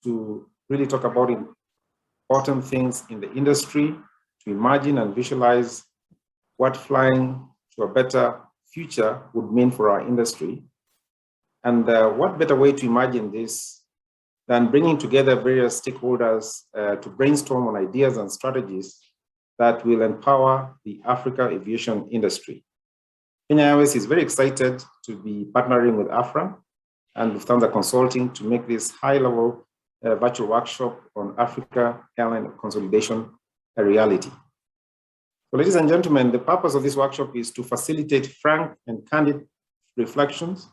to really talk about important things in the industry, to imagine and visualize what flying to a better future would mean for our industry. And what better way to imagine this than bringing together various stakeholders to brainstorm on ideas and strategies that will empower the Africa aviation industry. Kenya Airways is very excited to be partnering with AFRAA and Lufthansa Consulting to make this high-level virtual workshop on Africa Airline Consolidation a reality. So, ladies and gentlemen, the purpose of this workshop is to facilitate frank and candid reflections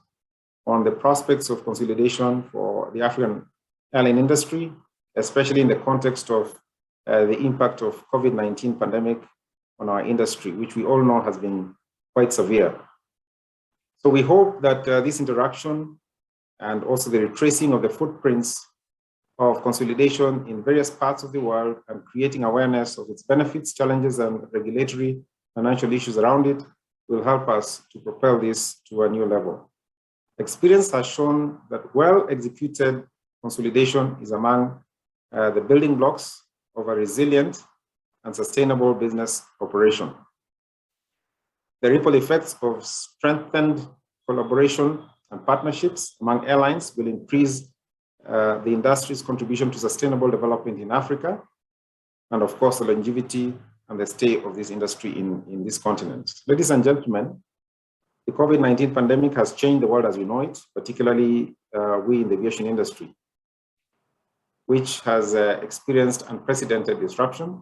on the prospects of consolidation for the African airline industry, especially in the context of the impact of COVID-19 pandemic on our industry, which we all know has been quite severe. So we hope that this interaction and also the retracing of the footprints of consolidation in various parts of the world and creating awareness of its benefits, challenges, and regulatory financial issues around it will help us to propel this to a new level. Experience has shown that well-executed consolidation is among the building blocks of a resilient and sustainable business operation. The ripple effects of strengthened collaboration and partnerships among airlines will increase the industry's contribution to sustainable development in Africa, and of course, the longevity and the stay of this industry in this continent. Ladies and gentlemen, the COVID-19 pandemic has changed the world as we know it, particularly we in the aviation industry, which has experienced unprecedented disruption.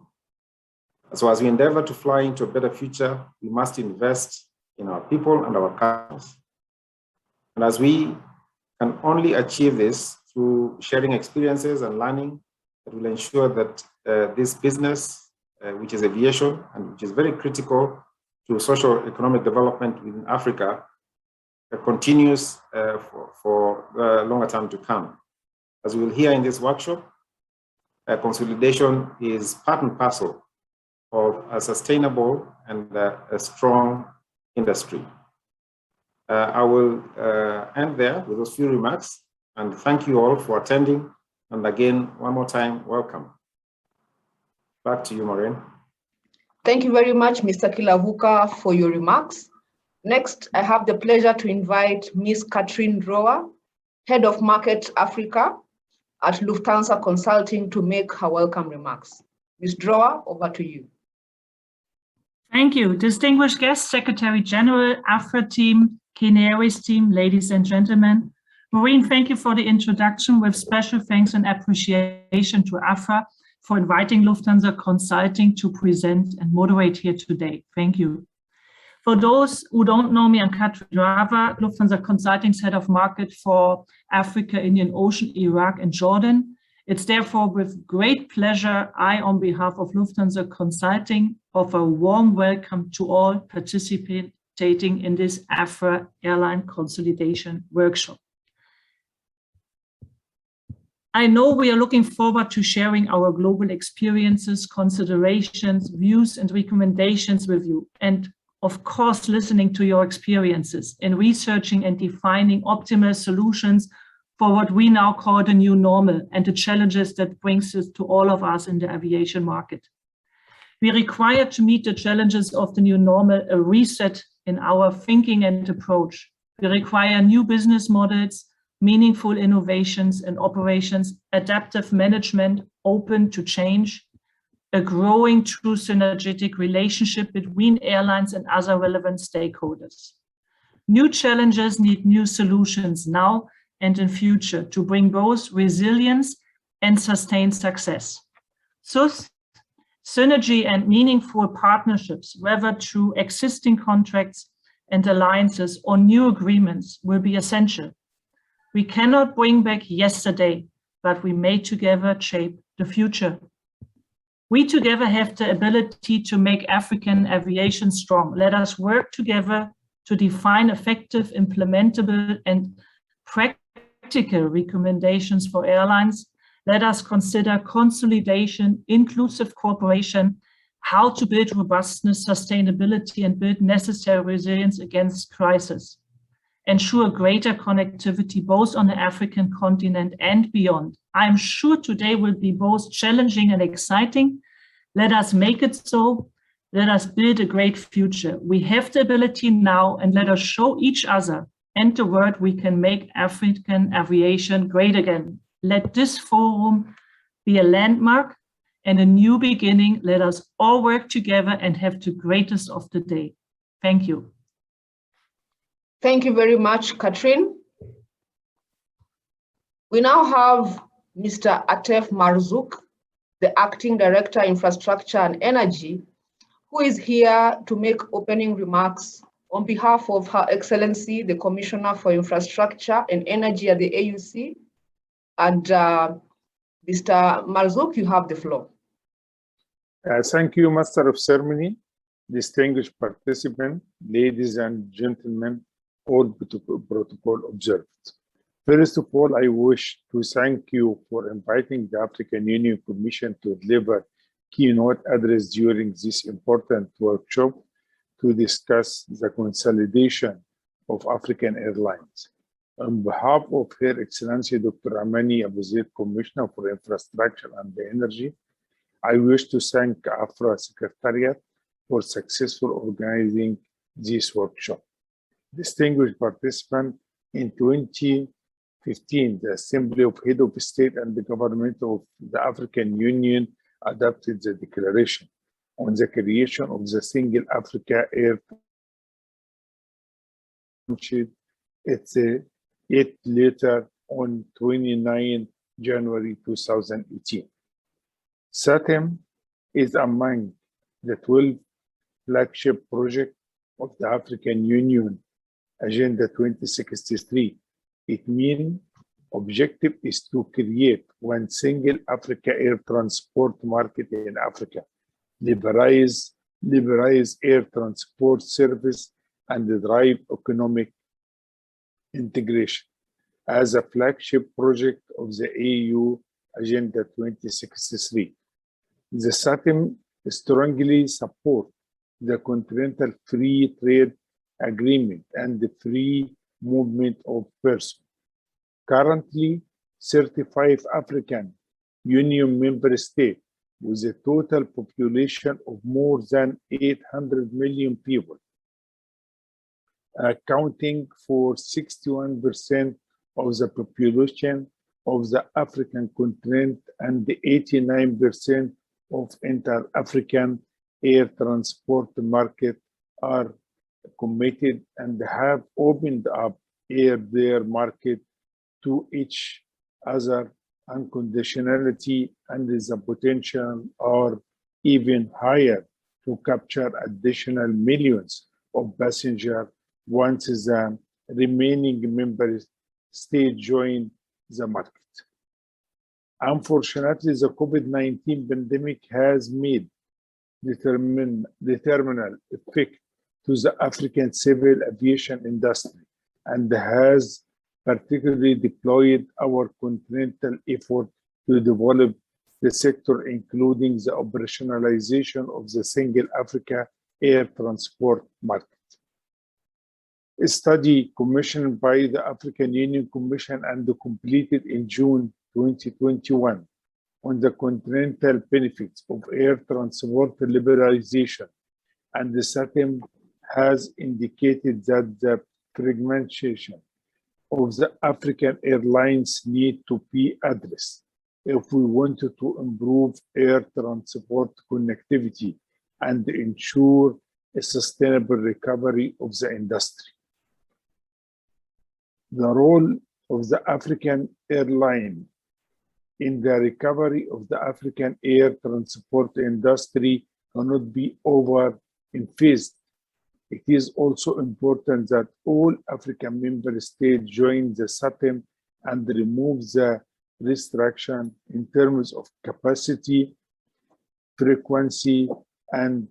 So as we endeavor to fly into a better future, we must invest in our people and our customers. And as we can only achieve this through sharing experiences and learning that will ensure that this business, which is aviation and which is very critical to socio-economic development within Africa, continues for a longer time to come. As we will hear in this workshop, consolidation is part and parcel of a sustainable and a strong industry. I will end there with those few remarks and thank you all for attending. And again, one more time, welcome. Back to you, Maureen. Thank you very much, Mr. Kilavuka, for your remarks. Next, I have the pleasure to invite Ms. Catherine Drower, Head of Market Africa at Lufthansa Consulting, to make her welcome remarks. Ms. Drower, over to you. Thank you. Distinguished guests, Secretary General, AFRAA team, Kenya Airways team, ladies and gentlemen. Maureen, thank you for the introduction, with special thanks and appreciation to AFRAA for inviting Lufthansa Consulting to present and moderate here today. Thank you. For those who don't know me, I'm Catherine Drower, Lufthansa Consulting's Head of Market for Africa, Indian Ocean, Iraq, and Jordan. It's therefore with great pleasure I, on behalf of Lufthansa Consulting, offer a warm welcome to all participating in this AFRAA Airline Consolidation Workshop. I know we are looking forward to sharing our global experiences, considerations, views, and recommendations with you, and of course, listening to your experiences in researching and defining optimal solutions for what we now call the new normal and the challenges that brings us to all of us in the aviation market. We require to meet the challenges of the new normal a reset in our thinking and approach. We require new business models, meaningful innovations and operations, adaptive management, open to change, a growing true synergetic relationship between airlines and other relevant stakeholders. New challenges need new solutions now and in future to bring both resilience and sustained success. So synergy and meaningful partnerships, whether through existing contracts and alliances or new agreements, will be essential. We cannot bring back yesterday, but we may together shape the future. We together have the ability to make African aviation strong. Let us work together to define effective, implementable, and practical recommendations for airlines. Let us consider consolidation, inclusive cooperation, how to build robustness, sustainability, and build necessary resilience against crisis. ensure greater connectivity both on the African continent and beyond. I'm sure today will be both challenging and exciting. Let us make it so. Let us build a great future. We have the ability now, and let us show each other and the world we can make African aviation great again. Let this forum be a landmark and a new beginning. Let us all work together and have the greatest of the day. Thank you. Thank you very much, Katrin. We now have Mr. Atef Marzouk, the Acting Director, Infrastructure and Energy, who is here to make opening remarks on behalf of Her Excellency, the Commissioner for Infrastructure and Energy at the AUC. And Mr. Marzouk, you have the floor. Thank you, Master of Ceremony, distinguished participants, ladies and gentlemen, all protocol observed. First of all, I wish to thank you for inviting the African Union Commission to deliver keynote address during this important workshop to discuss the consolidation of African Airlines. On behalf of Her Excellency Dr. Amani Abu Zaid, Commissioner for Infrastructure and Energy, I wish to thank AFRAA Secretariat for successful organizing this workshop. Distinguished participants, in 2015, the Assembly of Heads of State and the Government of the African Union adopted the Declaration on the creation of the Single Africa Air Partnership. It later on 29 January 2018. SATM is among the 12 flagship projects of the African Union Agenda 2063. Its main objective is to create one single Africa air transport market in Africa, liberalize air transport service, and drive economic integration. As a flagship project of the AU Agenda 2063, the SATM strongly supports the Continental Free Trade Agreement and the free movement of persons. Currently, 35 African Union member states with a total population of more than 800 million people, accounting for 61% of the population of the African continent and 89% of inter-African air transport market, are committed and have opened up their market to each other unconditionality, and the potential are even higher to capture additional millions of passengers once the remaining member states join the market. Unfortunately, the COVID-19 pandemic has made determinal effect to the African civil aviation industry and has particularly deployed our continental effort to develop the sector, including the operationalization of the single Africa air transport market. A study commissioned by the African Union Commission and completed in June 2021 on the continental benefits of air transport liberalization, and the SATM has indicated that the fragmentation of the African airlines need to be addressed if we wanted to improve air transport connectivity and ensure a sustainable recovery of the industry. The role of the African airline in the recovery of the African air transport industry cannot be overemphasized. It is also important that all African member states join the SATM and remove the restriction in terms of capacity, frequency, and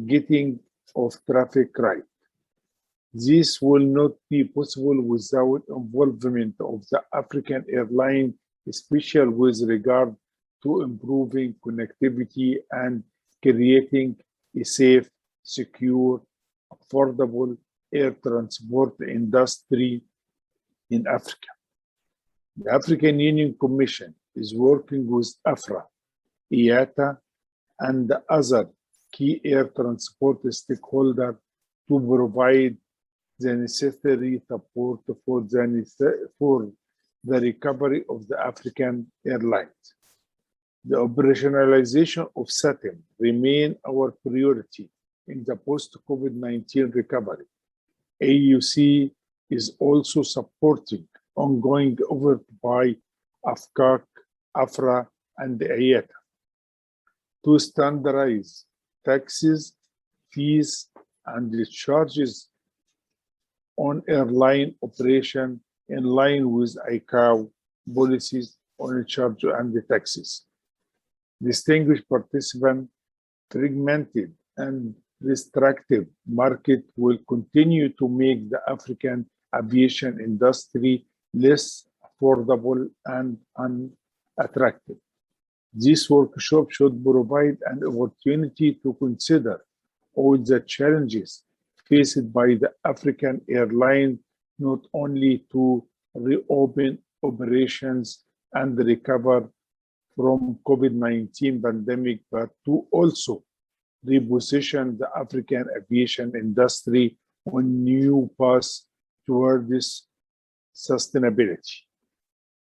getting of traffic right. This will not be possible without involvement of the African airline, especially with regard to improving connectivity and creating a safe, secure, affordable, air transport industry in Africa. The African Union Commission is working with AFRAA, IATA, and the other key air transport stakeholders to provide the necessary support for the recovery of the African airlines. The operationalization of SATM remains our priority in the post-COVID-19 recovery. AUC is also supporting ongoing effort by AFCAC, AFRAA, and the IATA to standardize taxes, fees, and the charges on airline operation in line with ICAO policies on charge and the taxes. Distinguished participants, fragmented and restrictive market will continue to make the African aviation industry less affordable and unattractive. This workshop should provide an opportunity to consider all the challenges faced by the African airline, not only to reopen operations and recover from COVID-19 pandemic, but to also reposition the African aviation industry on new paths towards sustainability.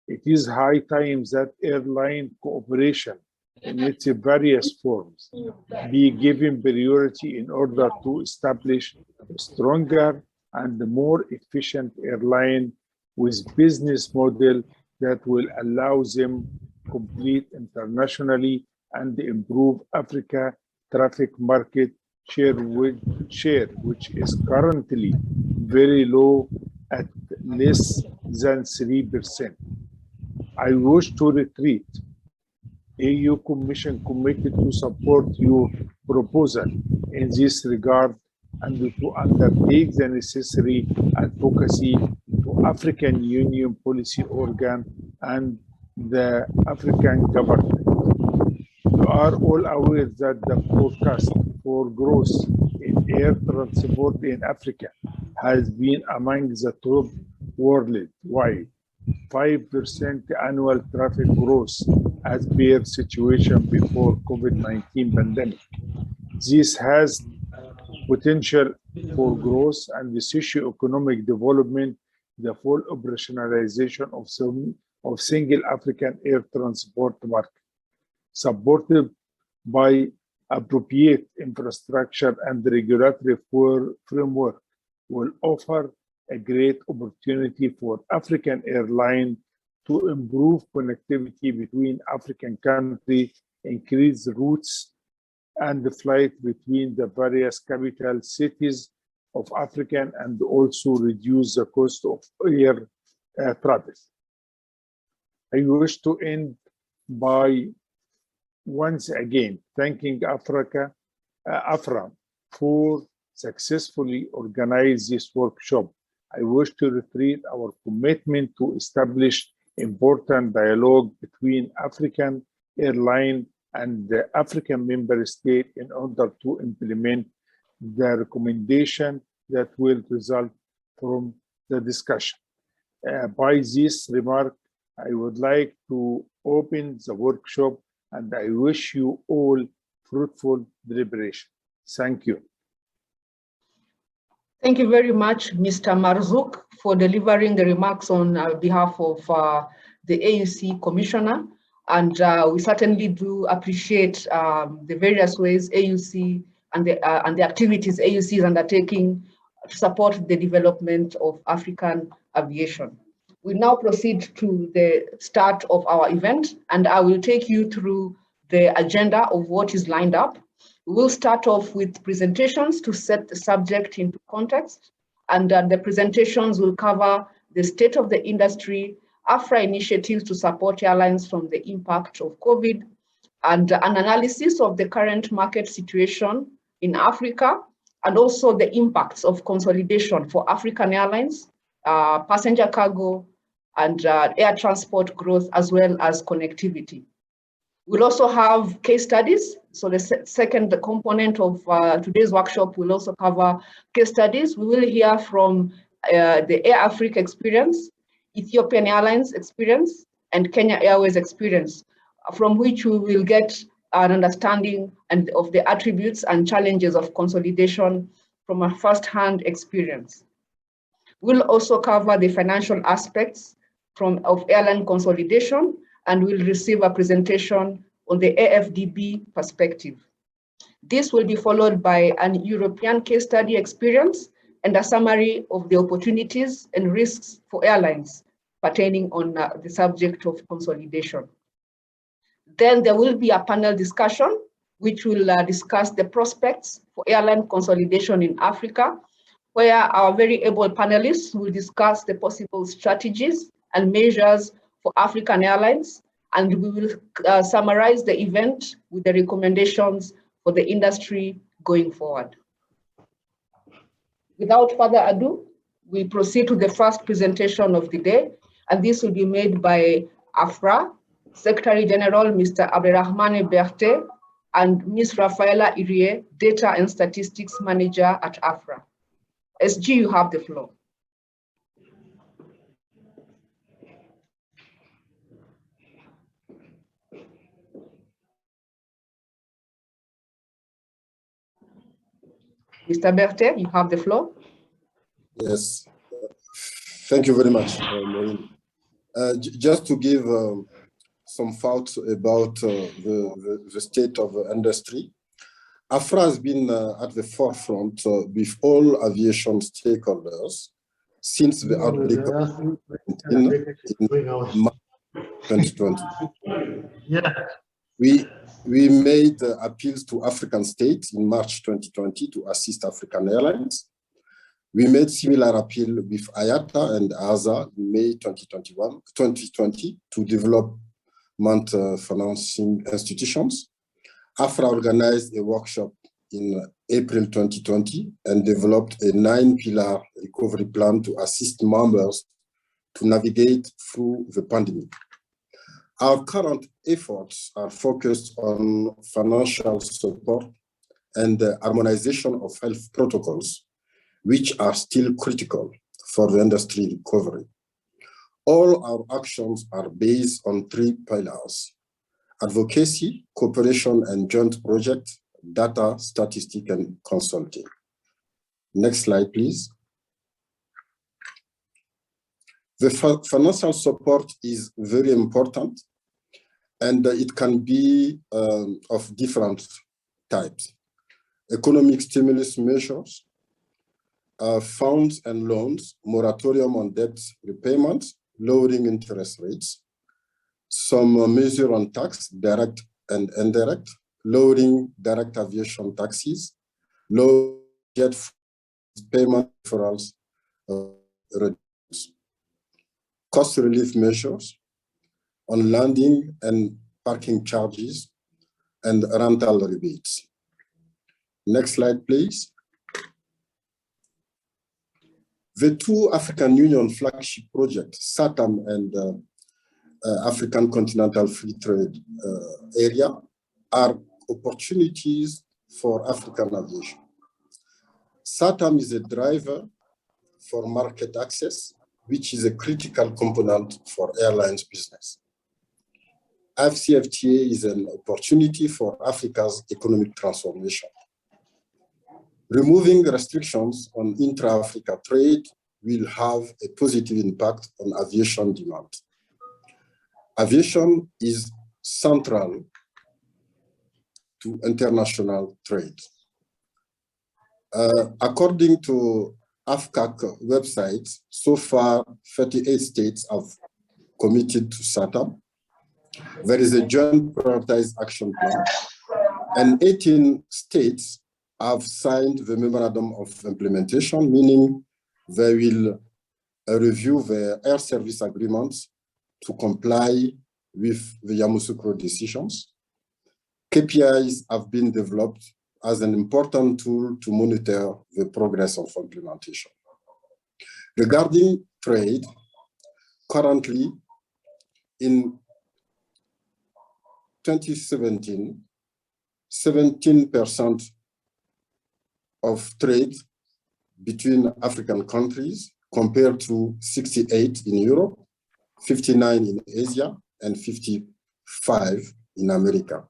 It is high time that airline cooperation in its various forms be given priority in order to establish a stronger and more efficient airline with business model that will allow them compete internationally and improve Africa traffic market share, which is currently very low at less than 3%. I wish to reiterate, EU Commission committed to support your proposal in this regard and to undertake the necessary advocacy to African Union policy organ and the African government. You are all aware that the forecast for growth in air transport in Africa has been among the top worldwide. 5% annual traffic growth as per situation before COVID-19 pandemic. This has potential for growth and the socio-economic development, the full operationalization of single African air transport market, supported by appropriate infrastructure and regulatory framework, will offer a great opportunity for African airlines to improve connectivity between African countries, increase routes and the flight between the various capital cities of Africa, and also reduce the cost of air travel. I wish to end by once again thanking AFRAA for successfully organizing this workshop. I wish to reiterate our commitment to establish important dialogue between African airline and the African member state in order to implement the recommendation that will result from the discussion. By this remark, I would like to open the workshop and I wish you all fruitful deliberation. Thank you. Thank you very much, Mr. Marzouk, for delivering the remarks on behalf of the AUC Commissioner. And we certainly do appreciate the various ways AUC and the activities AUC is undertaking to support the development of African aviation. We now proceed to the start of our event, and I will take you through the agenda of what is lined up. We'll start off with presentations to set the subject into context, and the presentations will cover the state of the industry, AFRAA initiatives to support airlines from the impact of COVID, and an analysis of the current market situation in Africa, and also the impacts of consolidation for African airlines, passenger cargo, and air transport growth, as well as connectivity. We'll also have case studies. So the second component of today's workshop will also cover case studies. We will hear from the Air Africa experience, Ethiopian Airlines experience, and Kenya Airways experience, from which we will get an understanding of the attributes and challenges of consolidation from a first-hand experience. We'll also cover the financial aspects of airline consolidation, and we'll receive a presentation on the AFDB perspective. This will be followed by an European case study experience and a summary of the opportunities and risks for airlines pertaining on the subject of consolidation. Then there will be a panel discussion, which will discuss the prospects for airline consolidation in Africa, where our very able panelists will discuss the possible strategies and measures for African airlines, and we will summarize the event with the recommendations for the industry going forward. Without further ado, we proceed to the first presentation of the day, and this will be made by AFRAA, Secretary General Mr. Abderrahmane Berthe, and Ms. Rafaela Irie, Data and Statistics Manager at AFRAA. SG, you have the floor. Mr. Berthe, you have the floor. Yes, thank you very much, Maureen. Just to give some thoughts about the state of the industry, AFRAA has been at the forefront with all aviation stakeholders since the outbreak of in March 2020. We made appeals to African states in March 2020 to assist African airlines. We made similar appeal with IATA and ASA in May 2020 to development financing institutions. AFRAA organized a workshop in April 2020 and developed a 9-pillar recovery plan to assist members to navigate through the pandemic. Our current efforts are focused on financial support and the harmonization of health protocols, which are still critical for the industry recovery. All our actions are based on 3 pillars: advocacy, cooperation and joint project, data, statistic, and consulting. Next slide, please. The financial support is very important, and it can be of different types. Economic stimulus measures, funds and loans, moratorium on debt repayment, lowering interest rates, some measure on tax, direct and indirect, lowering direct aviation taxes, low jet payment deferrals, cost relief measures on landing and parking charges, and rental rebates. Next slide, please. The 2 African Union flagship projects, SATAM and African Continental Free Trade Area, are opportunities for African aviation. SATAM is a driver for market access, which is a critical component for airlines business. AFCFTA is an opportunity for Africa's economic transformation. Removing restrictions on intra-Africa trade will have a positive impact on aviation demand. Aviation is central to international trade. According to AFCAC website, so far 38 states have committed to SATAM. There is a joint prioritized action plan, and 18 states have signed the memorandum of implementation, meaning they will review their air service agreements to comply with the Yamoussoukro decisions. KPIs have been developed as an important tool to monitor the progress of implementation. Regarding trade, currently in 2017, 17% of trade between African countries compared to 68 in Europe, 59 in Asia, and 55 in America.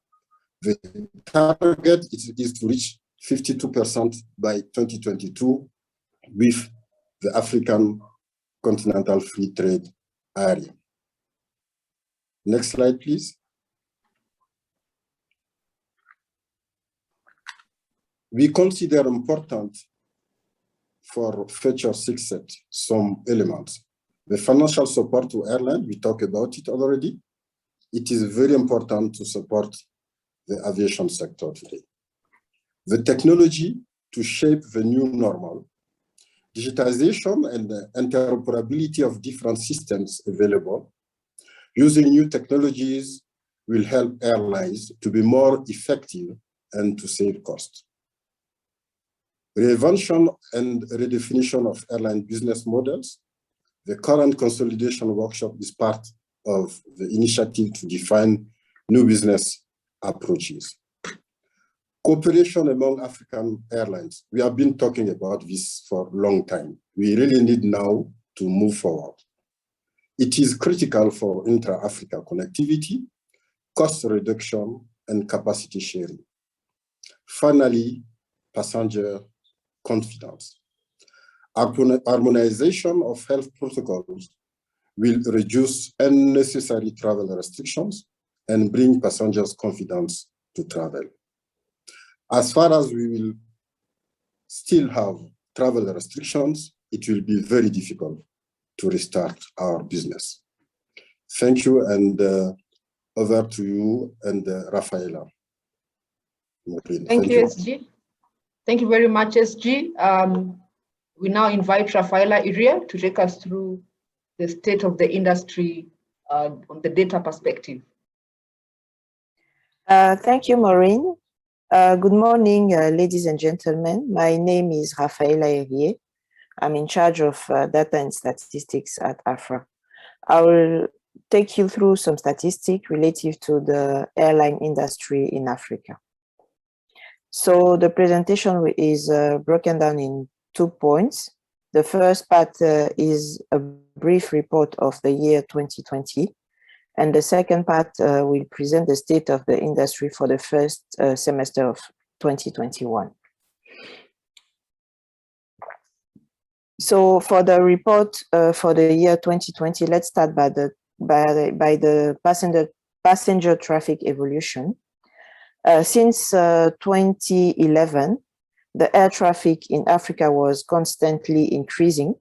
The target is to reach 52% by 2022 with the African Continental Free Trade Area. Next slide, please. We consider important for future success some elements. The financial support to airlines, we talked about it already. It is very important to support the aviation sector today. The technology to shape the new normal, digitization and the interoperability of different systems available, using new technologies will help airlines to be more effective and to save costs. Reinvention and redefinition of airline business models. The current consolidation workshop is part of the initiative to define new business approaches. Cooperation among African airlines. We have been talking about this for a long time. We really need now to move forward. It is critical for intra-African connectivity, cost reduction, and capacity sharing. Finally, passenger confidence. Harmonization of health protocols will reduce unnecessary travel restrictions and bring passengers' confidence to travel. As far as we will still have travel restrictions, it will be very difficult to restart our business. Thank you, and over to you and Rafaela. Thank you, SG. Thank you very much, SG. We now invite Rafaela Iria to take us through the state of the industry on the data perspective. Thank you, Maureen. Good morning, ladies and gentlemen. My name is Rafaela Iria. I'm in charge of data and statistics at AFRAA. I will take you through some statistics relative to the airline industry in Africa. So the presentation is broken down in 2 points. The first part is a brief report of the year 2020. And the second part will present the state of the industry for the first semester of 2021. So for the report for the year 2020, let's start by the passenger traffic evolution. Since 2011, the air traffic in Africa was constantly increasing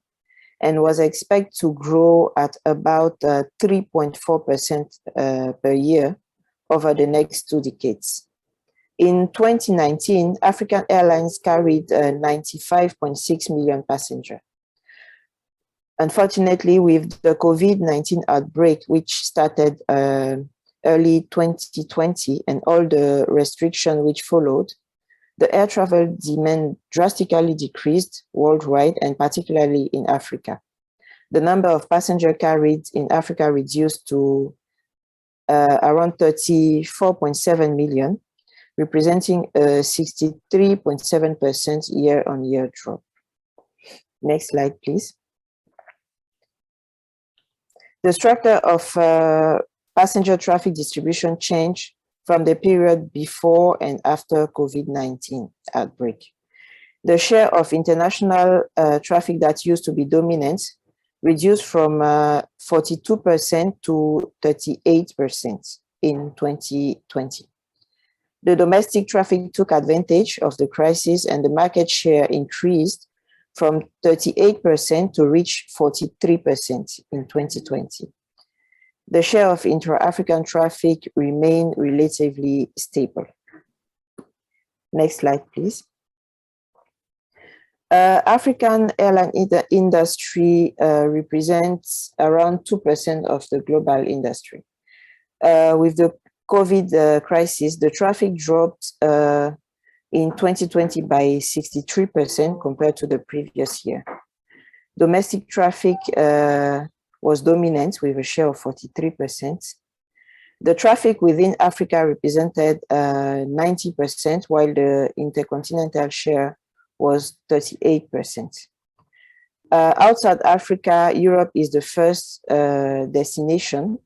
and was expected to grow at about 3.4% per year over the next 2 decades. In 2019, African Airlines carried 95.6 million passengers. Unfortunately, with the COVID-19 outbreak, which started early 2020 and all the restrictions which followed, the air travel demand drastically decreased worldwide and particularly in Africa. The number of passengers carried in Africa reduced to around 34.7 million, representing a 63.7% year-on-year drop. Next slide, please. The structure of passenger traffic distribution changed from the period before and after COVID-19 outbreak. The share of international traffic that used to be dominant reduced from 42% to 38% in 2020. The domestic traffic took advantage of the crisis and the market share increased from 38% to reach 43% in 2020. The share of intra-African traffic remained relatively stable. Next slide, please. African airline industry represents around 2% of the global industry. With the COVID crisis, the traffic dropped in 2020 by 63% compared to the previous year. Domestic traffic was dominant with a share of 43%. The traffic within Africa represented 90%, while the intercontinental share was 38%. Outside Africa, Europe is the first destination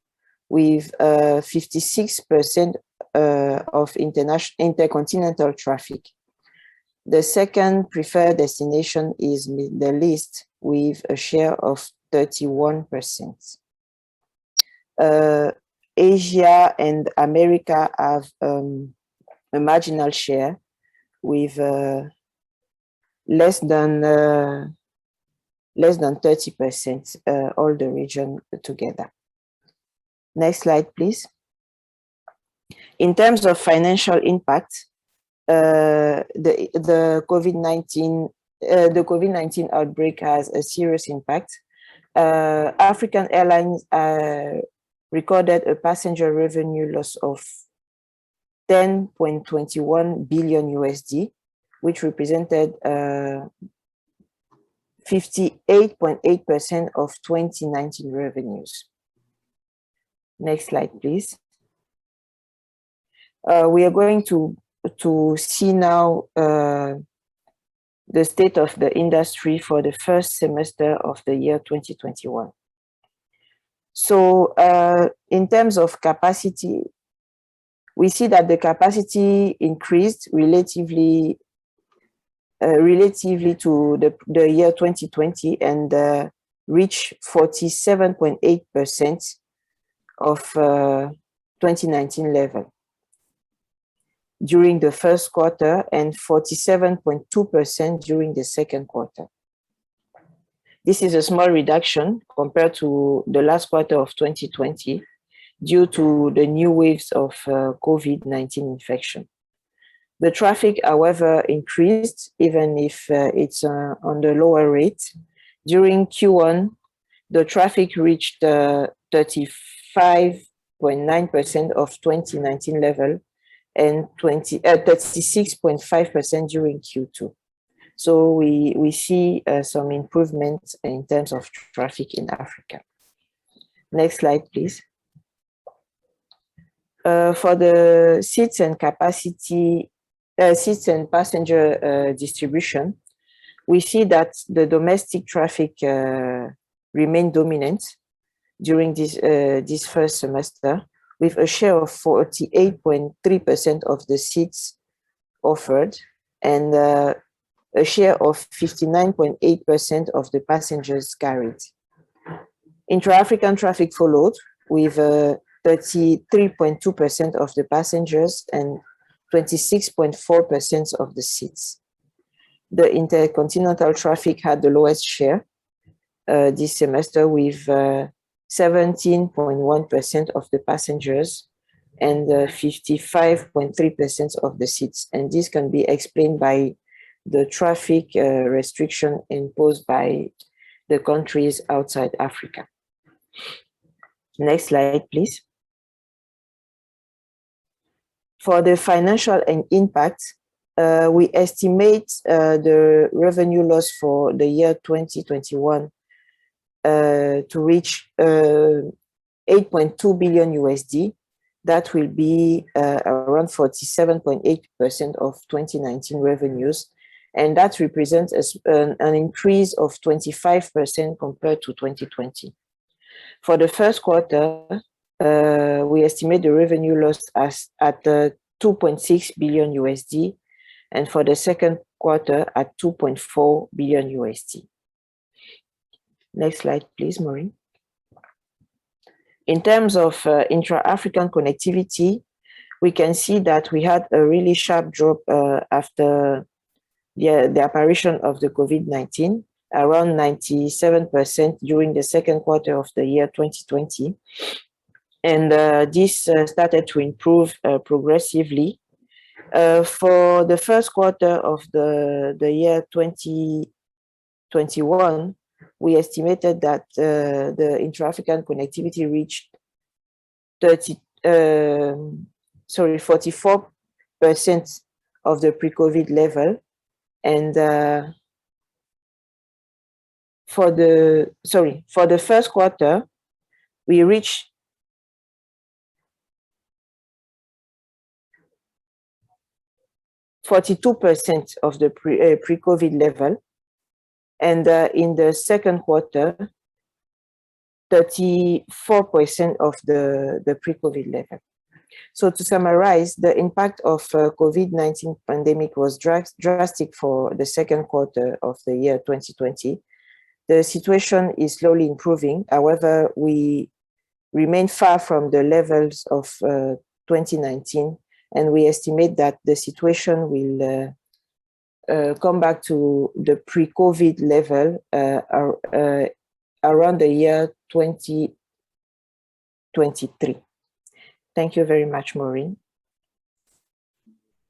with 56% of intercontinental traffic. The second preferred destination is Middle East with a share of 31%. Asia and America have a marginal share with less than 30%, all the region together. Next slide, please. In terms of financial impact, the COVID-19 outbreak has a serious impact. African Airlines recorded a passenger revenue loss of 10.21 billion USD, which represented 58.8% of 2019 revenues. Next slide, please. We are going to see now the state of the industry for the first semester of the year 2021. So in terms of capacity, we see that the capacity increased relatively to the year 2020 and reached 47.8% of 2019 level during the first quarter and 47.2% during the second quarter. This is a small reduction compared to the last quarter of 2020 due to the new waves of COVID-19 infection. The traffic, however, increased, even if it's on the lower rate. During Q1, the traffic reached 35.9% of 2019 level and 36.5% during Q2. So we see some improvement in terms of traffic in Africa. Next slide, please. For the seats and capacity, seats and passenger distribution, we see that the domestic traffic remained dominant during this first semester, with a share of 48.3% of the seats offered and a share of 59.8% of the passengers carried. Intra-African traffic followed with 33.2% of the passengers and 26.4% of the seats. The intercontinental traffic had the lowest share this semester with 17.1% of the passengers and 55.3% of the seats. And this can be explained by the traffic restriction imposed by the countries outside Africa. Next slide, please. For the financial impact, we estimate the revenue loss for the year 2021 to reach 8.2 billion USD. That will be around 47.8% of 2019 revenues. And that represents an increase of 25% compared to 2020. For the first quarter, we estimate the revenue loss at 2.6 billion USD, and for the second quarter at 2.4 billion USD. Next slide, please, Maureen. In terms of intra-African connectivity, we can see that we had a really sharp drop after the apparition of the COVID-19, around 97% during the second quarter of the year 2020. And this started to improve progressively. For the first quarter of the year 2021, we estimated that the intra-African connectivity reached 44% of the pre-COVID level. And for the first quarter, we reached 42% of the pre-COVID level. And in the second quarter, 34% of the pre-COVID level. So to summarize, the impact of COVID-19 pandemic was drastic for the second quarter of the year 2020. The situation is slowly improving. However, we remain far from the levels of 2019, and we estimate that the situation will come back to the pre-COVID level around the year 2023. Thank you very much, Maureen.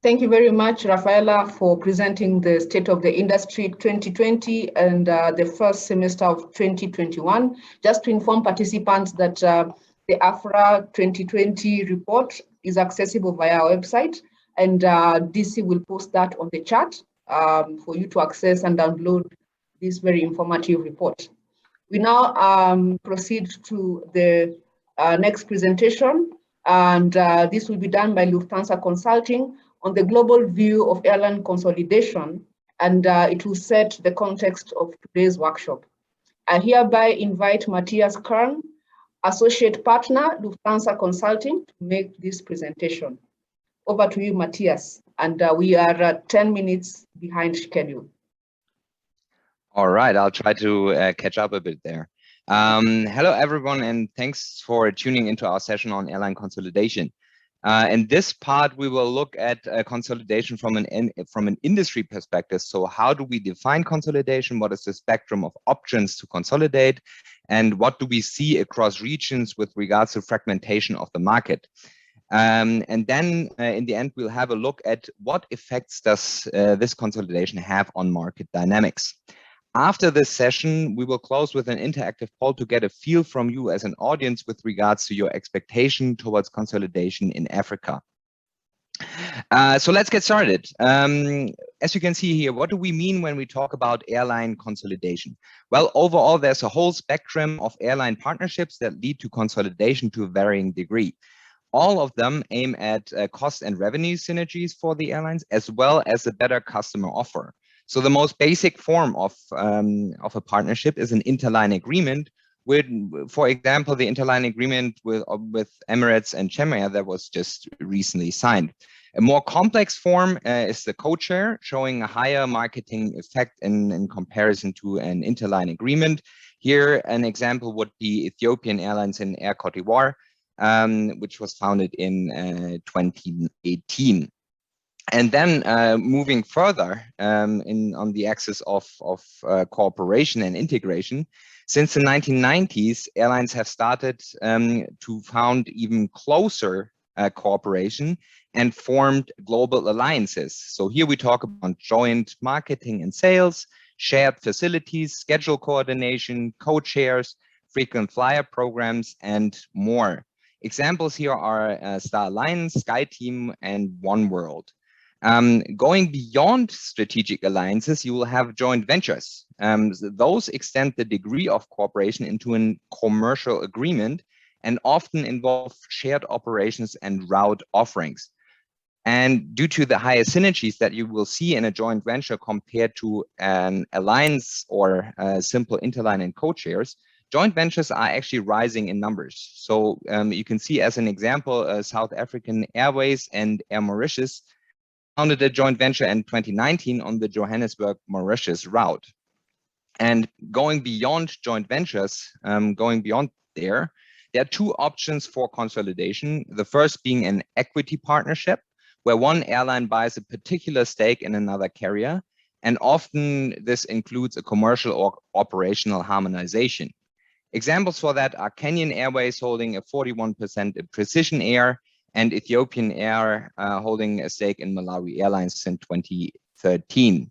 Thank you very much, Rafaela, for presenting the State of the Industry 2020 and the first semester of 2021. Just to inform participants that the AFRAA 2020 report is accessible via our website, and DC will post that on the chat for you to access and download this very informative report. We now proceed to the next presentation, and this will be done by Lufthansa Consulting on the global view of airline consolidation, and it will set the context of today's workshop. I hereby invite Matthias Kern, Associate Partner, Lufthansa Consulting, to make this presentation. Over to you, Matthias, and we are 10 minutes behind schedule. All right, I'll try to catch up a bit there. Hello, everyone, and thanks for tuning into our session on airline consolidation. In this part, we will look at consolidation from an industry perspective. So how do we define consolidation? What is the spectrum of options to consolidate? And what do we see across regions with regards to fragmentation of the market? And then in the end, we'll have a look at what effects does this consolidation have on market dynamics. After this session, we will close with an interactive poll to get a feel from you as an audience with regards to your expectation towards consolidation in Africa. So let's get started. As you can see here, what do we mean when we talk about airline consolidation? Well, overall, there's a whole spectrum of airline partnerships that lead to consolidation to a varying degree. All of them aim at cost and revenue synergies for the airlines, as well as a better customer offer. So the most basic form of a partnership is an interline agreement with, for example, the interline agreement with Emirates and Chemaya that was just recently signed. A more complex form is the codeshare, showing a higher marketing effect in comparison to an interline agreement. Here, an example would be Ethiopian Airlines and Air Cote d'Ivoire, which was founded in 2018. And then moving further on the axis of cooperation and integration, since the 1990s, airlines have started to found even closer cooperation and formed global alliances. So here we talk about joint marketing and sales, shared facilities, schedule coordination, code-shares, frequent flyer programs, and more. Examples here are Star Alliance, SkyTeam, and Oneworld. Going beyond strategic alliances, you will have joint ventures. Those extend the degree of cooperation into a commercial agreement and often involve shared operations and route offerings. And due to the higher synergies that you will see in a joint venture compared to an alliance or simple interline and code-shares, joint ventures are actually rising in numbers. So you can see as an example, South African Airways and Air Mauritius founded a joint venture in 2019 on the Johannesburg-Mauritius route. And going beyond joint ventures, there are two options for consolidation. The first being an equity partnership, where one airline buys a particular stake in another carrier, and often this includes a commercial or operational harmonization. Examples for that are Kenyan Airways holding a 41% in Precision Air, and Ethiopian Air holding a stake in Malawi Airlines in 2013.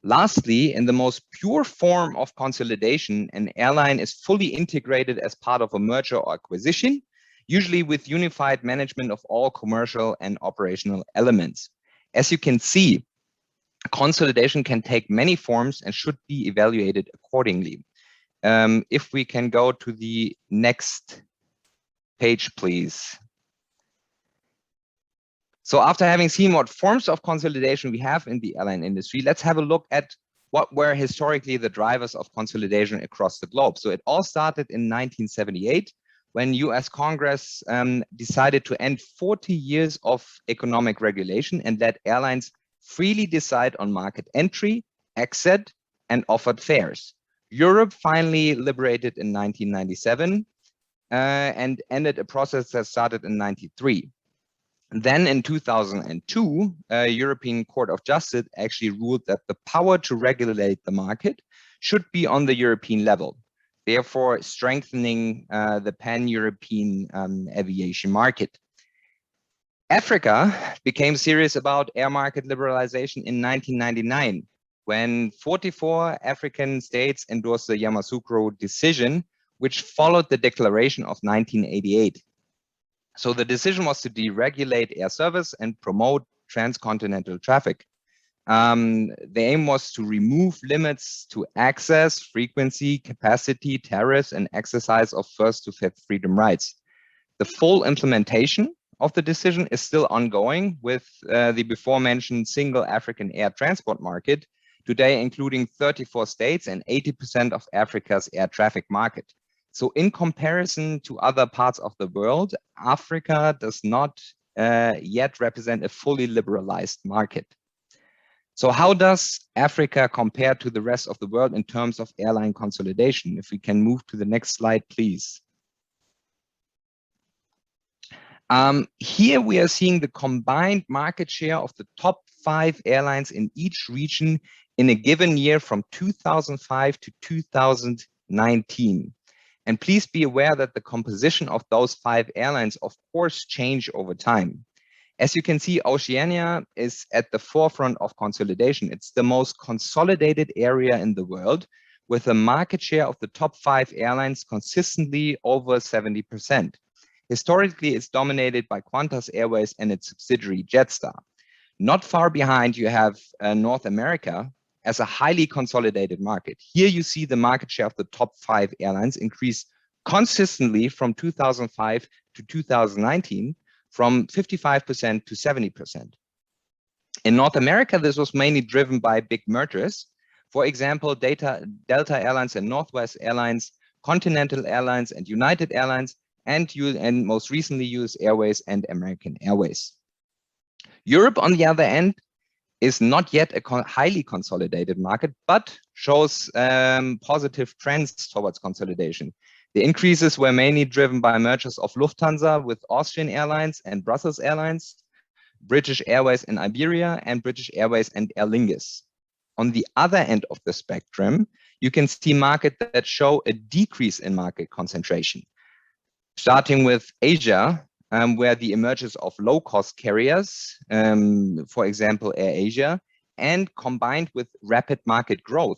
Lastly, in the most pure form of consolidation, an airline is fully integrated as part of a merger or acquisition, usually with unified management of all commercial and operational elements. As you can see, consolidation can take many forms and should be evaluated accordingly. If we can go to the next page, please. So after having seen what forms of consolidation we have in the airline industry, let's have a look at what were historically the drivers of consolidation across the globe. So it all started in 1978 when US Congress decided to end 40 years of economic regulation and let airlines freely decide on market entry, exit, and offered fares. Europe finally liberated in 1997 and ended a process that started in 93. Then in 2002, European Court of Justice actually ruled that the power to regulate the market should be on the European level, therefore strengthening the pan-European aviation market. Africa became serious about air market liberalization in 1999, when 44 African states endorsed the Yamoussoukro decision, which followed the declaration of 1988. So the decision was to deregulate air service and promote transcontinental traffic. The aim was to remove limits to access, frequency, capacity, tariffs, and exercise of first to fifth freedom rights. The full implementation of the decision is still ongoing with the before mentioned single African air transport market, today including 34 states and 80% of Africa's air traffic market. So in comparison to other parts of the world, Africa does not yet represent a fully liberalized market. So how does Africa compare to the rest of the world in terms of airline consolidation? If we can move to the next slide, please. Here we are seeing the combined market share of the top 5 airlines in each region in a given year from 2005 to 2019. And please be aware that the composition of those 5 airlines, of course, change over time. As you can see, Oceania is at the forefront of consolidation. It's the most consolidated area in the world, with a market share of the top 5 airlines consistently over 70%. Historically, it's dominated by Qantas Airways and its subsidiary Jetstar. Not far behind, you have North America as a highly consolidated market. Here you see the market share of the top 5 airlines increase consistently from 2005 to 2019, from 55% to 70%. In North America, this was mainly driven by big mergers. For example, Delta Airlines and Northwest Airlines, Continental Airlines and United Airlines, and most recently US Airways and American Airways. Europe, on the other end, is not yet a highly consolidated market, but shows positive trends towards consolidation. The increases were mainly driven by mergers of Lufthansa with Austrian Airlines and Brussels Airlines, British Airways and Iberia, and British Airways and Aer Lingus. On the other end of the spectrum, you can see markets that show a decrease in market concentration. Starting with Asia, where the emergence of low-cost carriers, for example, AirAsia, and combined with rapid market growth,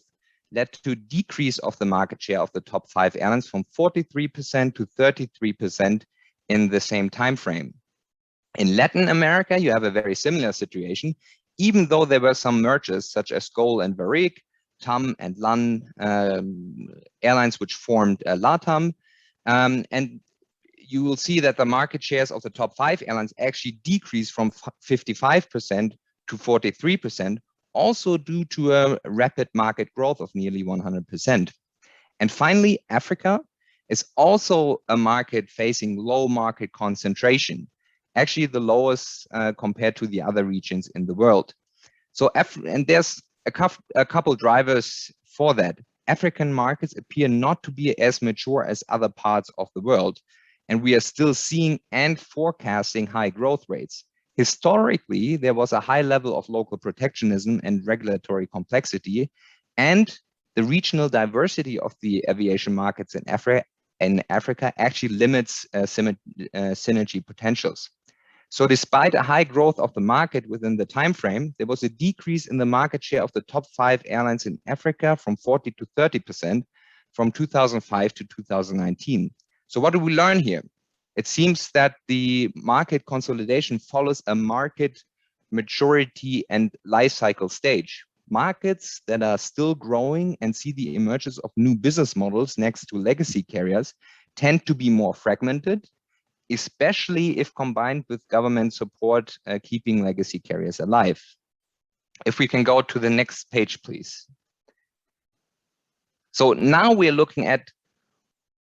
led to decrease of the market share of the top 5 airlines from 43% to 33% in the same time frame. In Latin America, you have a very similar situation, even though there were some mergers such as GOL and Varig, TAM and LAN airlines which formed LATAM, and you will see that the market shares of the top 5 airlines actually decreased from 55% to 43%, also due to a rapid market growth of nearly 100%. And finally, Africa is also a market facing low market concentration, actually the lowest compared to the other regions in the world. So, and there's a couple drivers for that. African markets appear not to be as mature as other parts of the world, and we are still seeing and forecasting high growth rates. Historically, there was a high level of local protectionism and regulatory complexity, and the regional diversity of the aviation markets in Africa actually limits synergy potentials. So despite a high growth of the market within the time frame, there was a decrease in the market share of the top 5 airlines in Africa from 40 to 30% from 2005 to 2019. So what do we learn here? It seems that the market consolidation follows a market maturity and life cycle stage. Markets that are still growing and see the emergence of new business models next to legacy carriers tend to be more fragmented especially if combined with government support keeping legacy carriers alive. If we can go to the next page, please. So now we're looking at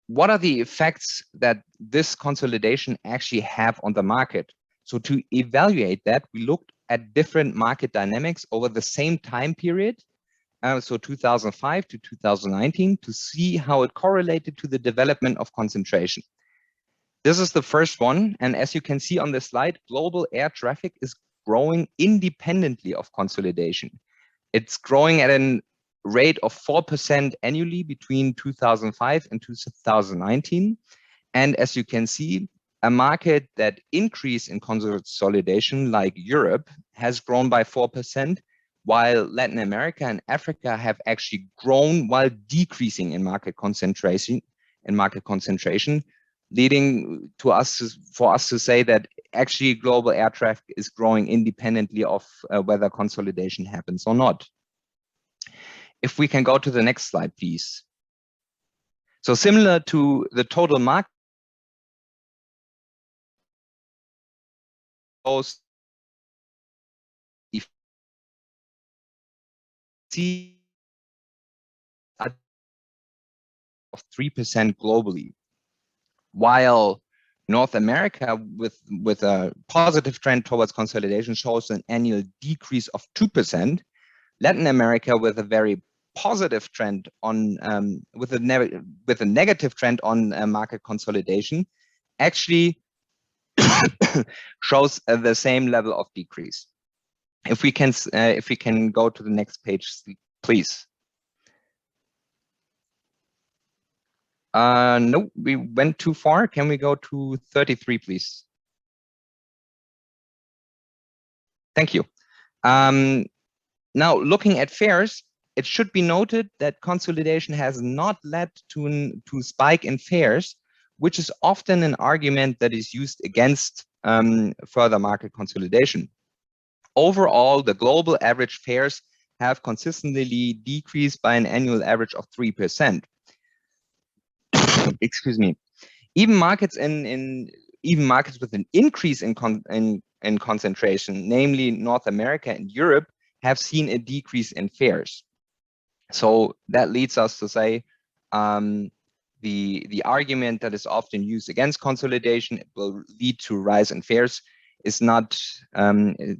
what are the effects that this consolidation actually have on the market. So to evaluate that, we looked at different market dynamics over the same time period, so 2005 to 2019, to see how it correlated to the development of concentration. This is the first one, and as you can see on the slide, global air traffic is growing independently of consolidation. It's growing at a rate of 4% annually between 2005 and 2019. And as you can see, a market that increased in consolidation, like Europe, has grown by 4%, while Latin America and Africa have actually grown while decreasing in market concentration, leading to for us to say that actually global air traffic is growing independently of whether consolidation happens or not. If we can go to the next slide, please. So similar to the total market, see of 3% globally, while North America with a positive trend towards consolidation shows an annual decrease of 2%. Latin America with a very positive trend on with a negative trend on market consolidation actually shows the same level of decrease. If we can go to the next page, please. No, we went too far. Can we go to 33, please? Thank you. Now, looking at fares, it should be noted that consolidation has not led to a spike in fares, which is often an argument that is used against further market consolidation. Overall, the global average fares have consistently decreased by an annual average of 3%. Excuse me. Even markets with an increase in concentration, namely North America and Europe, have seen a decrease in fares. So that leads us to say the argument that is often used against consolidation will lead to a rise in fares is not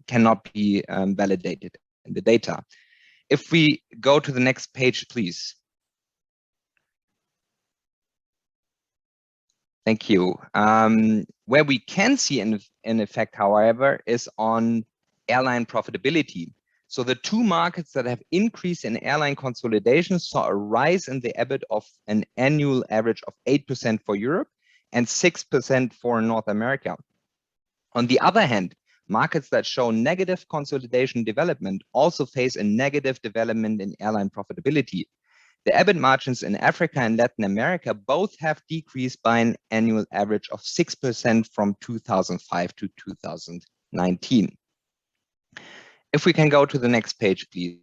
cannot be validated in the data. If we go to the next page, please. Thank you. Where we can see an effect, however, is on airline profitability. So the two markets that have increased in airline consolidation saw a rise in the EBIT of an annual average of 8% for Europe and 6% for North America. On the other hand, markets that show negative consolidation development also face a negative development in airline profitability. The EBIT margins in Africa and Latin America both have decreased by an annual average of 6% from 2005 to 2019. If we can go to the next page, please.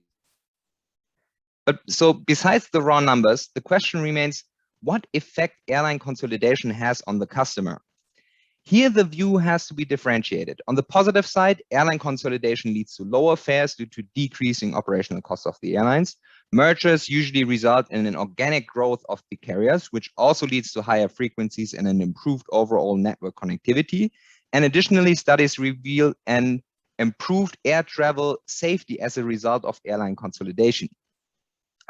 But so besides the raw numbers, the question remains, what effect airline consolidation has on the customer? Here, the view has to be differentiated. On the positive side, airline consolidation leads to lower fares due to decreasing operational costs of the airlines. Mergers usually result in an organic growth of the carriers, which also leads to higher frequencies and an improved overall network connectivity. And additionally, studies reveal an improved air travel safety as a result of airline consolidation.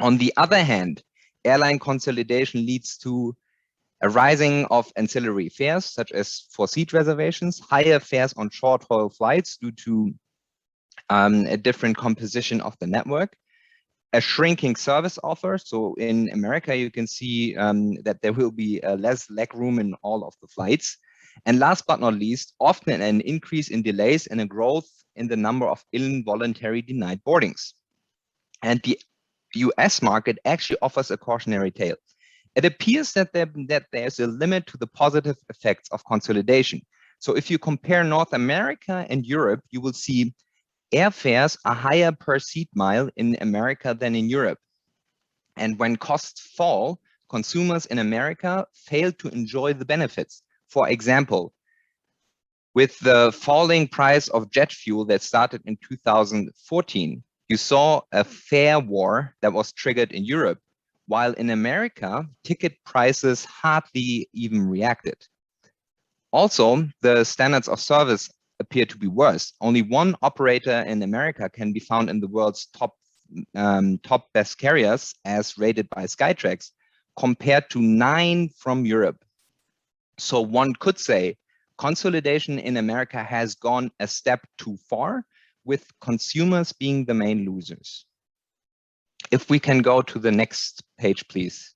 On the other hand, airline consolidation leads to a rising of ancillary fares, such as for seat reservations, higher fares on short-haul flights due to a different composition of the network, a shrinking service offer. So in America, you can see that there will be less leg room in all of the flights. And last but not least, often an increase in delays and a growth in the number of involuntary denied boardings. And the US market actually offers a cautionary tale. It appears that there's a limit to the positive effects of consolidation. So if you compare North America and Europe, you will see airfares are higher per seat mile in America than in Europe. And when costs fall, consumers in America fail to enjoy the benefits, For example, with the falling price of jet fuel that started in 2014, you saw a fare war that was triggered in Europe, while in America, ticket prices hardly even reacted. Also, the standards of service appear to be worse. Only one operator in America can be found in the world's top best carriers as rated by Skytrax, compared to 9 from Europe. So one could say consolidation in America has gone a step too far, with consumers being the main losers. If we can go to the next page, please.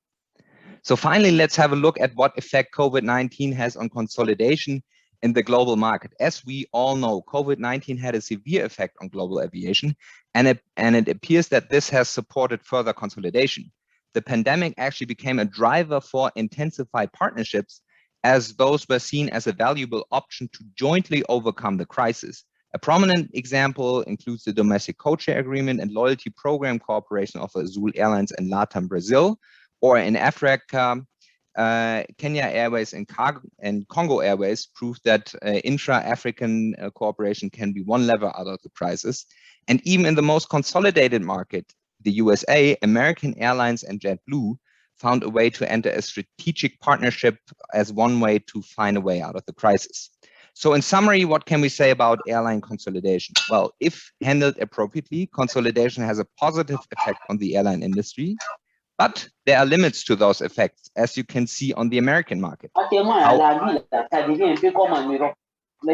So finally, let's have a look at what effect COVID-19 has on consolidation in the global market. As we all know, COVID-19 had a severe effect on global aviation, and it appears that this has supported further consolidation. The pandemic actually became a driver for intensified partnerships, as those were seen as a valuable option to jointly overcome the crisis. A prominent example includes the domestic codeshare agreement and loyalty program cooperation of Azul Airlines and LATAM Brazil, or in Africa, Kenya Airways and Congo Airways proved that intra-African cooperation can be one lever out of the crisis. And even in the most consolidated market, the USA, American Airlines and JetBlue found a way to enter a strategic partnership as one way to find a way out of the crisis. So in summary, what can we say about airline consolidation? Well, if handled appropriately, consolidation has a positive effect on the airline industry, but there are limits to those effects, as you can see on the American market.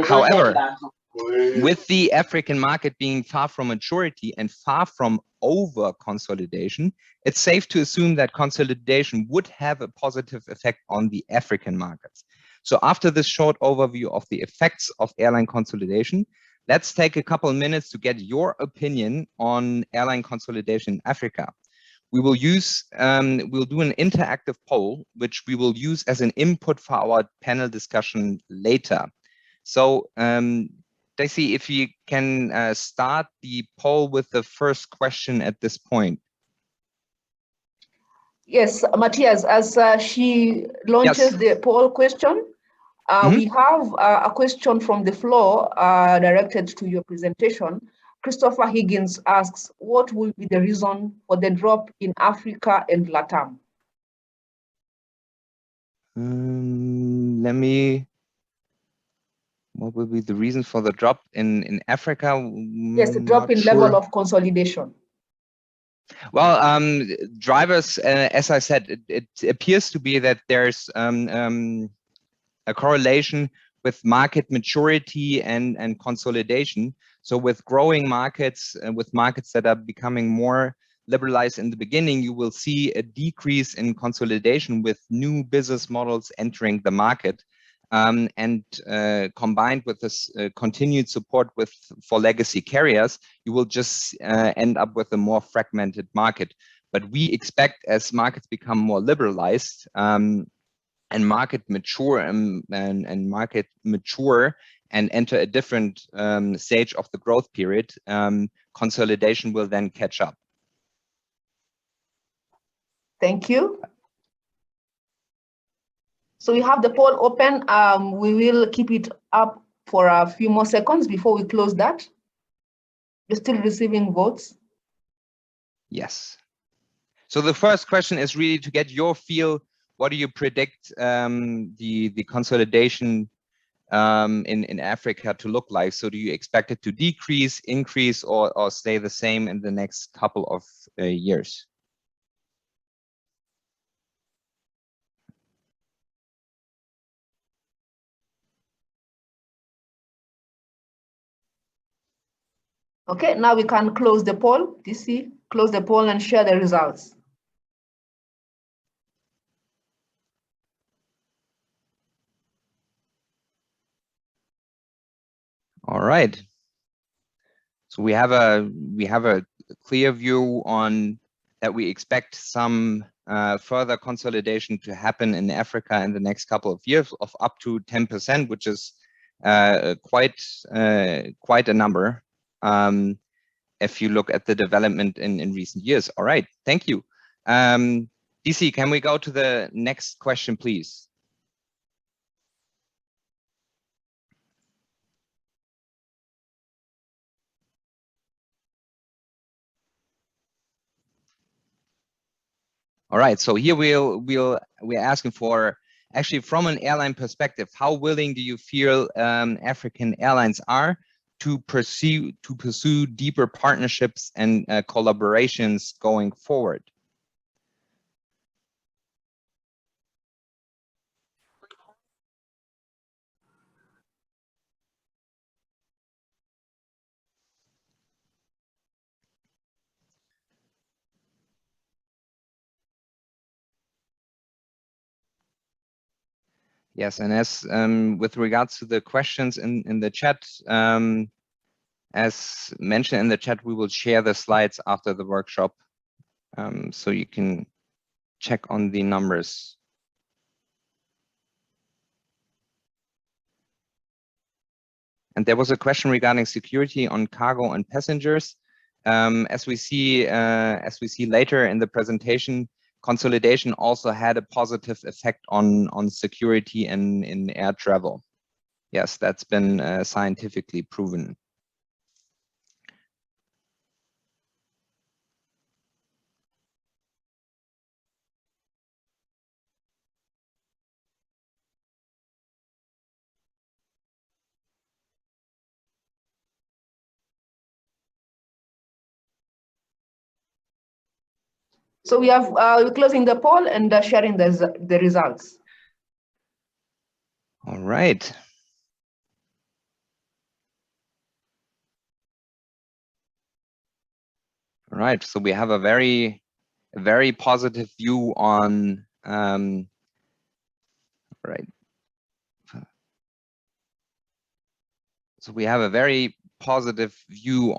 However, with the African market being far from maturity and far from over consolidation, it's safe to assume that consolidation would have a positive effect on the African markets. So after this short overview of the effects of airline consolidation, let's take a couple of minutes to get your opinion on airline consolidation in Africa. We will use, we'll do an interactive poll, which we will use as an input for our panel discussion later. So, Daisy, if you can start the poll with the first question at this point. Yes, Matthias, as she launches the poll question, we have a question from the floor directed to your presentation. Christopher Higgins asks, what will be the reason for the drop in Africa and LATAM? What will be the reason for the drop in Africa? Yes, the drop in level of consolidation. Well, drivers, as I said, it appears to be that there's a correlation with market maturity and consolidation. So with growing markets and with markets that are becoming more liberalized in the beginning, you will see a decrease in consolidation with new business models entering the market. And combined with this continued support for legacy carriers, you will just end up with a more fragmented market. But we expect, as markets become more liberalized and market mature and enter a different stage of the growth period, consolidation will then catch up. Thank you. So we have the poll open. We will keep it up for a few more seconds before we close that. You're still receiving votes? Yes. So the first question is really to get your feel. What do you predict the consolidation in Africa to look like? So do you expect it to decrease, increase, or stay the same in the next couple of years? Okay, now we can close the poll. DC, close the poll and share the results. All right. So we have a clear view on that we expect some further consolidation to happen in Africa in the next couple of years of up to 10%, which is quite a number if you look at the development in recent years. All right, thank you. DC, can we go to the next question, please? All right, so here we're asking for, actually from an airline perspective, how willing do you feel African airlines are to pursue deeper partnerships and collaborations going forward? Yes, and as with regards to the questions in the chat, as mentioned in the chat, we will share the slides after the workshop, so you can check on the numbers. And there was a question regarding security on cargo and passengers. As we see later in the presentation, consolidation also had a positive effect on security in air travel. Yes, that's been scientifically proven. So we have we're closing the poll and sharing the results. All right. All right. So we have a very positive view on. Right. So we have a very positive view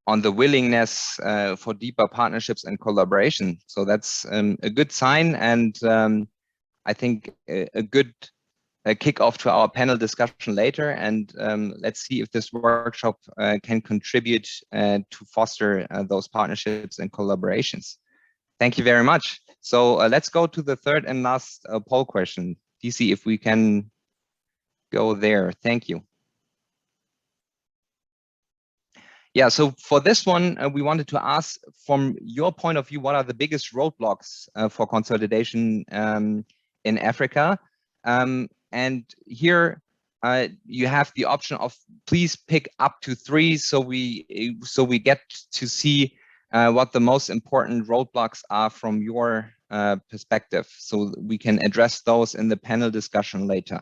on the willingness for deeper partnerships and collaboration. So that's a good sign, and I think a good kickoff to our panel discussion later. And let's see if this workshop can contribute to foster those partnerships and collaborations. Thank you very much. So let's go to the third and last poll question. DC, if we can go there. Thank you. Yeah, so for this one, we wanted to ask, from your point of view, what are the biggest roadblocks for consolidation in Africa? And here you have the option of please pick up to 3, so we get to see what the most important roadblocks are from your perspective, so we can address those in the panel discussion later.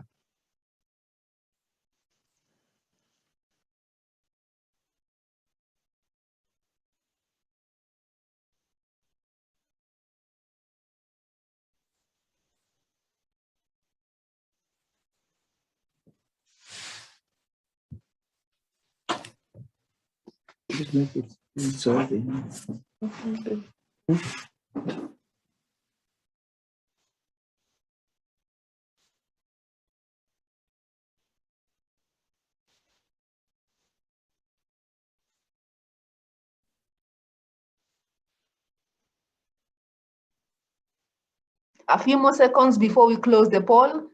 A few more seconds before we close the poll.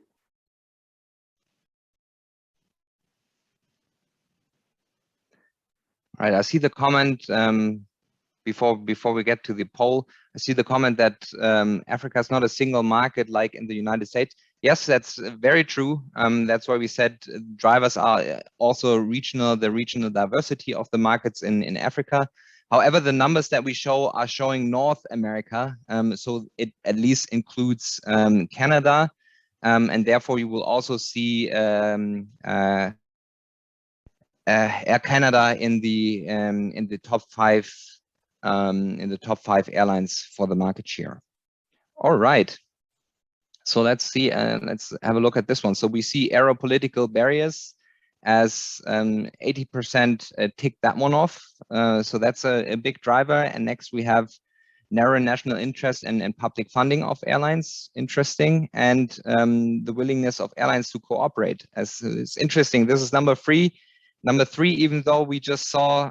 All right, I see the comment before we get to the poll. I see the comment that Africa is not a single market like in the United States. Yes, that's very true. That's why we said drivers are also regional, the regional diversity of the markets in Africa. However, the numbers that we show are showing North America, so it at least includes Canada, and therefore you will also see Air Canada in the top 5 airlines for the market share. All right. So let's see. Let's have a look at this one. So we see aeropolitical barriers as 80% tick that one off. So that's a big driver. And next we have narrow national interest and public funding of airlines. Interesting. And the willingness of airlines to cooperate. As it's interesting. This is number 3. Number 3, even though we just saw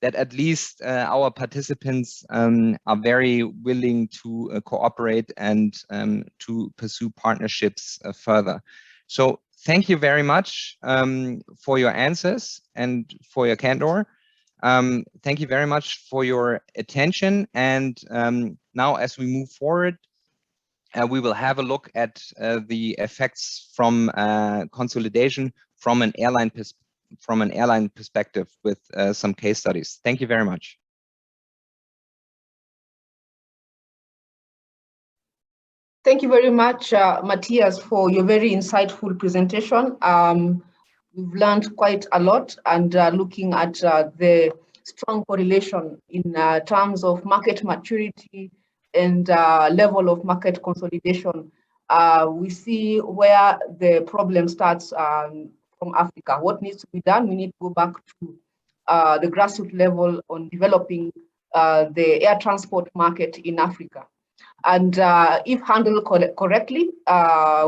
that at least our participants are very willing to cooperate and to pursue partnerships further. So thank you very much for your answers and for your candor. Thank you very much for your attention. And now as we move forward, we will have a look at the effects from consolidation from an airline perspective with some case studies. Thank you very much. Thank you very much, Matthias, for your very insightful presentation. We've learned quite a lot, and looking at the strong correlation in terms of market maturity and level of market consolidation. We see where the problem starts from Africa. What needs to be done? We need to go back to the grassroots level on developing the air transport market in Africa. And if handled correctly,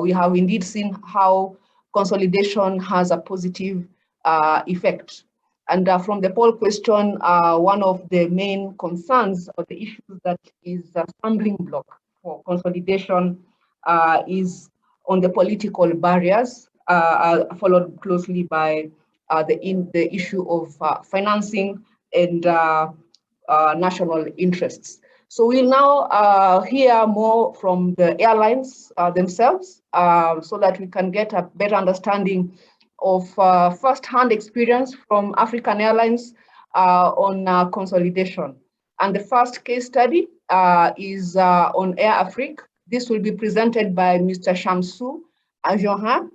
we have indeed seen how consolidation has a positive effect. And from the poll question, one of the main concerns or the issues that is a stumbling block for consolidation is on the political barriers, followed closely by the issue of financing and national interests. So we'll now hear more from the airlines themselves so that we can get a better understanding of first-hand experience from African Airlines on consolidation. And the first case study is on AFRAA. This will be presented by Mr. Shamsu Ajohan,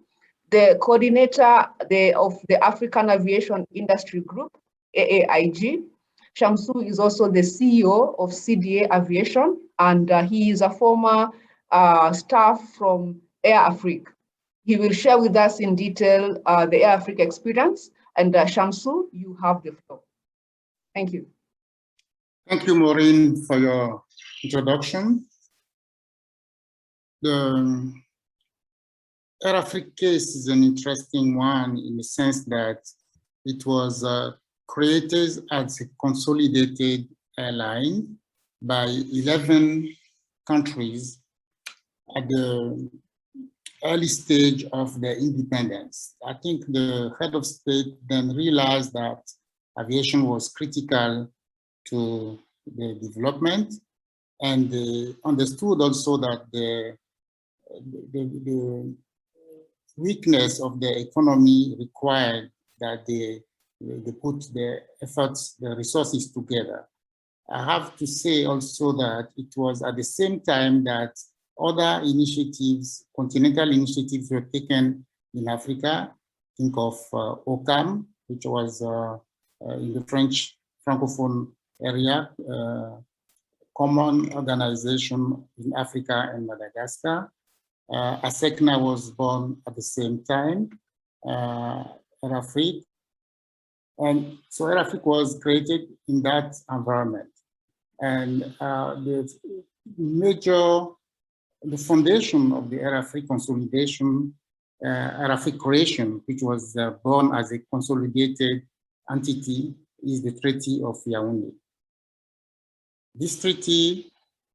the coordinator of the African Aviation Industry Group, AAIG. Shamsu is also the CEO of CDA Aviation, and he is a former staff from AirAfrique. He will share with us in detail the AirAfrique experience. And Shamsu, you have the floor. Thank you. Thank you, Maureen, for your introduction. The AirAfrique case is an interesting one in the sense that it was created as a consolidated airline by 11 countries at the early stage of their independence. I think the head of state then realized that aviation was critical to the development, and they understood also that the weakness of the economy required that they put the efforts, the resources together. I have to say also that it was at the same time that other initiatives, continental initiatives, were taken in Africa. Think of OCAM, which was in the French Francophone area, common organization in Africa and Madagascar. ASECNA was born at the same time, AirAfrique. And so AirAfrique was created in that environment. And the foundation of the AirAfrique consolidation, AirAfrique creation, which was born as a consolidated entity, is the Treaty of Yaoundé. This treaty,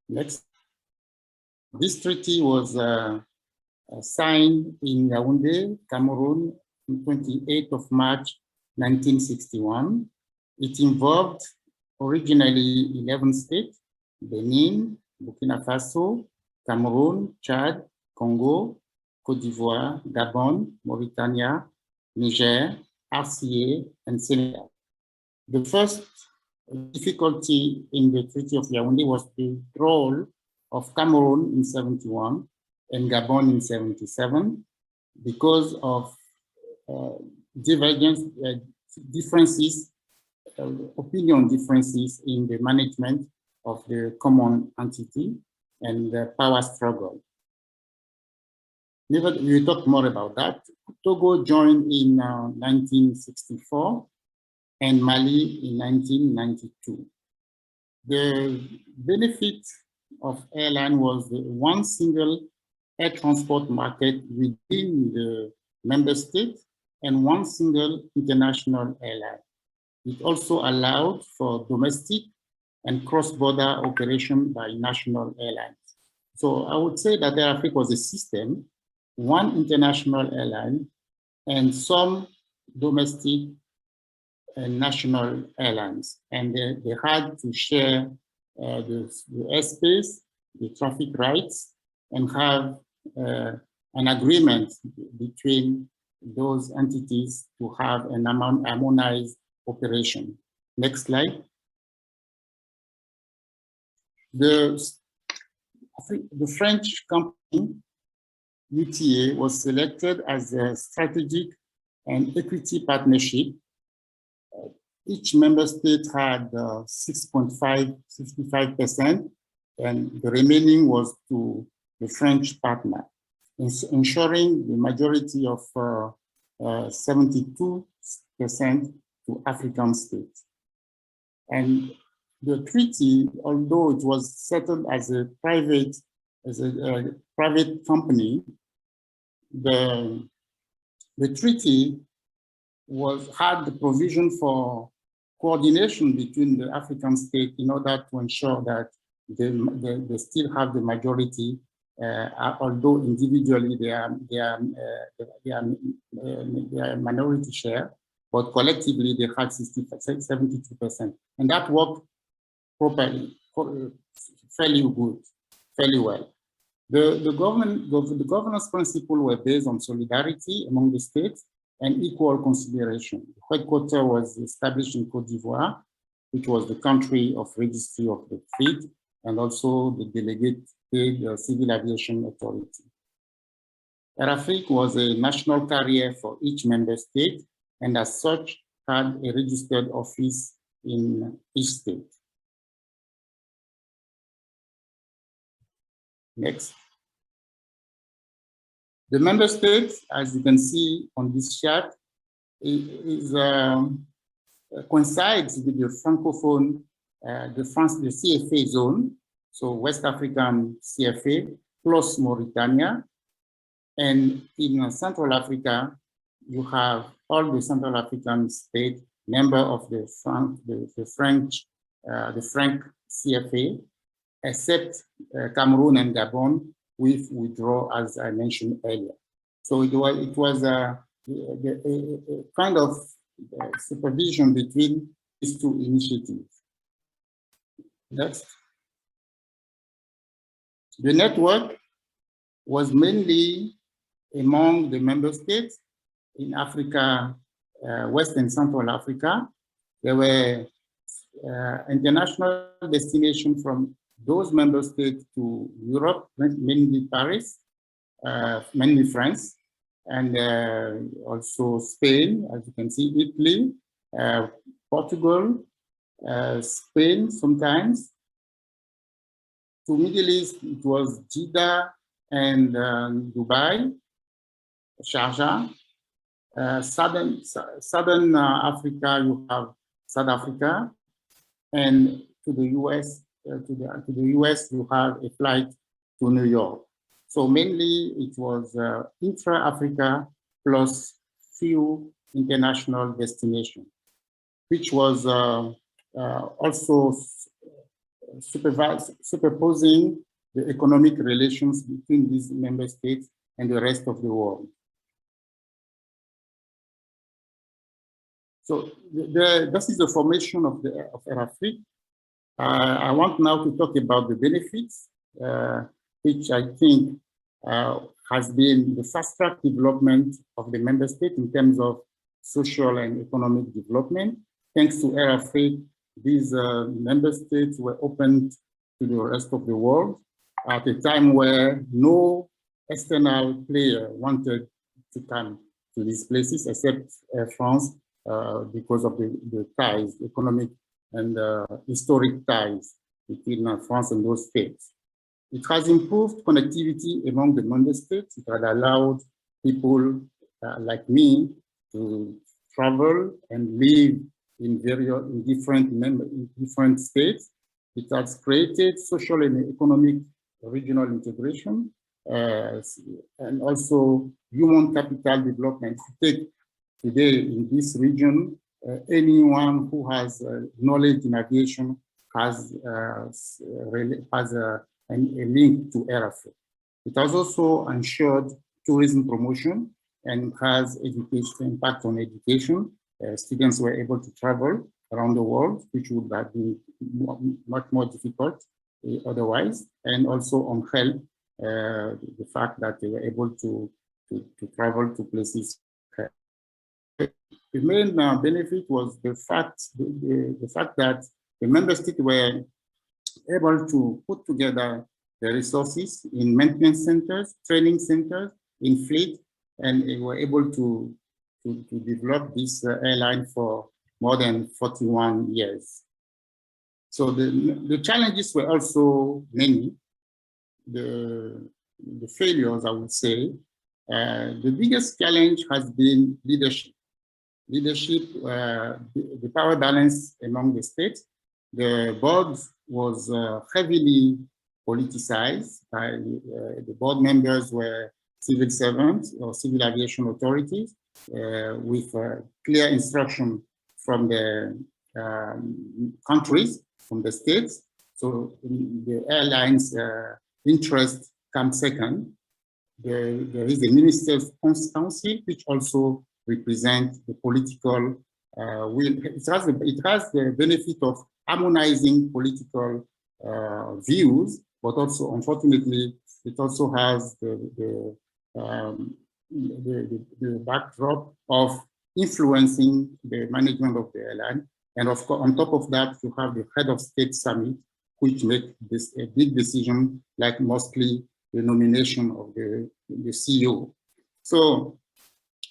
this treaty was signed in Yaoundé, Cameroon, on 28th of March, 1961. It involved originally 11 states: Benin, Burkina Faso, Cameroon, Chad, Congo, Côte d'Ivoire, Gabon, Mauritania, Niger, RCA, and Senegal. The first difficulty in the Treaty of Yaoundé was the withdrawal of Cameroon in 71 and Gabon in 77 because of differences, opinion differences in the management of the common entity and the power struggle. We'll talk more about that. Togo joined in 1964 and Mali in 1992. The benefit of airline was the one single air transport market within the member state and one single international airline. It also allowed for domestic and cross-border operation by national airlines. So I would say that AirAfrique was a system, one international airline, and some domestic national airlines, and they had to share the airspace, the traffic rights, and have an agreement between those entities to have an harmonized operation. Next slide. The French company, UTA, was selected as a strategic and equity partnership. Each member state had 65%, and the remaining was to the French partner, ensuring the majority of 72% to African states. And the treaty, although it was settled as a private company, the treaty had the provision for coordination between the African states in order to ensure that they still have the majority, although individually they are minority share, but collectively they had 72%, and that worked properly, fairly well. The governance principles were based on solidarity among the states and equal consideration. The headquarters was established in Côte d'Ivoire, which was the country of registry of the fleet, and also the delegated Civil Aviation Authority. AirAfrique was a national carrier for each member state, and as such had a registered office in each state. Next. The member states, as you can see on this chart, coincides with the Francophone, the CFA zone, so West African CFA plus Mauritania. And in Central Africa, you have all the Central African states, member of the French CFA, except Cameroon and Gabon, with withdrawal, as I mentioned earlier. So it was a kind of supervision between these two initiatives. Next. The network was mainly among the member states in Africa, West and Central Africa. There were international destinations from those member states to Europe, mainly Paris, mainly France, and also Spain, as you can see, Italy, Portugal, Spain sometimes. To Middle East, it was Jeddah and Dubai, Sharjah. Southern Africa, you have South Africa, and to the US, you have a flight to New York. So mainly it was intra-Africa plus few international destinations, which was also superposing the economic relations between these member states and the rest of the world. So this is the formation of AirAfrique. I want now to talk about the benefits, which I think has been the fast-track development of the member state in terms of social and economic development. Thanks to AirAfrique, these member states were opened to the rest of the world at a time where no external player wanted to come to these places except France, because of the ties, economic and historic ties between France and those states. It has improved connectivity among the member states. It has allowed people like me to travel and live in different states. It has created social and economic regional integration, and also human capital development. Take today in this region, anyone who has knowledge in aviation has a link to AirAfrique. It has also ensured tourism promotion and has impact on education, students were able to travel around the world, which would have been much more difficult otherwise, and also on health, the fact that they were able to travel to places. The main benefit was the fact that the member states were able to put together the resources in maintenance centers, training centers, in fleet, and they were able to develop this airline for more than 41 years. So the challenges were also many. The failures, I would say. The biggest challenge has been leadership. The power balance among the states. The board was heavily politicized. The board members were civil servants or civil aviation authorities with clear instruction from the countries, from the states. So the airlines' interest comes second. There is a Ministers' Council, which also represents the political will. It has the benefit of harmonizing political views, but also, unfortunately, it also has the backdrop of influencing the management of the airline. And of course, on top of that, you have the head of state summit, which make this a big decision, like mostly the nomination of the CEO. So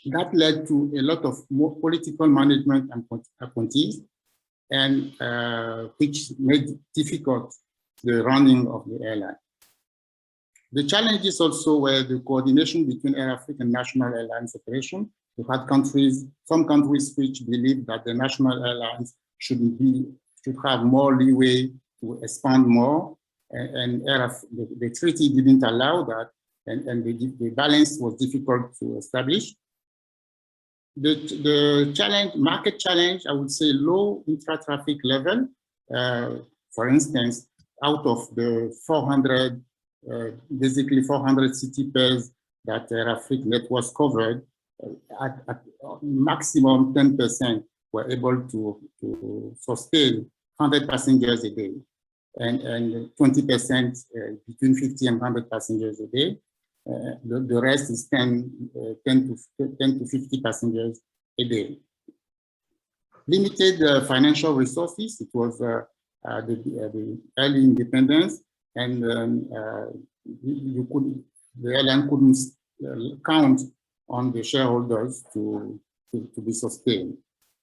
that led to a lot of more political management appointees, and which made difficult the running of the airline. The challenges also were the coordination between Air-Africa and National Airlines Association. You had some countries which believe that the national airlines should have more leeway to expand more, and the treaty didn't allow that, and the balance was difficult to establish. The challenge, market challenge, I would say low intra-traffic level. For instance, out of the 400, basically 400 city pairs that Air-Africa network covered, at maximum 10% were able to sustain 100 passengers a day, and 20% between 50 and 100 passengers a day. The rest is 10 to 50 passengers a day. Limited financial resources. It was the early independence, and the airline couldn't count on the shareholders to be sustained.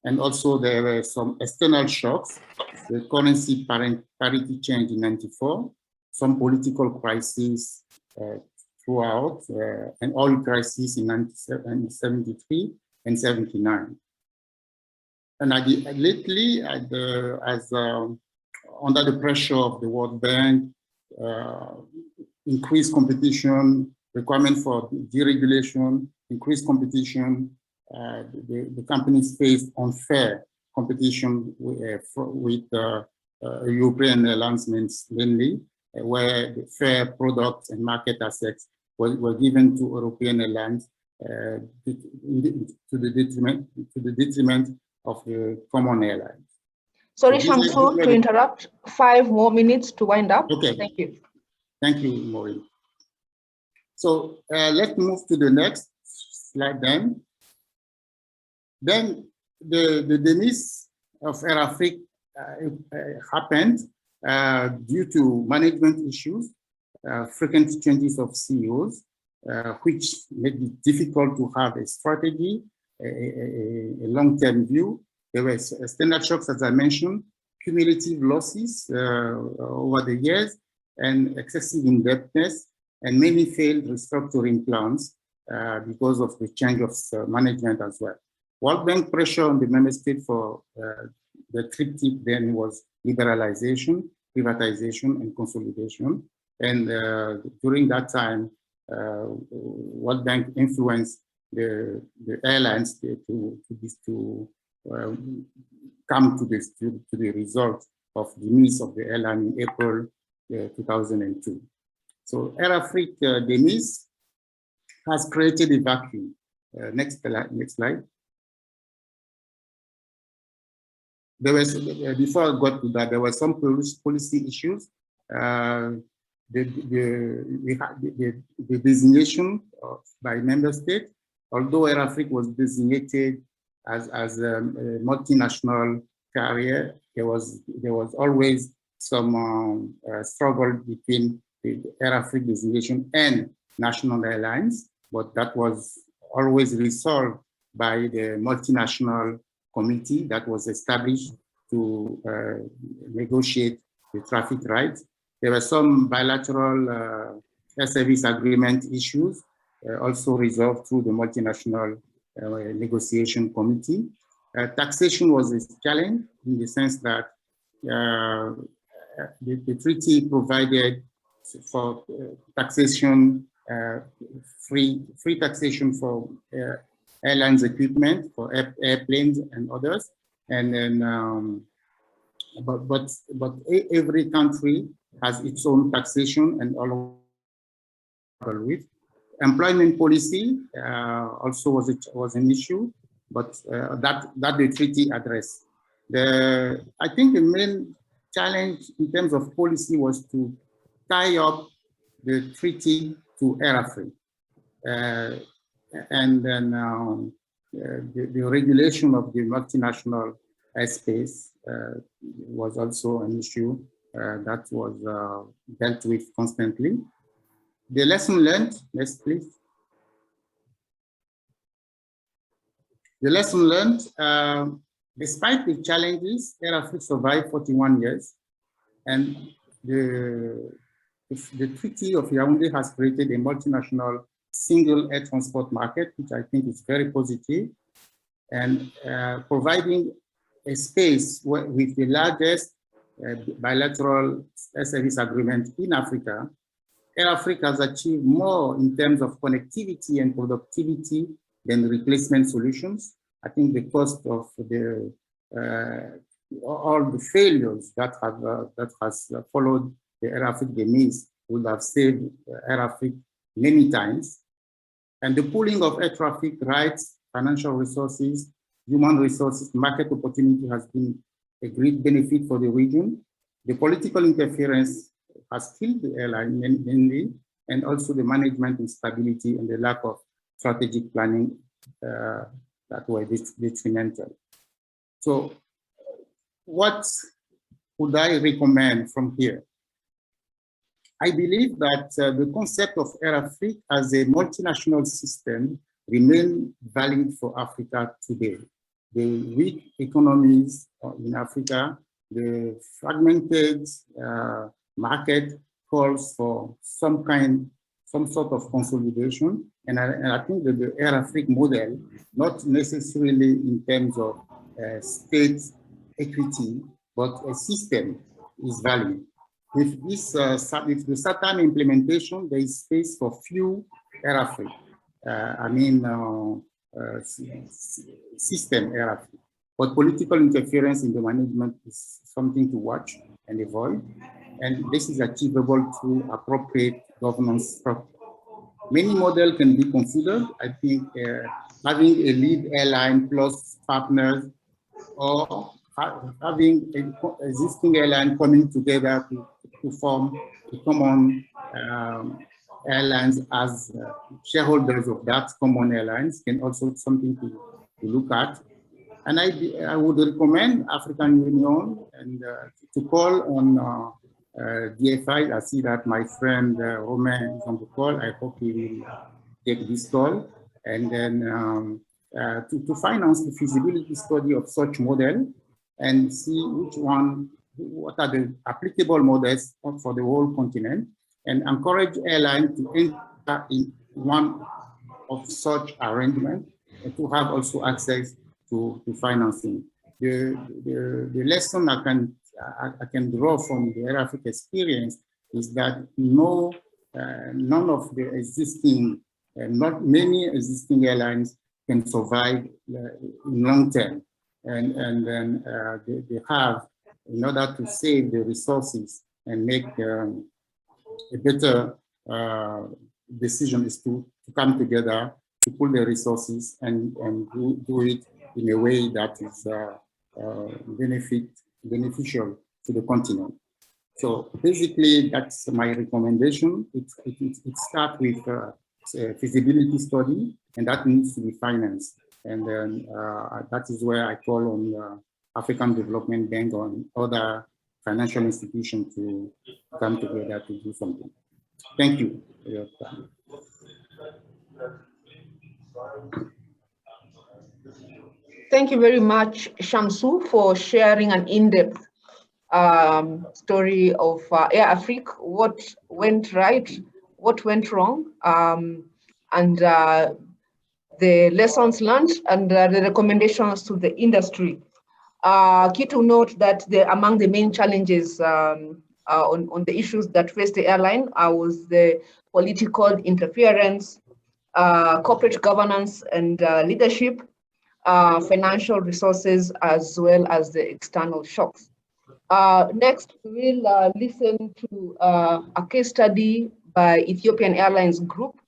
And also there were some external shocks, the currency parity change in '94, some political crises throughout, and oil crisis in 73 and 79. And lately, under the pressure of the World Bank, increased competition, requirement for deregulation, increased competition, the companies faced unfair competition with European airlines mainly, where the fair products and market assets were given to European airlines to the detriment of the common airlines. Sorry, Shamsu, to interrupt. 5 more minutes to wind up. Okay. Thank you. Thank you, Maureen. So let's move to the next slide then. Then the demise of Air-Africa happened due to management issues, frequent changes of CEOs, which made it difficult to have a strategy, a long-term view. There were external shocks, as I mentioned, cumulative losses over the years, and excessive indebtedness, and many failed restructuring plans because of the change of management as well. World Bank pressure on the member state for the triptych then was liberalization, privatization, and consolidation. And during that time, World Bank influenced the airlines to come to the result of the demise of the airline in April 2002. So Air-Africa demise has created a vacuum. Next slide. there was, before I got to that, there were some policy issues. The designation by member state, although AirAfrique was designated as a multinational carrier, there was always some struggle between the AirAfrique designation and national airlines, but that was always resolved by the multinational committee that was established to negotiate the traffic rights. There were some bilateral air service agreement issues also resolved through the multinational negotiation committee. Taxation was a challenge in the sense that the treaty provided for taxation, free taxation for airlines equipment, for airplanes and others, and then but every country has its own taxation and all with. Employment policy also was an issue, but that the treaty addressed. I think the main challenge in terms of policy was to tie up the treaty to AirAfrique, and then the regulation of the multinational airspace was also an issue that was dealt with constantly. The lesson learned, next please. The lesson learned, despite the challenges, AirAfrique survived 41 years, and the Treaty of Yaoundé has created a multinational single air transport market, which I think is very positive, and providing a space with the largest bilateral air service agreement in Africa. AirAfrique has achieved more in terms of connectivity and productivity than replacement solutions. I think the cost of the all the failures that has followed the AirAfrique demise would have saved AirAfrique many times. And the pooling of air traffic rights, financial resources, human resources, market opportunity has been a great benefit for the region. The political interference has killed the airline mainly, and also the management instability and the lack of strategic planning that were detrimental. So what would I recommend from here? I believe that the concept of AirAfrique as a multinational system remains valid for Africa today. The weak economies in Africa, the fragmented market calls for some sort of consolidation. And I think that the AirAfrique model, not necessarily in terms of state equity, but a system is valid. With this, with the SATAM implementation, there is space for few AirAfrique. System AirAfrique. But political interference in the management is something to watch and avoid. And this is achievable through appropriate governance structure. Many models can be considered. I think having a lead airline plus partners, or having an existing airline coming together to form a common airlines as shareholders of that common airlines can also be something to look at. And I would recommend African Union and to call on DFI. I see that my friend Romain is on the call. I hope he will take this call. And then to finance the feasibility study of such model and see what are the applicable models for the whole continent, and encourage airlines to enter in one of such arrangements and to have also access to financing. The lesson I can draw from the AirAfrique experience is that none of the existing, not many existing airlines can survive in long term, and then they have, in order to save the resources and make a better decision, is to come together, to pool the resources and do it in a way that is beneficial to the continent. So basically, that's my recommendation. It starts with a feasibility study, and that needs to be financed. And then that is where I call on the African Development Bank or other financial institutions to come together to do something. Thank you for your time. Thank you very much, Shamsu, for sharing an in-depth story of Air Afrique, what went right, what went wrong, and the lessons learned and the recommendations to the industry. Key to note that among the main challenges on the issues that faced the airline was the political interference, corporate governance and leadership, financial resources, as well as the external shocks. Next, we'll listen to a case study by Ethiopian Airlines Group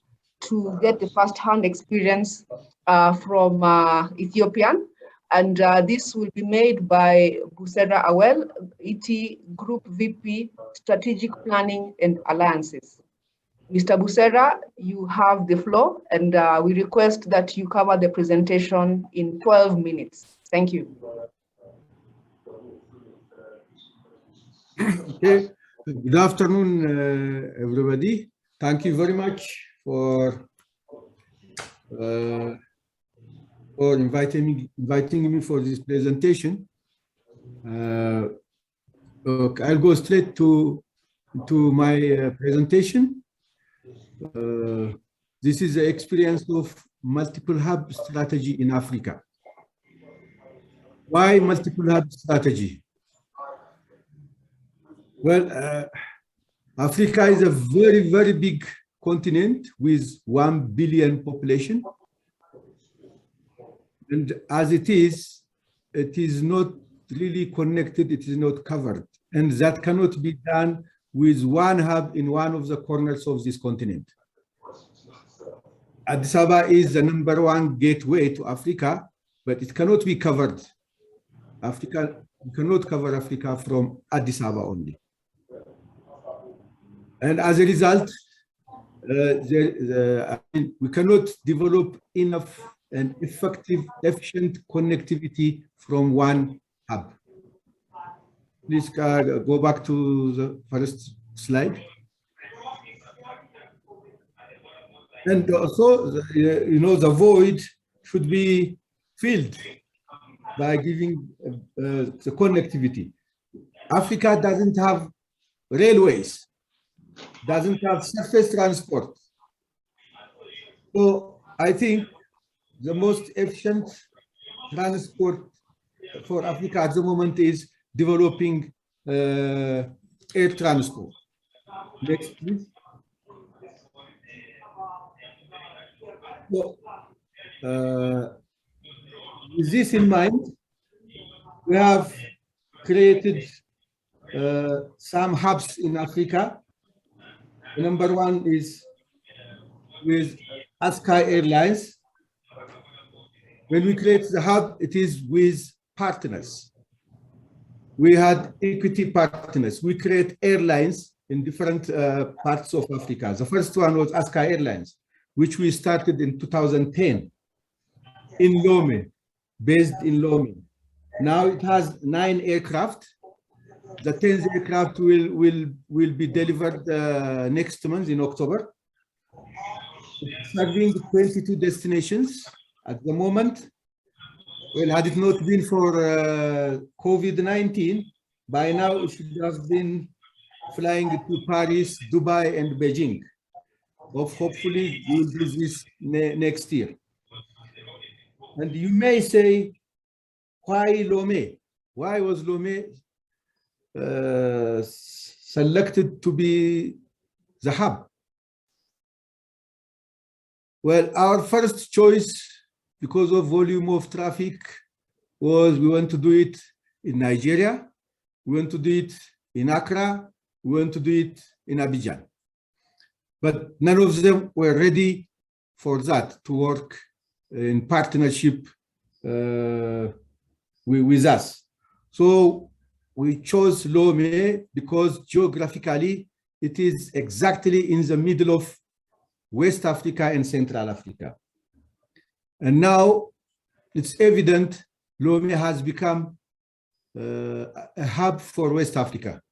to get the first-hand experience from Ethiopian. And this will be made by Busera Awel, ET Group VP, Strategic Planning and Alliances. Mr. Busera, you have the floor, and we request that you cover the presentation in 12 minutes. Thank you. Okay. Good afternoon, everybody. Thank you very much for inviting me for this presentation. Okay, I'll go straight to my presentation. This is the experience of multiple hub strategy in Africa. Why multiple hub strategy? Well, Africa is a very, very big continent with 1 billion population. And as it is not really connected, it is not covered. And that cannot be done with one hub in one of the corners of this continent. Addis Ababa is the #1 gateway to Africa, but it cannot be covered. You cannot cover Africa from Addis Ababa only. And as a result, we cannot develop enough and effective, efficient connectivity from one hub. Please go back to the first slide. And also, the void should be filled by giving the connectivity. Africa doesn't have railways, doesn't have surface transport. So I think the most efficient transport for Africa at the moment is developing air transport. Next, please. So, with this in mind, we have created some hubs in Africa. The #1 is with African Airlines. When we create the hub, it is with partners. We had equity partners. We create airlines in different parts of Africa. The first one was African Airlines, which we started in 2010 in Lumi, based in Lumi. Now it has 9 aircraft. The 10th aircraft will be delivered next month in October. It's serving 22 destinations at the moment. Well, had it not been for COVID-19, by now it should have been flying to Paris, Dubai, and Beijing. Hopefully, we'll do this next year. And you may say, why Lomé? Why was Lomé selected to be the hub? Well, our first choice, because of volume of traffic, was we want to do it in Nigeria, we want to do it in Accra, we want to do it in Abidjan. But none of them were ready for that, to work in partnership with us. So we chose Lome because geographically it is exactly in the middle of West Africa and Central Africa. And now it's evident Lome has become a hub for West Africa.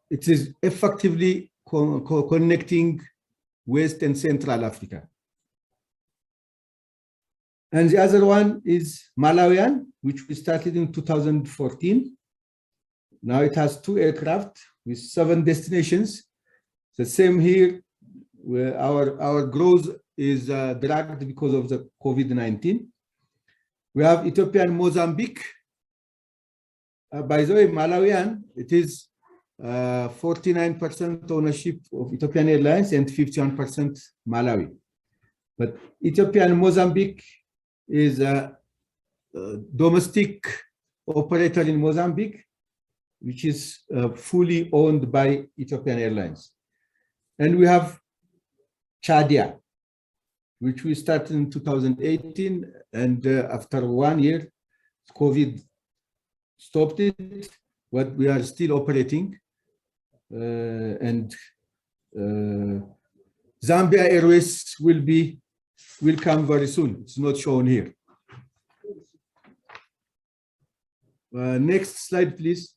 It is effectively connecting West and Central Africa. And the other one is Malawian, which we started in 2014. Now it has 2 aircraft with 7 destinations. The same here, where our growth is dragged because of the COVID-19. We have Ethiopia and Mozambique. By the way, Malawian, it is 49% ownership of Ethiopian Airlines and 51% Malawi. But Ethiopia and Mozambique is a domestic operator in Mozambique, which is fully owned by Ethiopian Airlines. And we have Chadia, which we started in 2018, and after 1 year, COVID stopped it, but we are still operating. And Zambia Airways will come very soon. It's not shown here. Next slide, please.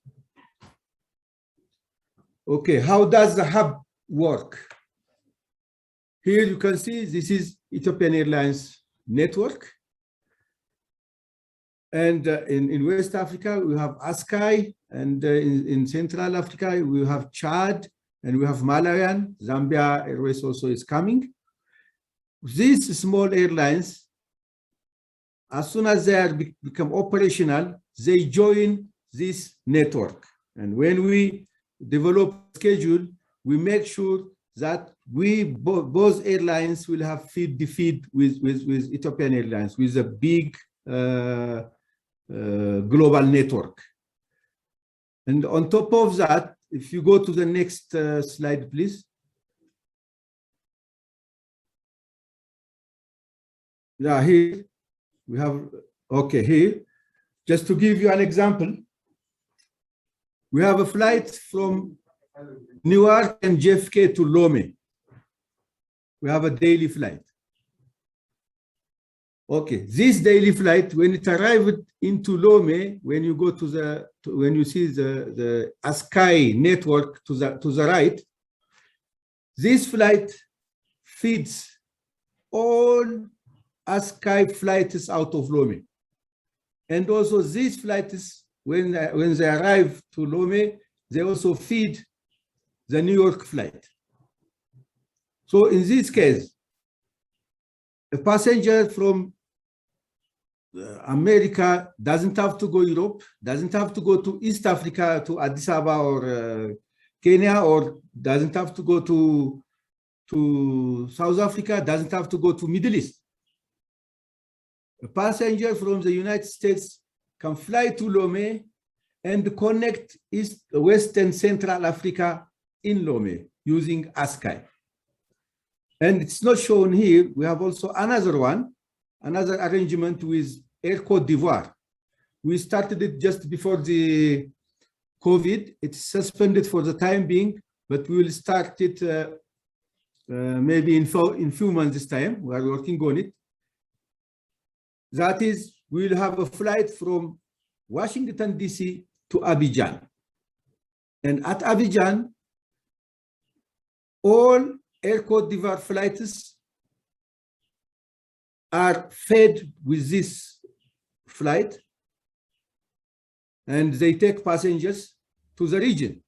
Okay, how does the hub work? Here you can see this is Ethiopian Airlines network. And in West Africa, we have ASKY, and in Central Africa, we have Chad, and we have Malawian. Zambia Airways also is coming. These small airlines, as soon as they become operational, they join this network. And when we develop a schedule, we make sure that both airlines will have feed with Ethiopian Airlines, with a big global network. And on top of that, if you go to the next slide, please. Yeah, here we have, okay, here, just to give you an example, we have a flight from Newark and JFK to Lome. We have a daily flight. Okay, this daily flight, when it arrived into Lome, when you go to when you see the ASKY network to the right, this flight feeds all ASKY flights out of Lome. And also these flights, when they arrive to Lome, they also feed the New York flight. So in this case, a passenger from America doesn't have to go Europe, doesn't have to go to East Africa, to Addis Ababa or Kenya, or doesn't have to go to South Africa, doesn't have to go to Middle East. A passenger from the United States can fly to Lome and connect East, West, and Central Africa in Lome using ASKY. And it's not shown here. We have also another one, another arrangement with Air Côte d'Ivoire. We started it just before the COVID. It's suspended for the time being, but we will start it maybe in few months this time. We are working on it. That is, we will have a flight from Washington, DC to Abidjan. And at Abidjan, all Air Côte d'Ivoire flights are fed with this flight, and they take passengers to the region.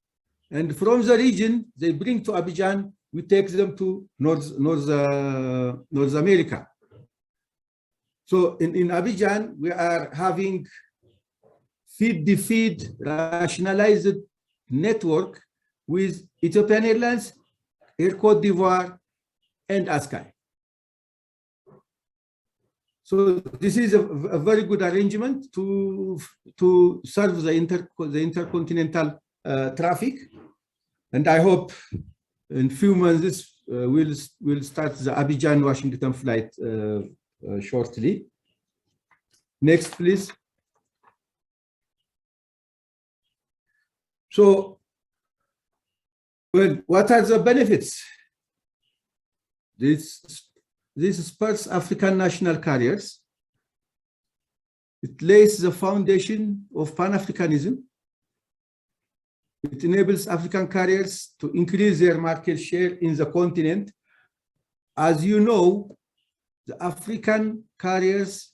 And from the region, they bring to Abidjan, we take them to North America. So in Abidjan, we are having feed rationalized network with Ethiopian Airlines, Air Côte d'Ivoire, and ASKY. So this is a very good arrangement to serve the intercontinental traffic, and I hope in few months we'll start the Abidjan-Washington flight shortly. Next, please. So, well, what are the benefits? This spurs African national carriers. It lays the foundation of Pan-Africanism. It enables African carriers to increase their market share in the continent. As you know, the African carriers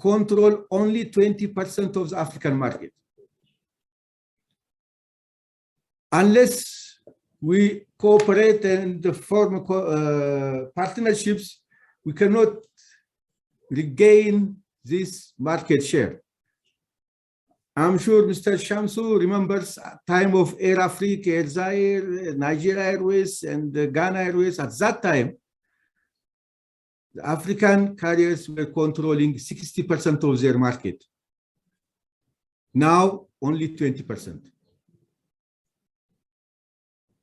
control only 20% of the African market. Unless we cooperate and form partnerships, we cannot regain this market share. I'm sure Mr. Shamsu remembers time of Air Afrique, Air Zaire, Nigeria Airways, and Ghana Airways. At that time, the African carriers were controlling 60% of their market. Now, only 20%.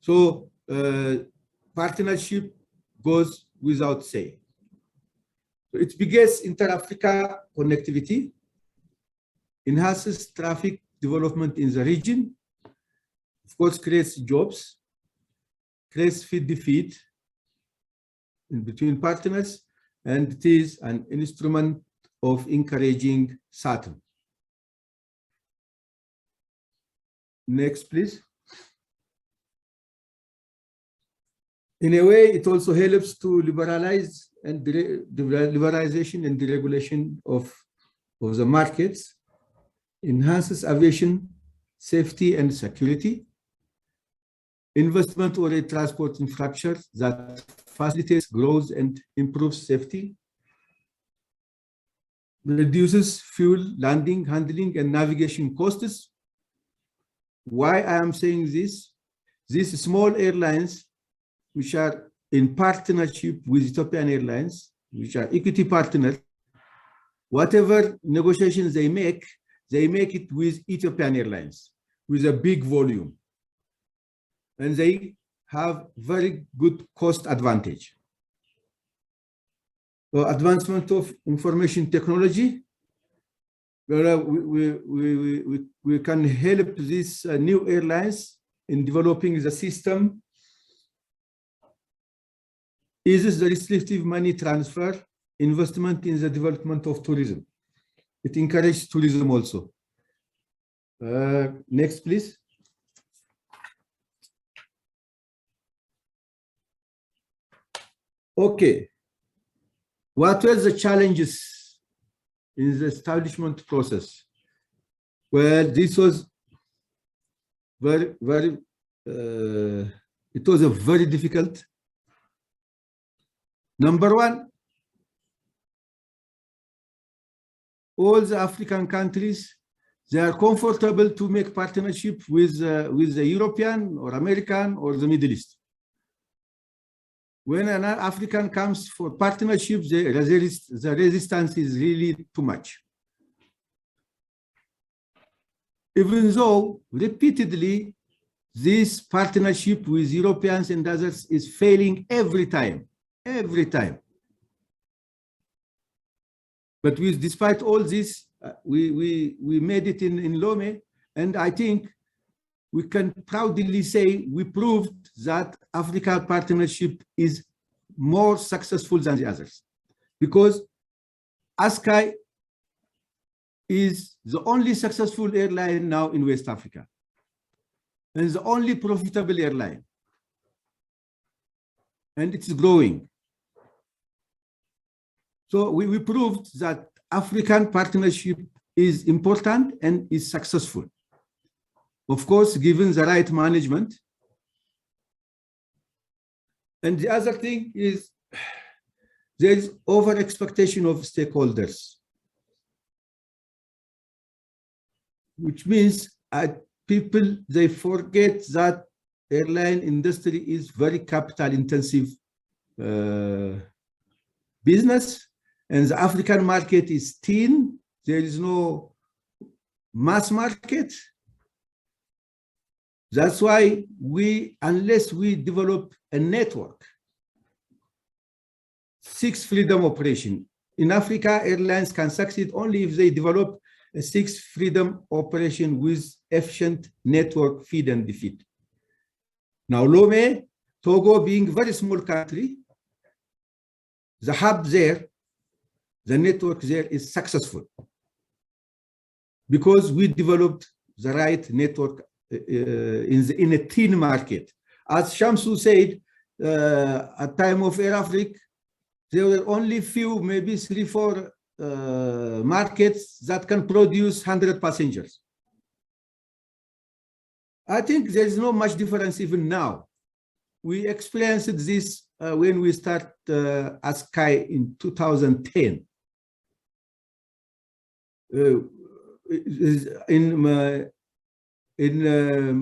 So, partnership goes without say. So it begins Intra-African Connectivity, enhances traffic development in the region, of course, creates jobs, creates feed-the-feed in between partners, and it is an instrument of encouraging Saturn. Next, please. In a way, it also helps to liberalize and liberalization and deregulation of the markets, enhances aviation safety and security, investment-oriented transport infrastructure that facilitates growth and improves safety, reduces fuel, landing, handling, and navigation costs. Why I am saying this? These small airlines, which are in partnership with Ethiopian Airlines, which are equity partners, whatever negotiations they make it with Ethiopian Airlines, with a big volume. And they have very good cost advantage. So advancement of information technology, we can help these new airlines in developing the system, eases the restrictive money transfer, investment in the development of tourism. It encourages tourism also. Next, please. Okay. What were the challenges in the establishment process? Well, this was it was a very difficult. Number one, all the African countries, they are comfortable to make partnership with the European or American or the Middle East. When an African comes for partnership, the resistance is really too much. Even though repeatedly, this partnership with Europeans and others is failing every time. But despite all this, we made it in Lumi, and I think we can proudly say we proved that Africa partnership is more successful than the others, because ASKY is the only successful airline now in West Africa, and the only profitable airline, and it's growing. So we proved that African partnership is important and is successful. Of course, given the right management. And the other thing is there is over expectation of stakeholders, which means people, they forget that airline industry is very capital intensive business. And the African market is thin. There is no mass market. That's why unless we develop a network, 6 freedom operation, in Africa, airlines can succeed only if they develop a sixth freedom operation with efficient network feed and defeat. Now, Lome, Togo being a very small country, the hub there, the network there is successful because we developed the right network in a thin market. As Shamsu said, at time of Air Africa, there were only few, maybe 3-4 markets that can produce 100 passengers. I think there is not much difference even now. We experienced this when we start ASKY in 2010. In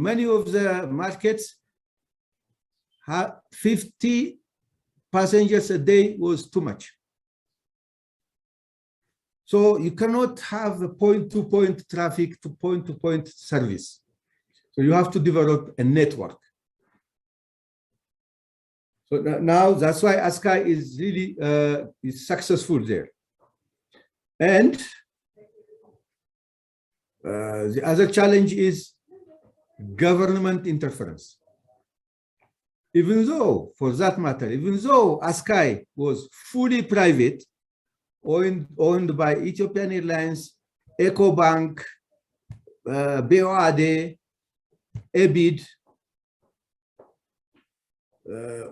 many of the markets, 50 passengers a day was too much. So you cannot have a point-to-point traffic to point-to-point service. So you have to develop a network. So now that's why ASKY is really is successful there. And the other challenge is government interference. Even though, for that matter, even though ASKY was fully private, owned by Ethiopian Airlines, EcoBank, BOAD, EBID,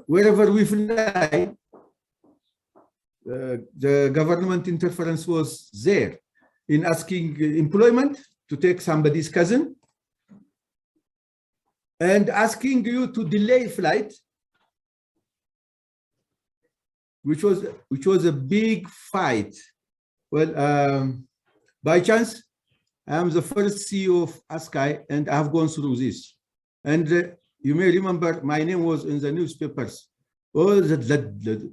wherever we fly, the government interference was there in asking employment to take somebody's cousin and asking you to delay flight, which was a big fight. Well, by chance, I am the first CEO of ASKY, and I have gone through this. And you may remember my name was in the newspapers. Oh, the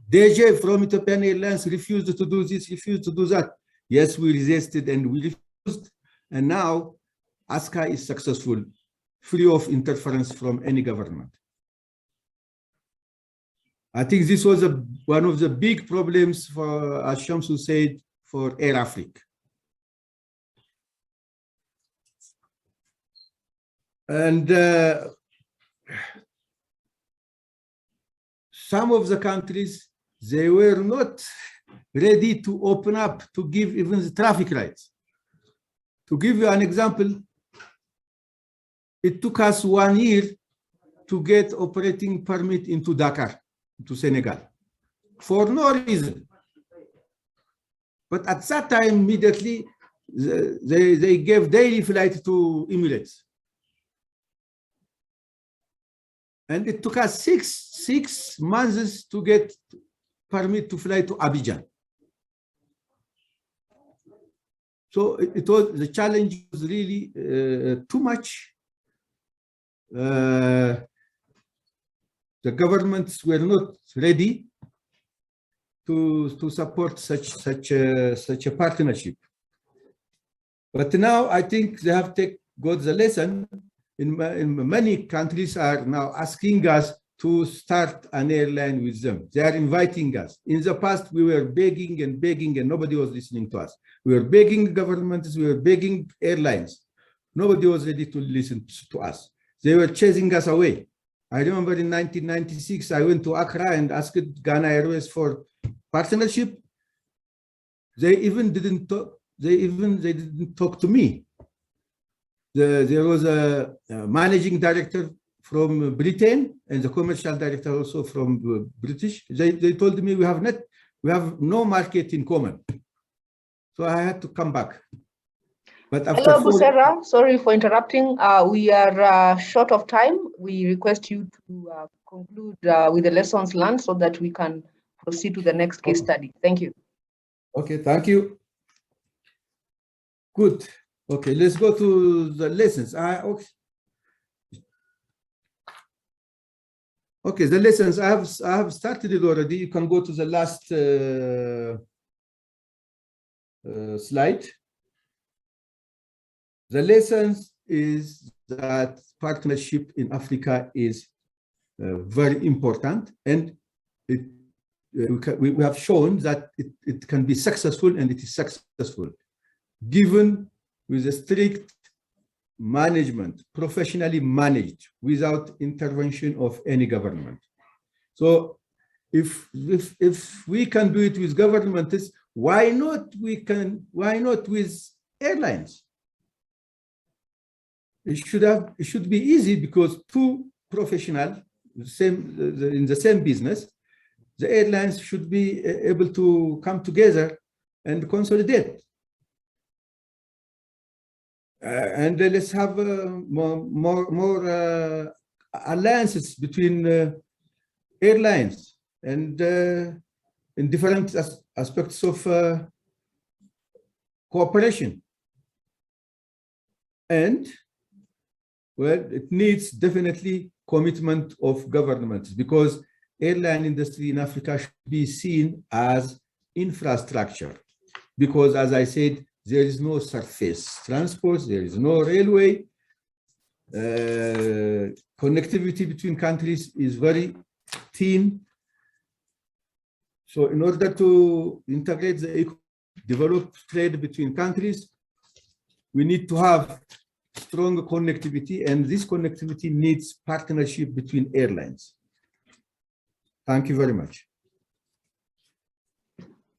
DJ from Ethiopian Airlines refused to do this, refused to do that. Yes, we resisted and we refused. And now ASKY is successful, free of interference from any government. I think this was one of the big problems for, as Shamsu said, for Air Africa. And some of the countries, they were not ready to open up to give even the traffic lights. To give you an example, it took us 1 year to get operating permit into Dakar, to Senegal, for no reason. But at that time, immediately, they gave daily flight to Emirates. And it took us six months to get permit to fly to Abidjan. So it was, the challenge was really too much. The governments were not ready to support such a partnership. But now I think they have got the lesson. In many countries are now asking us to start an airline with them. They are inviting us. In the past, we were begging and begging, and nobody was listening to us. We were begging governments, we were begging airlines. Nobody was ready to listen to us. They were chasing us away. I remember in 1996, I went to Accra and asked Ghana Airways for partnership. They didn't talk to me. There was a managing director from Britain and the commercial director also from British. They told me we have no market in common. So I had to come back. But after Hello, Busera. Sorry for interrupting. We are short of time. We request you to conclude with the lessons learned so that we can proceed to the next case study. Thank you. Okay, thank you. Good. Okay, let's go to the lessons. Okay, the lessons, I have started it already. You can go to the last slide. The lessons is that partnership in Africa is very important, and we have shown that it can be successful, and it is successful, given with a strict management, professionally managed, without intervention of any government. So if we can do it with governments, why not with airlines? It should be easy, because two professionals in the same business, the airlines should be able to come together and consolidate. And let's have more alliances between airlines and in different aspects of cooperation. And well, it needs definitely commitment of governments, because airline industry in Africa should be seen as infrastructure, because as I said, there is no surface transport, there is no railway. Connectivity between countries is very thin. So in order to integrate develop trade between countries, we need to have strong connectivity, and this connectivity needs partnership between airlines. Thank you very much.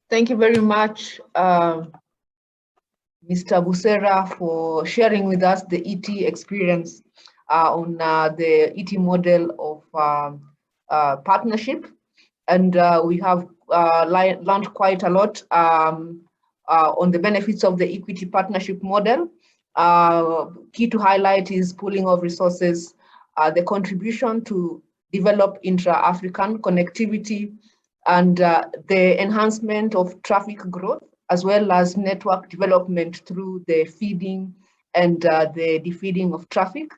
Thank you very much, Mr. Busera, for sharing with us the ET experience on the ET model of partnership. And we have learned quite a lot on the benefits of the equity partnership model. Key to highlight is pooling of resources, the contribution to develop intra-African connectivity, and the enhancement of traffic growth, as well as network development through the feeding and the defeeding of traffic.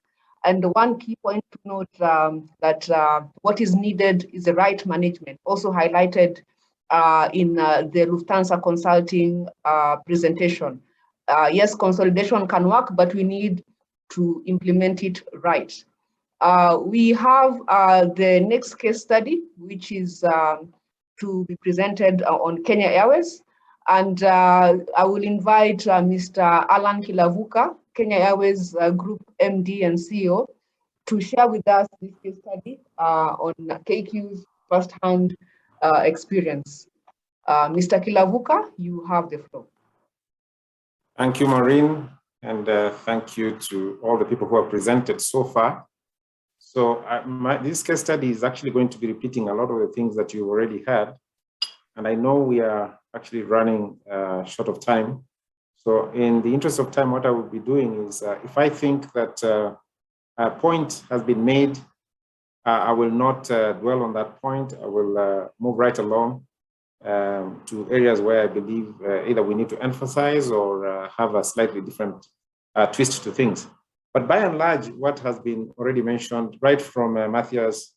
And one key point to note that what is needed is the right management, also highlighted in the Lufthansa consulting presentation. Yes, consolidation can work, but we need to implement it right. We have the next case study, which is to be presented on Kenya Airways. And I will invite Mr. Alan Kilavuka, Kenya Airways Group MD and CEO, to share with us this case study on KQ's first-hand experience. Mr. Kilavuka, you have the floor. Thank you, Maureen, and thank you to all the people who have presented so far. So this case study is actually going to be repeating a lot of the things that you've already had. And I know we are actually running short of time. So in the interest of time, what I will be doing is, if I think that a point has been made, I will not dwell on that point. I will move right along to areas where I believe either we need to emphasize or have a slightly different twist to things. But by and large, what has been already mentioned, right from Matthias,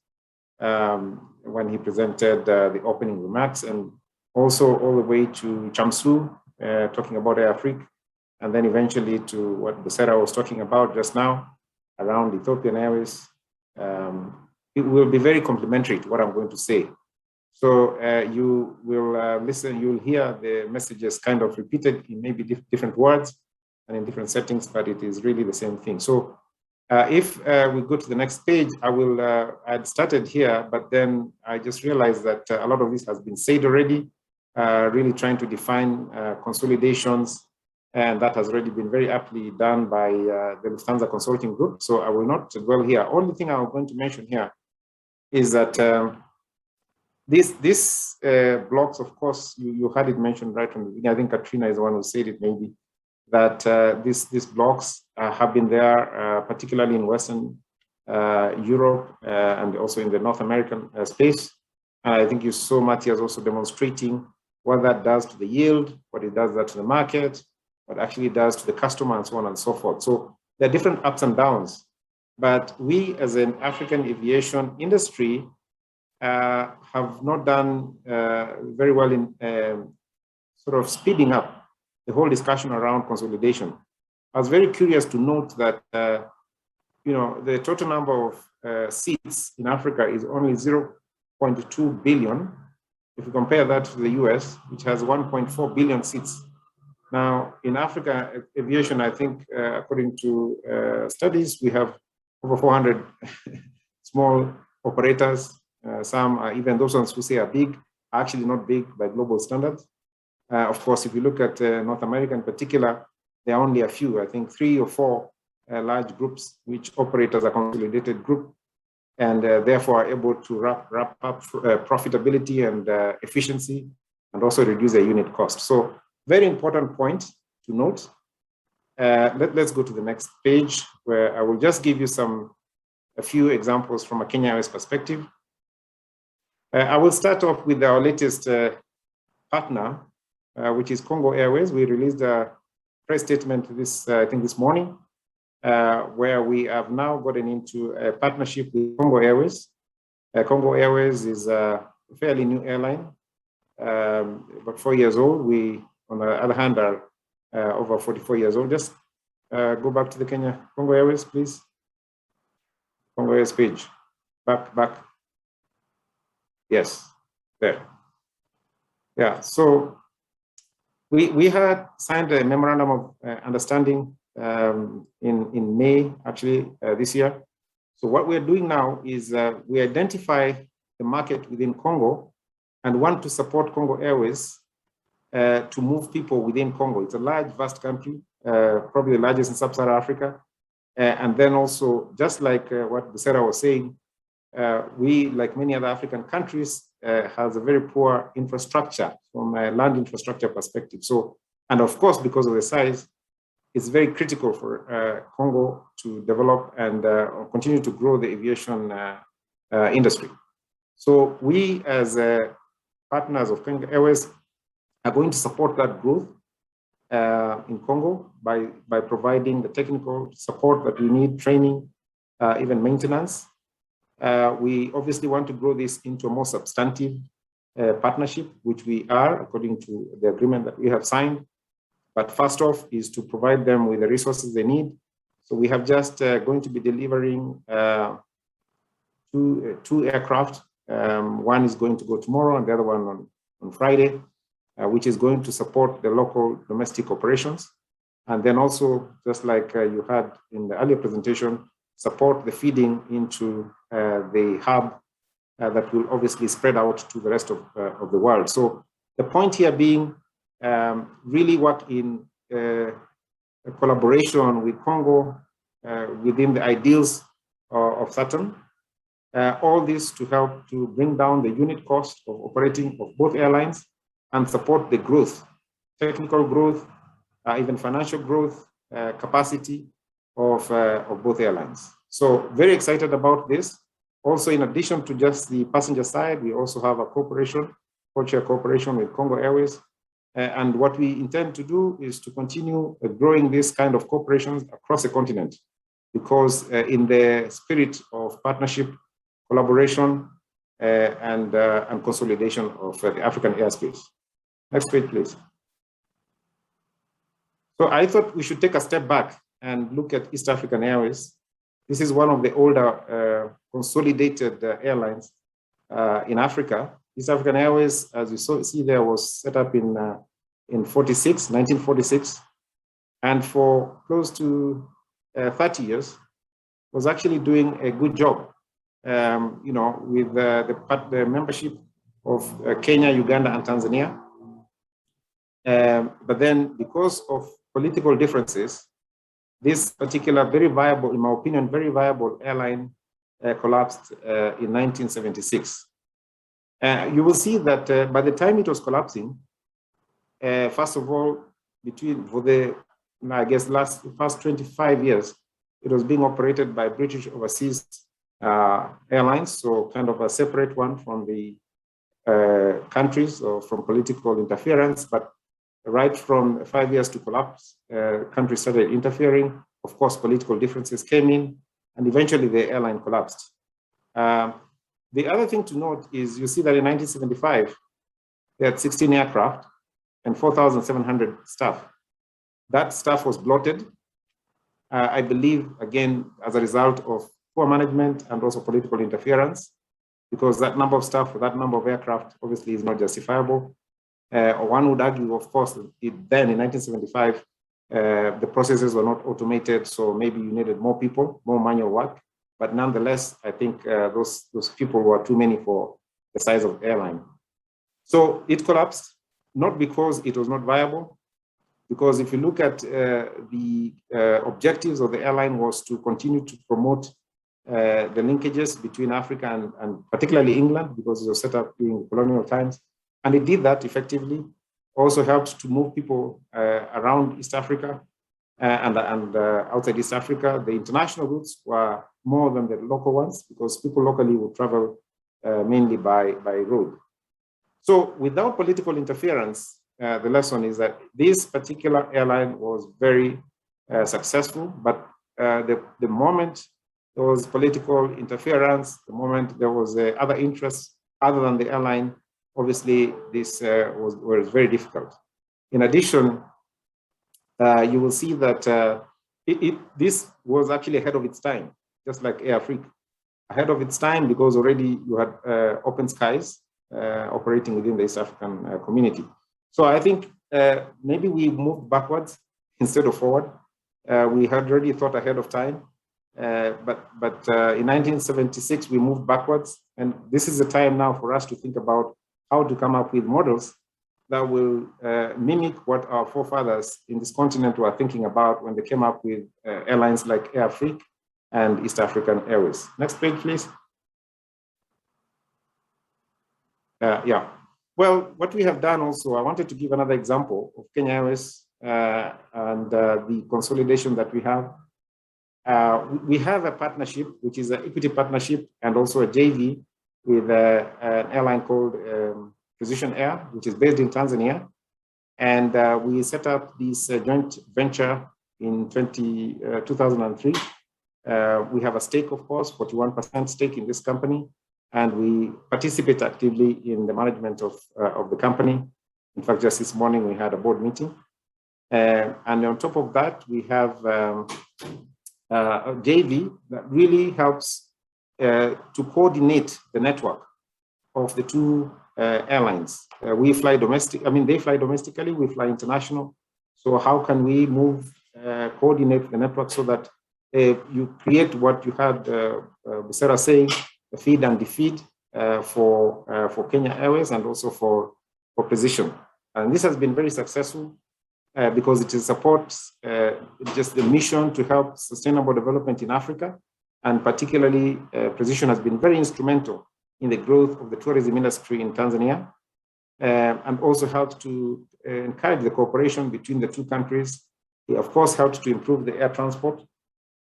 when he presented the opening remarks, and also all the way to Chamsu, talking about AFRAA, and then eventually to what Busera was talking about just now around Ethiopian Airways. It will be very complementary to what I'm going to say. So you will listen, you'll hear the messages kind of repeated in maybe different words and in different settings, but it is really the same thing. So if we go to the next page, I'd started here, but then I just realized that a lot of this has been said already, really trying to define consolidations, and that has already been very aptly done by the Lufthansa Consulting Group. So I will not dwell here. Only thing I'm going to mention here is that these blocks, of course, you had it mentioned right from the beginning. I think Katrina is the one who said it maybe, that these blocks have been there, particularly in Western Europe and also in the North American space. And I think you saw Matthias also demonstrating what that does to the yield, what it does that to the market, what actually does to the customer, and so on and so forth. So there are different ups and downs. But we as an African aviation industry have not done very well in sort of speeding up the whole discussion around consolidation. I was very curious to note that the total number of seats in Africa is only 0.2 billion, if you compare that to the US, which has 1.4 billion seats. Now, in Africa, aviation, I think, according to studies, we have over 400 small operators. Some are, even those ones who say are big, are actually not big by global standards. Of course, if you look at North America in particular, there are only a few, I think 3 or 4 large groups which operate as a consolidated group, and therefore are able to wrap up profitability and efficiency, and also reduce their unit cost. So very important point to note. Let's go to the next page, where I will just give you a few examples from a Kenya Airways perspective. I will start off with our latest partner, which is Congo Airways. We released a press statement I think this morning, where we have now gotten into a partnership with Congo Airways. Congo Airways is a fairly new airline, about 4 years old. We, on the other hand, are over 44 years old. Just go back to the Congo Airways, please. Congo Airways page. Back. Yes, there. Yeah, so we had signed a memorandum of understanding in May, actually, this year. So what we're doing now is we identify the market within Congo and want to support Congo Airways to move people within Congo. It's a large, vast country, probably the largest in sub-Saharan Africa. And then also, just like what Busera was saying, we, like many other African countries, has a very poor infrastructure from a land infrastructure perspective. So, and of course, because of the size, it's very critical for Congo to develop and continue to grow the aviation industry. So we, as partners of Congo Airways, are going to support that growth in Congo by providing the technical support that we need, training, even maintenance. We obviously want to grow this into a more substantive partnership, which we are, according to the agreement that we have signed. But first off is to provide them with the resources they need. So we have just going to be delivering two aircraft. One is going to go tomorrow and the other one on Friday, which is going to support the local domestic operations. And then also, just like you had in the earlier presentation, support the feeding into the hub that will obviously spread out to the rest of the world. So the point here being really work in a collaboration with Congo within the ideals of Saturn. All this to help to bring down the unit cost of operating of both airlines and support the growth, technical growth, even financial growth, capacity of both airlines. So very excited about this. Also, in addition to just the passenger side, we also have a cooperation, co-chair cooperation with Congo Airways. And what we intend to do is to continue growing this kind of cooperations across the continent, because in the spirit of partnership, collaboration, and consolidation of the African airspace. Next page, please. So I thought we should take a step back and look at East African Airways. This is one of the older consolidated airlines in Africa. East African Airways, as you see there, was set up in 1946, and for close to 30 years was actually doing a good job, with the membership of Kenya, Uganda, and Tanzania. But then, because of political differences, this particular very viable, in my opinion, very viable airline collapsed in 1976. You will see that by the time it was collapsing, first of all, for the first 25 years, it was being operated by British Overseas Airlines, so kind of a separate one from the countries or from political interference. But right from 5 years to collapse, countries started interfering. Of course, political differences came in, and eventually the airline collapsed. The other thing to note is you see that in 1975, they had 16 aircraft and 4,700 staff. That staff was bloated, I believe, again, as a result of poor management and also political interference. because that number of staff for that number of aircraft obviously is not justifiable. Or one would argue, of course, then in 1975, the processes were not automated, so maybe you needed more people, more manual work. But nonetheless, I think those people were too many for the size of the airline. So it collapsed, not because it was not viable, because if you look at the objectives of the airline was to continue to promote the linkages between Africa and particularly England, because it was set up during colonial times. And it did that effectively. Also helped to move people around East Africa and outside East Africa. The international routes were more than the local ones because people locally would travel mainly by road. So without political interference, the lesson is that this particular airline was very successful, but the moment there was political interference, the moment there was other interests other than the airline, obviously this was very difficult. In addition, you will see that this was actually ahead of its time, just like Air Africa. Ahead of its time because already you had open skies operating within the East African community. So I think maybe we moved backwards instead of forward. We had already thought ahead of time, but in 1976 we moved backwards, and this is the time now for us to think about how to come up with models that will mimic what our forefathers in this continent were thinking about when they came up with airlines like Air Africa and East African Airways. Next page, please. Yeah. Well, what we have done also, I wanted to give another example of Kenya Airways and the consolidation that we have. We have a partnership, which is an equity partnership and also a JV with an airline called Precision Air, which is based in Tanzania. And we set up this joint venture in 2003. We have a stake, of course, 41% stake in this company. And we participate actively in the management of the company. In fact, just this morning, we had a board meeting. And on top of that, we have a JV that really helps to coordinate the network of the two airlines. We fly domestic, I mean, they fly domestically, we fly international. So how can we coordinate the network so that you create what you had Sarah saying, the feed and defeed for Kenya Airways and also for Precision. And this has been very successful because it supports just the mission to help sustainable development in Africa. And particularly, Precision has been very instrumental in the growth of the tourism industry in Tanzania, and also helped to encourage the cooperation between the two countries. It, of course, helped to improve the air transport.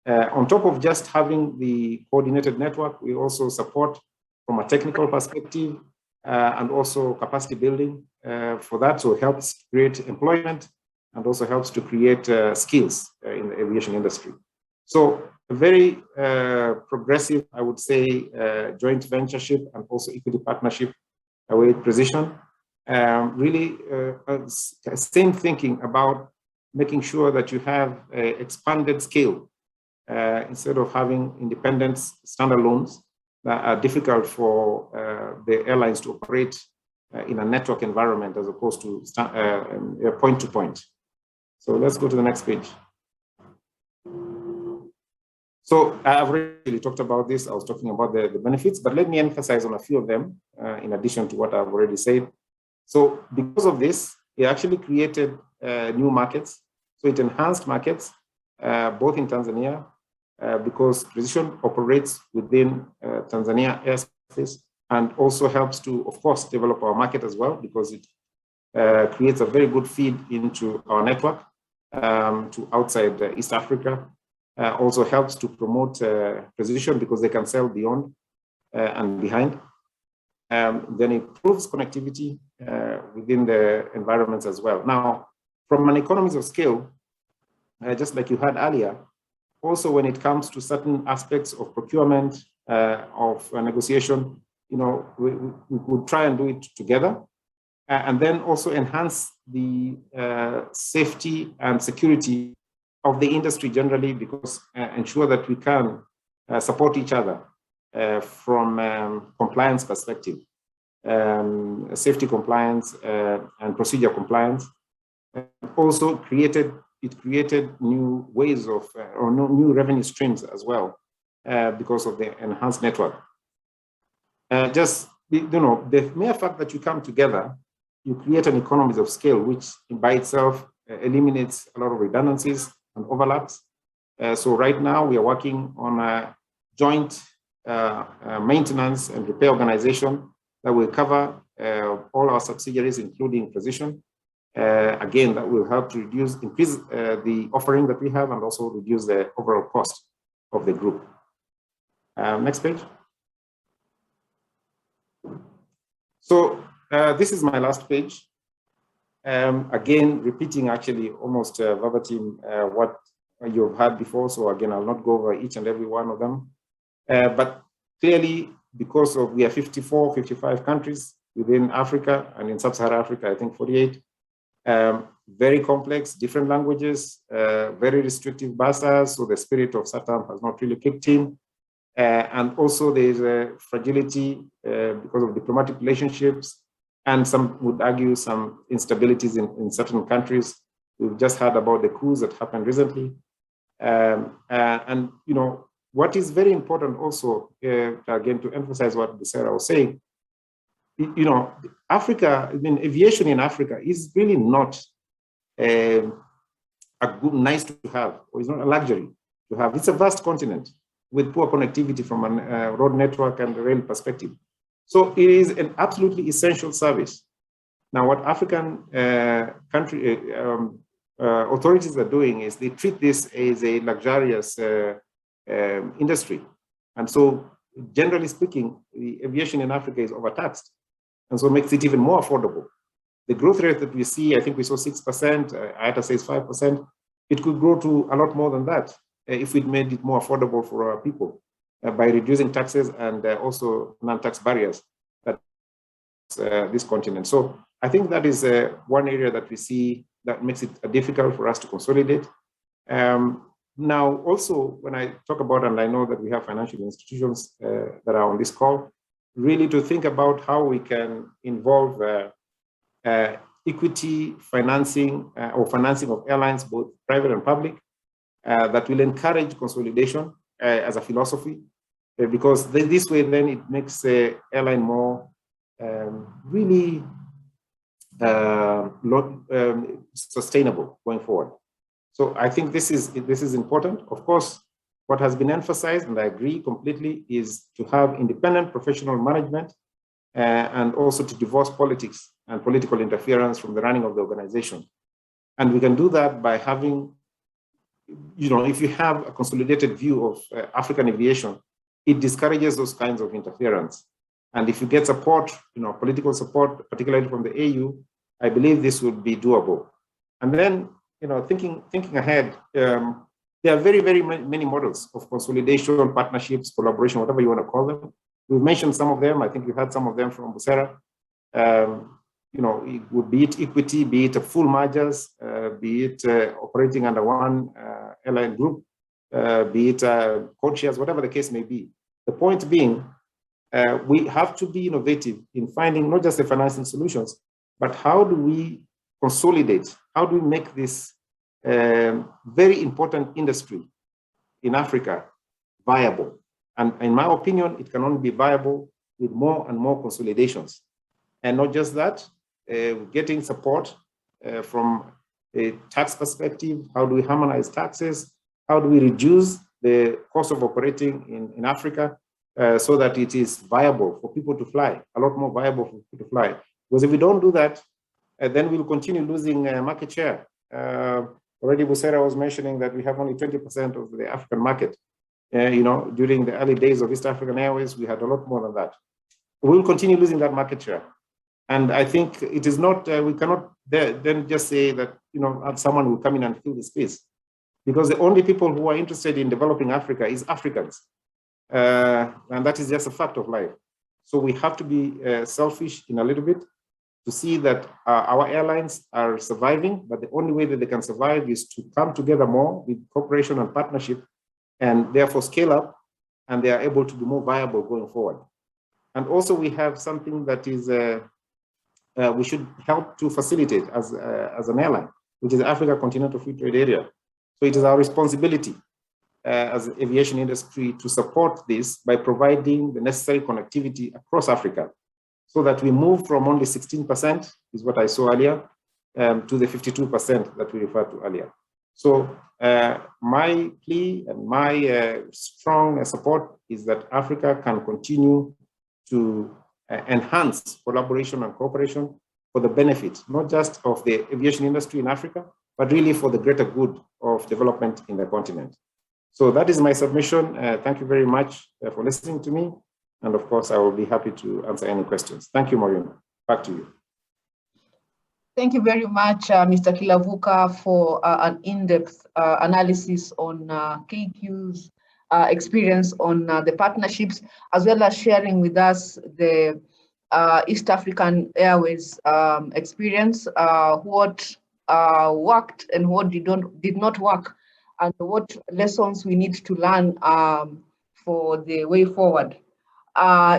On top of just having the coordinated network, we also support from a technical perspective and also capacity building for that. So it helps create employment and also helps to create skills in the aviation industry. So a very progressive, I would say, joint ventureship and also equity partnership with Precision. Really same thinking about making sure that you have expanded scale instead of having independent standalones that are difficult for the airlines to operate in a network environment as opposed to point to point. So let's go to the next page. So I've already talked about this. I was talking about the benefits, but let me emphasize on a few of them in addition to what I've already said. So because of this, it actually created new markets. So it enhanced markets, both in Tanzania, because Precision operates within Tanzania airspace and also helps to, of course, develop our market as well, because it creates a very good feed into our network to outside East Africa. Also helps to promote Precision because they can sell beyond and behind. Then it improves connectivity within the environments as well. Now, from an economies of scale, just like you had earlier, also when it comes to certain aspects of procurement, of negotiation, you know, we would try and do it together. And then also enhance the safety and security of the industry generally, because ensure that we can support each other from compliance perspective, safety compliance and procedure compliance. Also created new ways of or new revenue streams as well because of the enhanced network. Just the mere fact that you come together, you create an economies of scale, which by itself eliminates a lot of redundancies and overlaps. So right now we are working on a joint maintenance and repair organization that will cover all our subsidiaries, including Precision. Again, that will help to increase the offering that we have and also reduce the overall cost of the group. Next page. So this is my last page. Again, repeating actually almost verbatim what you've heard before. So again, I'll not go over each and every one of them. But clearly, because we are 54, 55 countries within Africa, and in sub-Saharan Africa, I think 48. Very complex, different languages, very restrictive BASAs, so the spirit of SATAM has not really kicked in. And also there's a fragility because of diplomatic relationships, and some would argue some instabilities in certain countries. We've just heard about the coups that happened recently. And what is very important also, again, to emphasize what Sarah was saying, Africa, aviation in Africa is really not a good, nice to have, or it's not a luxury to have. It's a vast continent with poor connectivity from a road network and rail perspective. So it is an absolutely essential service. Now, what African authorities are doing is they treat this as a luxurious industry. And so, generally speaking, the aviation in Africa is overtaxed, and so makes it even more affordable. The growth rate that we see, I think we saw 6%, IATA says 5%. It could grow to a lot more than that if we'd made it more affordable for our people by reducing taxes and also non-tax barriers that this continent. So I think that is one area that we see that makes it difficult for us to consolidate. Now, also, when I talk about, and I know that we have financial institutions that are on this call, really to think about how we can involve equity financing or financing of airlines, both private and public, that will encourage consolidation as a philosophy, because this way then it makes the airline more really sustainable going forward. So I think this is important. Of course, what has been emphasized, and I agree completely, is to have independent professional management and also to divorce politics and political interference from the running of the organization. And we can do that by having, if you have a consolidated view of African aviation, it discourages those kinds of interference. And if you get support, political support, particularly from the AU, I believe this would be doable. And then, thinking ahead, there are very, very many models of consolidation, partnerships, collaboration, whatever you want to call them. We've mentioned some of them. I think we had some of them from Busera. It would be it equity, be it a full mergers, be it operating under one airline group, be it code shares, whatever the case may be. The point being, we have to be innovative in finding not just the financing solutions, but how do we consolidate? How do we make this very important industry in Africa viable? And in my opinion, it can only be viable with more and more consolidations. And not just that, getting support from a tax perspective. How do we harmonize taxes? How do we reduce the cost of operating in Africa so that it is viable for people to fly, a lot more viable for people to fly? Because if we don't do that, then we'll continue losing market share. Already Busera was mentioning that we have only 20% of the African market. During the early days of East African Airways, we had a lot more than that. We'll continue losing that market share. And I think it is not, we cannot then just say that, someone will come in and fill the space. Because the only people who are interested in developing Africa is Africans. And that is just a fact of life. So we have to be selfish in a little bit to see that our airlines are surviving, but the only way that they can survive is to come together more with cooperation and partnership, and therefore scale up and they are able to be more viable going forward. And also we have something that is, we should help to facilitate as an airline, which is Africa Continental Free Trade Area. So it is our responsibility as the aviation industry to support this by providing the necessary connectivity across Africa, so that we move from only 16%, is what I saw earlier, to the 52% that we referred to earlier. So my plea and my strong support is that Africa can continue to enhance collaboration and cooperation for the benefit, not just of the aviation industry in Africa, but really for the greater good of development in the continent. So that is my submission. Thank you very much for listening to me. And of course, I will be happy to answer any questions. Thank you, Maureen. Back to you. Thank you very much, Mr. Kilavuka, for an in-depth analysis on KQ's experience on the partnerships, as well as sharing with us the East African Airways experience, what worked and what did not work, and what lessons we need to learn for the way forward.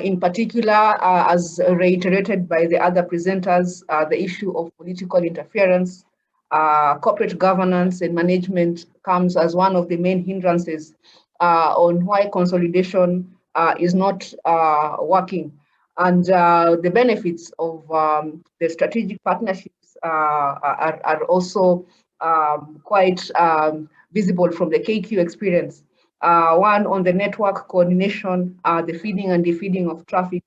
In particular, as reiterated by the other presenters, the issue of political interference, corporate governance and management comes as one of the main hindrances on why consolidation is not working. And the benefits of the strategic partnerships are also quite visible from the KQ experience. One on the network coordination, the feeding and defeeding of traffic,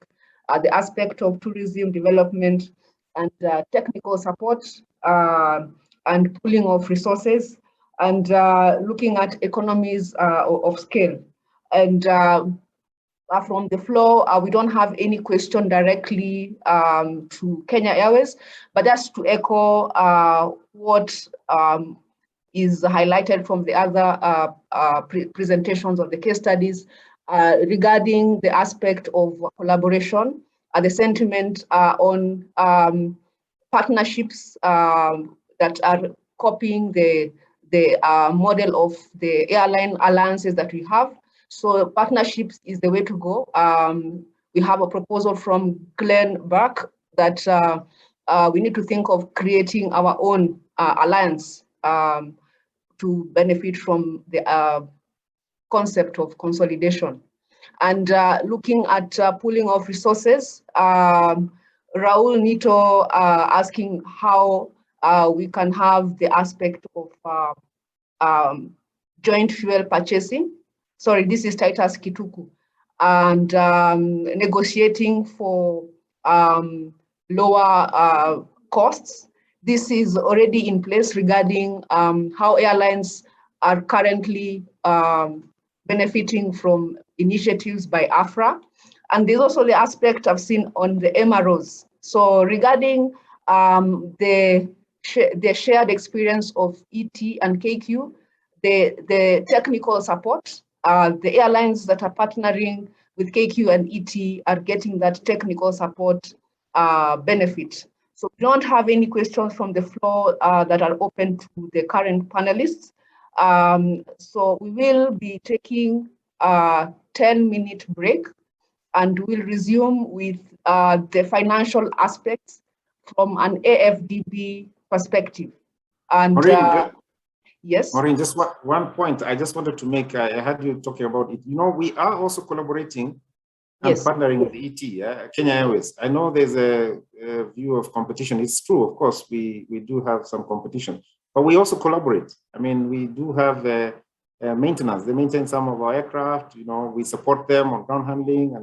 the aspect of tourism development and technical support and pooling of resources, and looking at economies of scale. And from the floor, we don't have any question directly to Kenya Airways, but just to echo what is highlighted from the other presentations of the case studies regarding the aspect of collaboration, the sentiment on partnerships that are copying the model of the airline alliances that we have. So partnerships is the way to go. We have a proposal from Glenn Burke that we need to think of creating our own alliance to benefit from the concept of consolidation. And looking at pooling of resources, Raul Nito asking how we can have the aspect of joint fuel purchasing. Sorry, this is Titus Kituku. And negotiating for lower costs. This is already in place regarding how airlines are currently benefiting from initiatives by AFRAA. And there's also the aspect I've seen on the MROs. So regarding the shared experience of ET and KQ, the technical support, the airlines that are partnering with KQ and ET are getting that technical support benefit. So we don't have any questions from the floor that are open to the current panelists. So we will be taking a 10-minute break, and we'll resume with the financial aspects from an AFDB perspective. And Maureen, yes? Maureen, just one point I just wanted to make. I heard you talking about it. You know, we are also collaborating and partnering with ET, Kenya Airways. I know there's a view of competition. It's true, of course, we do have some competition, but we also collaborate. I mean, we do have maintenance. They maintain some of our aircraft. You know, we support them on ground handling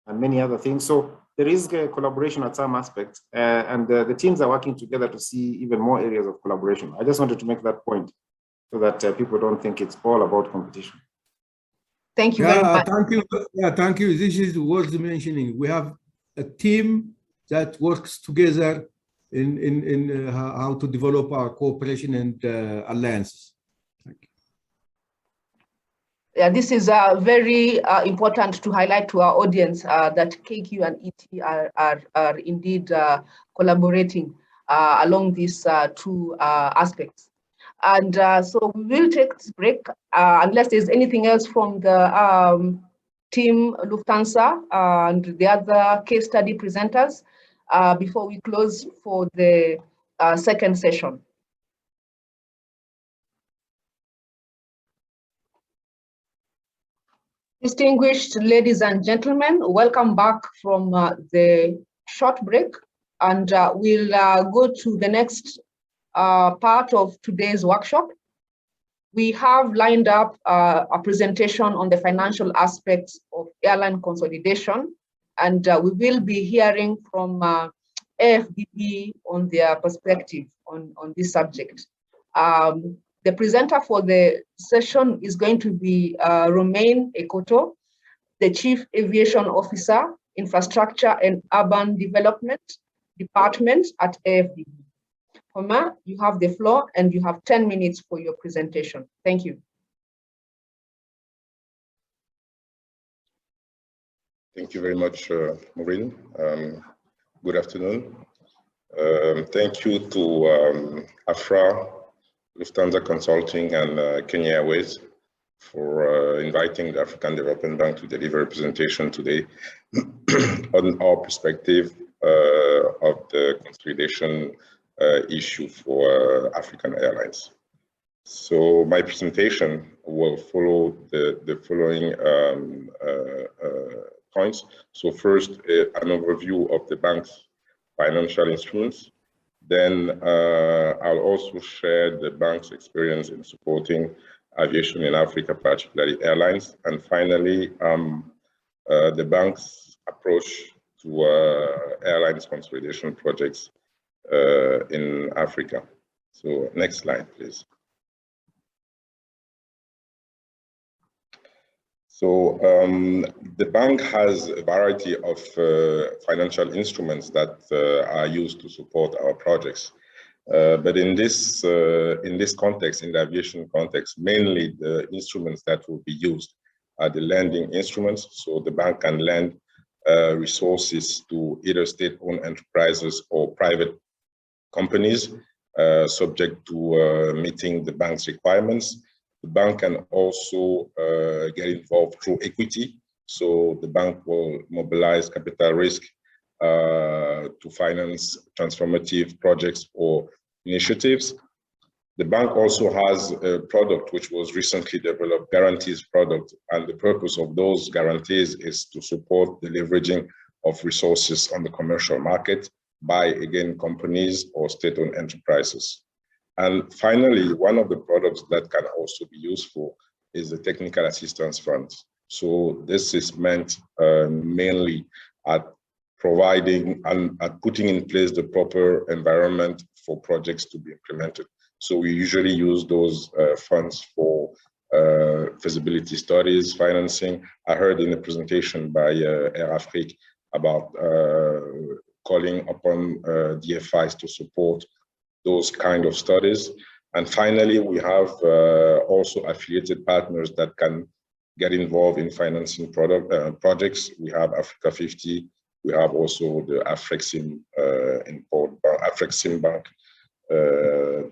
and many other things. So there is a collaboration at some aspects, and the teams are working together to see even more areas of collaboration. I just wanted to make that point so that people don't think it's all about competition. Thank you very much. Thank you. Yeah, thank you. This is worth mentioning. We have a team that works together in how to develop our cooperation and alliances. Thank you. Yeah, this is very important to highlight to our audience that KQ and ET are indeed collaborating along these two aspects. And so we will take this break unless there's anything else from the Team Lufthansa and the other case study presenters before we close for the second session. Distinguished ladies and gentlemen, welcome back from the short break, and we'll go to the next part of today's workshop. We have lined up a presentation on the financial aspects of airline consolidation, and we will be hearing from AFDB on their perspective on this subject. The presenter for the session is going to be Romain Ekoto, the Chief Aviation Officer, Infrastructure and Urban Development Department at AFDB. Romain, you have the floor and you have 10 minutes for your presentation. Thank you. Thank you very much, Maureen. Good afternoon. Thank you to AFRAA, Lufthansa Consulting, and Kenya Airways for inviting the African Development Bank to deliver a presentation today on our perspective of the consolidation issue for African Airlines. So my presentation will follow the following points. So first, an overview of the bank's financial instruments. Then I'll also share the bank's experience in supporting aviation in Africa, particularly airlines. And finally, the bank's approach to airlines consolidation projects in Africa. So next slide, please. So the bank has a variety of financial instruments that are used to support our projects. But in this context, in the aviation context, mainly the instruments that will be used are the lending instruments. So the bank can lend resources to either state-owned enterprises or private companies, subject to meeting the bank's requirements. The bank can also get involved through equity. So the bank will mobilize capital risk to finance transformative projects or initiatives. The bank also has a product which was recently developed, guarantees product, and the purpose of those guarantees is to support the leveraging of resources on the commercial market by, again, companies or state-owned enterprises. And finally, one of the products that can also be useful is the technical assistance fund. So this is meant mainly at providing and at putting in place the proper environment for projects to be implemented. So we usually use those funds for feasibility studies, financing. I heard in the presentation by AFRAA about calling upon DFIs to support those kind of studies. And finally, we have also affiliated partners that can get involved in financing projects. We have Africa 50. We have also the AFRAXIM Bank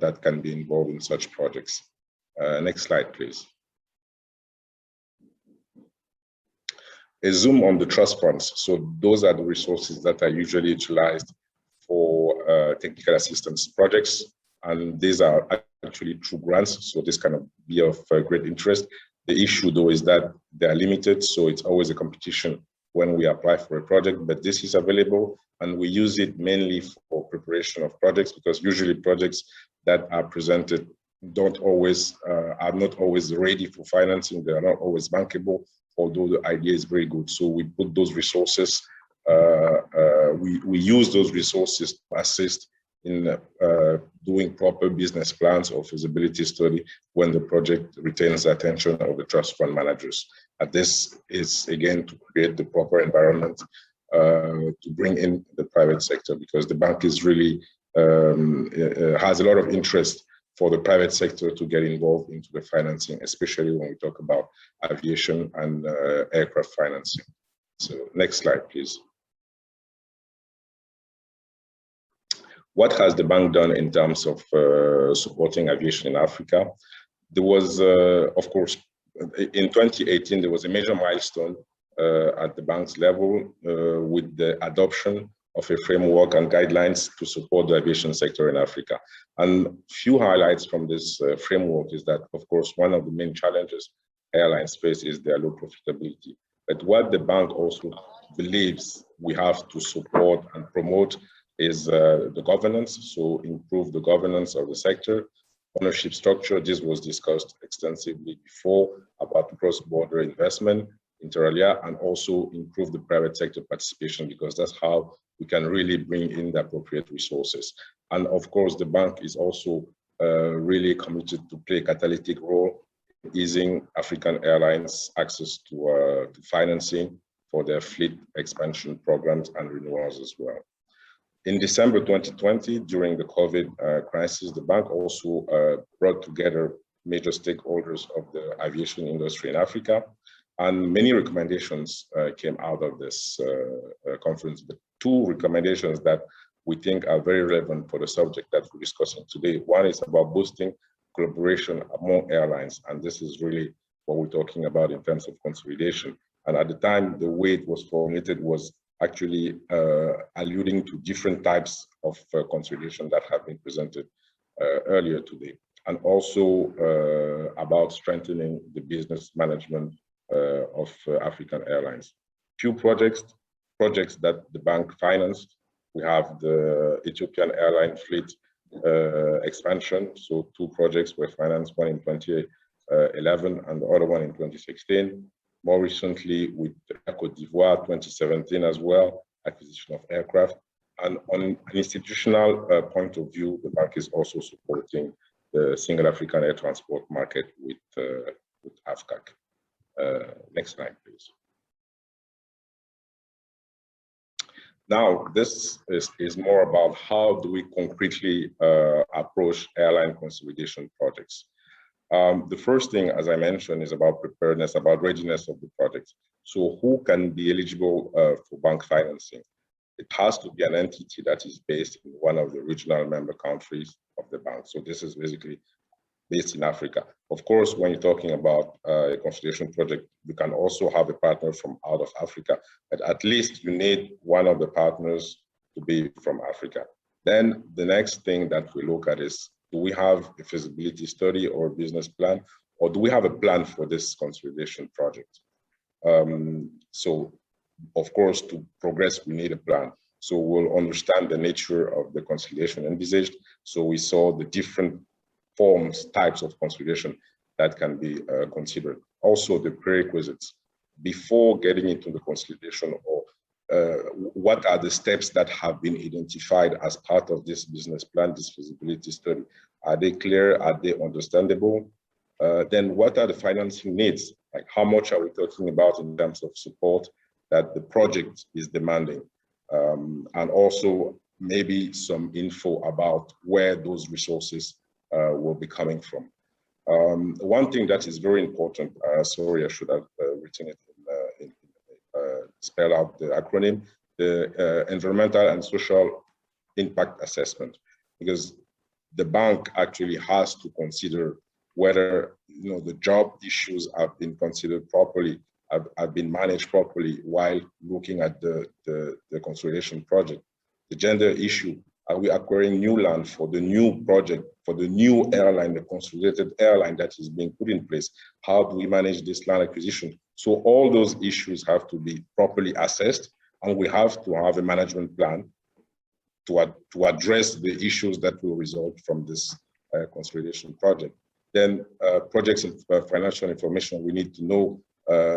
that can be involved in such projects. Next slide, please. A zoom on the trust funds. So those are the resources that are usually utilized for technical assistance projects, and these are actually true grants, so this can be of great interest. The issue, though, is that they are limited, so it's always a competition when we apply for a project, but this is available, and we use it mainly for preparation of projects, because usually projects that are presented are not always ready for financing. They are not always bankable, although the idea is very good. So we put those resources, we use those resources to assist in doing proper business plans or feasibility study when the project retains the attention of the trust fund managers. And this is, again, to create the proper environment to bring in the private sector, because the bank is really has a lot of interest for the private sector to get involved into the financing, especially when we talk about aviation and aircraft financing. So next slide, please. What has the bank done in terms of supporting aviation in Africa? There was, of course, in 2018, there was a major milestone at the bank's level with the adoption of a framework and guidelines to support the aviation sector in Africa. And few highlights from this framework is that, of course, one of the main challenges airlines face is their low profitability. But what the bank also believes we have to support and promote is the governance, so improve the governance of the sector, ownership structure. This was discussed extensively before about cross-border investment, inter alia, and also improve the private sector participation, because that's how we can really bring in the appropriate resources. And of course, the bank is also really committed to play a catalytic role in easing African airlines access to financing for their fleet expansion programs and renewals as well. In December 2020, during the COVID crisis, the bank also brought together major stakeholders of the aviation industry in Africa, and many recommendations came out of this conference. But two recommendations that we think are very relevant for the subject that we're discussing today. One is about boosting collaboration among airlines, and this is really what we're talking about in terms of consolidation. And at the time, the way it was formulated was actually alluding to different types of consolidation that have been presented earlier today, and also about strengthening the business management of African airlines. Few projects that the bank financed. We have the Ethiopian airline fleet expansion. So two projects were financed, one in 2011 and the other one in 2016. More recently with Côte d'Ivoire, 2017 as well, acquisition of aircraft. And on an institutional point of view, the bank is also supporting the single African air transport market with AFCAC. Next slide, please. Now, this is more about how do we concretely approach airline consolidation projects. The first thing, as I mentioned, is about preparedness, about readiness of the project. So who can be eligible for bank financing? It has to be an entity that is based in one of the regional member countries of the bank. So this is basically based in Africa. Of course, when you're talking about a consolidation project, you can also have a partner from out of Africa, but at least you need one of the partners to be from Africa. Then the next thing that we look at is, do we have a feasibility study or a business plan, or do we have a plan for this consolidation project? So, of course, to progress, we need a plan. So we'll understand the nature of the consolidation envisaged. So we saw the different forms, types of consolidation that can be considered. Also the prerequisites before getting into the consolidation, or what are the steps that have been identified as part of this business plan, this feasibility study? Are they clear? Are they understandable? Then what are the financing needs? Like how much are we talking about in terms of support that the project is demanding? And also maybe some info about where those resources will be coming from. One thing that is very important, sorry, I should have written it spell out the acronym, the environmental and social impact assessment, because the bank actually has to consider whether the job issues have been considered properly, have been managed properly while looking at the consolidation project. The gender issue, are we acquiring new land for the new project, for the new airline, the consolidated airline that is being put in place? How do we manage this land acquisition? So all those issues have to be properly assessed, and we have to have a management plan to address the issues that will result from this consolidation project. Then projects and financial information, we need to know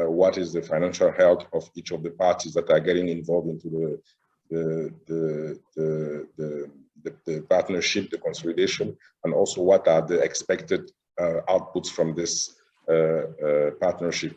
what is the financial health of each of the parties that are getting involved into the partnership, the consolidation, and also what are the expected outputs from this partnership.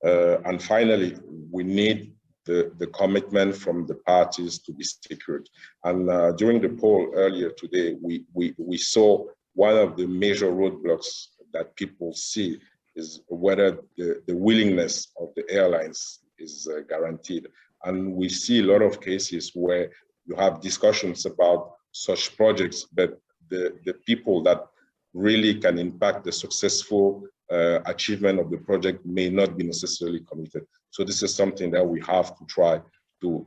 And finally, we need the commitment from the parties to be secured. And during the poll earlier today, we saw one of the major roadblocks that people see is whether the willingness of the airlines is guaranteed. And we see a lot of cases where you have discussions about such projects, but the people that really can impact the successful achievement of the project may not be necessarily committed. So this is something that we have to try to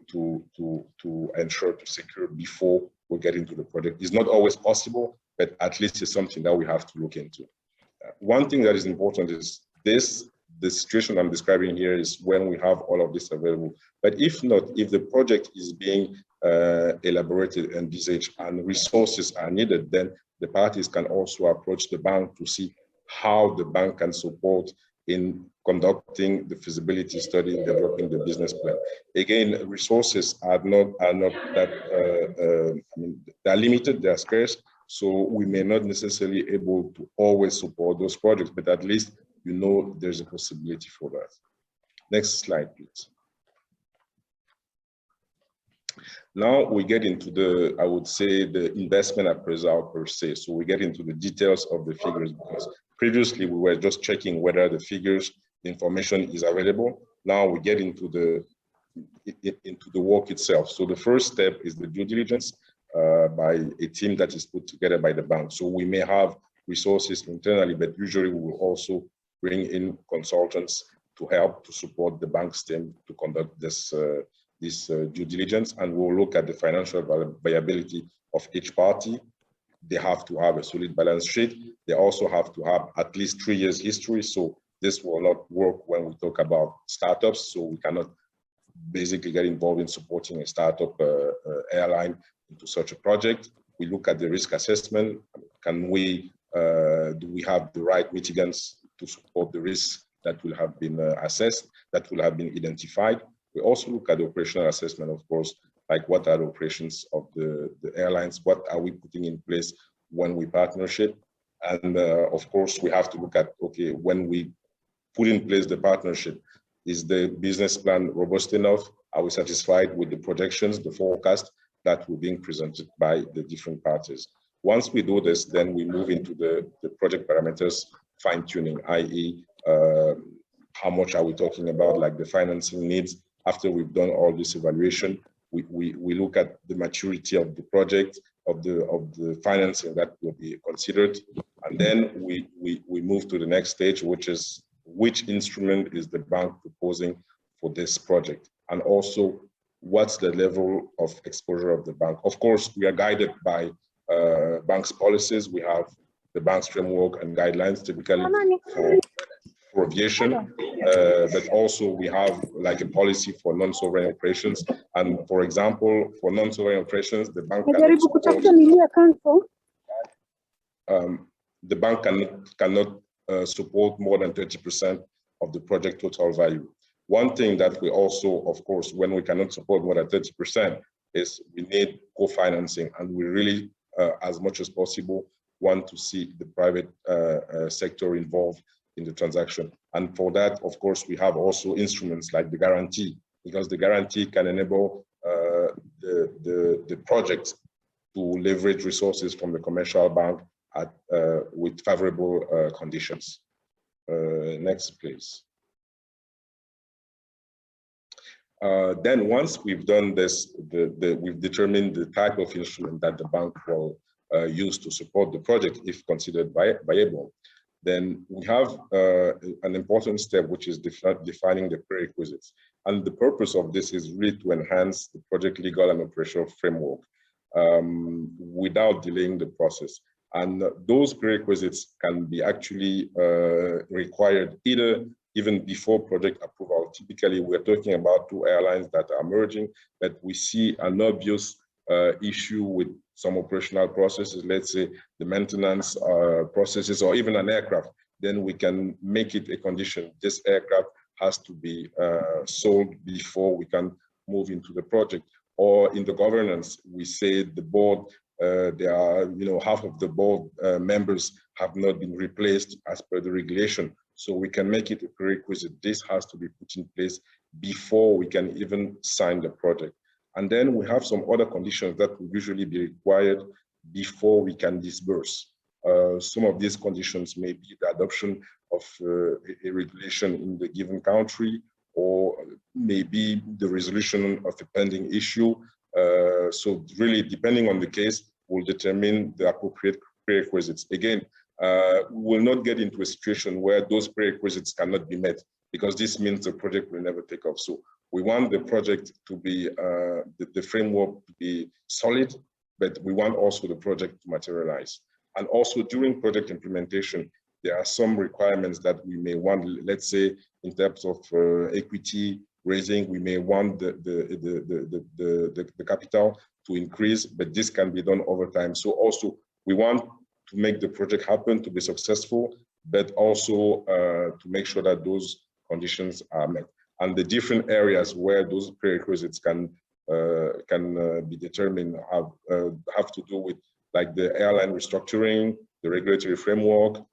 ensure to secure before we get into the project. It's not always possible, but at least it's something that we have to look into. One thing that is important is the situation I'm describing here is when we have all of this available. But if not, if the project is being elaborated and envisaged and resources are needed, then the parties can also approach the bank to see how the bank can support in conducting the feasibility study and developing the business plan. Again, resources are not that, I mean, they're limited, they're scarce, so we may not necessarily able to always support those projects, but at least you know there's a possibility for that. Next slide, please. Now we get into the, I would say, the investment appraisal per se. So we get into the details of the figures, because previously we were just checking whether the figures, the information is available. Now we get into the work itself. So the first step is the due diligence by a team that is put together by the bank. So we may have resources internally, but usually we will also bring in consultants to help to support the bank's team to conduct this due diligence, and we'll look at the financial viability of each party. They have to have a solid balance sheet. They also have to have at least 3 years history. So this will not work when we talk about startups. So we cannot basically get involved in supporting a startup airline into such a project. We look at the risk assessment. Can we, do we have the right mitigants to support the risks that will have been assessed, that will have been identified? We also look at the operational assessment, of course, like what are the operations of the airlines, what are we putting in place when we partnership? And of course, we have to look at, okay, when we put in place the partnership, is the business plan robust enough? Are we satisfied with the projections, the forecast that were being presented by the different parties? Once we do this, then we move into the project parameters fine-tuning, i.e., how much are we talking about, like the financing needs. After we've done all this evaluation, we look at the maturity of the project, of the financing that will be considered, and then we move to the next stage, which is which instrument is the bank proposing for this project, and also what's the level of exposure of the bank. Of course, we are guided by bank's policies. We have the bank's framework and guidelines typically for aviation, but also we have like a policy for non-sovereign operations. And for example, for non-sovereign operations, the bank cannot support more than 30% of the project total value. One thing that we also, of course, when we cannot support more than 30%, is we need co-financing, and we really, as much as possible, want to see the private sector involved in the transaction. And for that, of course, we have also instruments like the guarantee, because the guarantee can enable the project to leverage resources from the commercial bank at, with favorable conditions. Next, please. Then once we've done this, we've determined the type of instrument that the bank will use to support the project if considered viable. Then we have an important step, which is defining the prerequisites. And the purpose of this is really to enhance the project legal and operational framework without delaying the process. And those prerequisites can be actually required either even before project approval. Typically, we're talking about 2 airlines that are merging, but we see an obvious issue with some operational processes, let's say the maintenance processes, or even an aircraft, then we can make it a condition. This aircraft has to be sold before we can move into the project. Or in the governance, we say the board, there are, half of the board members have not been replaced as per the regulation. So we can make it a prerequisite. This has to be put in place before we can even sign the project. And then we have some other conditions that will usually be required before we can disburse. Some of these conditions may be the adoption of a regulation in the given country, or maybe the resolution of a pending issue. So really, depending on the case, will determine the appropriate prerequisites. Again, we will not get into a situation where those prerequisites cannot be met, because this means the project will never take off. So we want the project to be, the framework to be solid, but we want also the project to materialize. And also during project implementation, there are some requirements that we may want, let's say, in terms of equity raising, we may want the capital to increase, but this can be done over time. So also we want to make the project happen, to be successful, but also to make sure that those conditions are met. And the different areas where those prerequisites can be determined have to do with, like, the airline restructuring, the regulatory framework,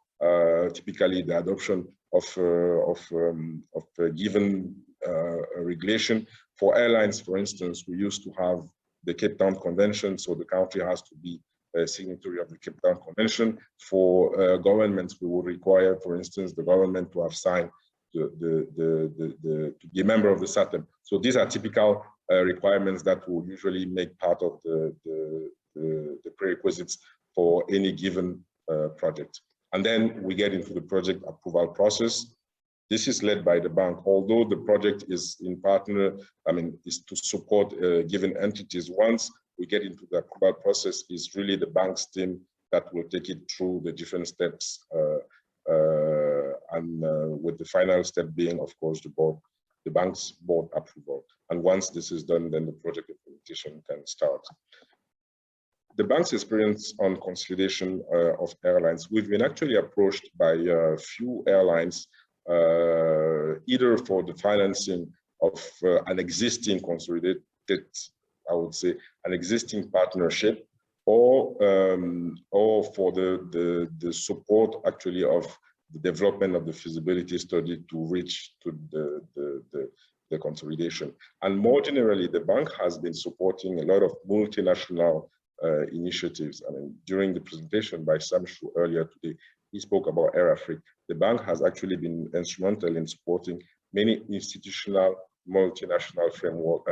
typically the adoption of a given regulation. For airlines, for instance, we used to have the Cape Town Convention, so the country has to be a signatory of the Cape Town Convention. For governments, we would require, for instance, the government to have signed to be a member of the SATEM. So these are typical requirements that will usually make part of the prerequisites for any given project. And then we get into the project approval process. This is led by the bank, although the project is in partner, is to support given entities. Once we get into the approval process, is really the bank's team that will take it through the different steps, with the final step being, of course, the bank's board approval. And once this is done, then the project implementation can start. The bank's experience on consolidation of airlines, we've been actually approached by a few airlines, either for the financing of an existing consolidated, I would say, an existing partnership, or for the support actually of the development of the feasibility study to reach to the consolidation. And more generally, the bank has been supporting a lot of multinational initiatives. I mean, during the presentation by Sam Shu earlier today, he spoke about AirAfrica. The bank has actually been instrumental in supporting many institutional multinational framework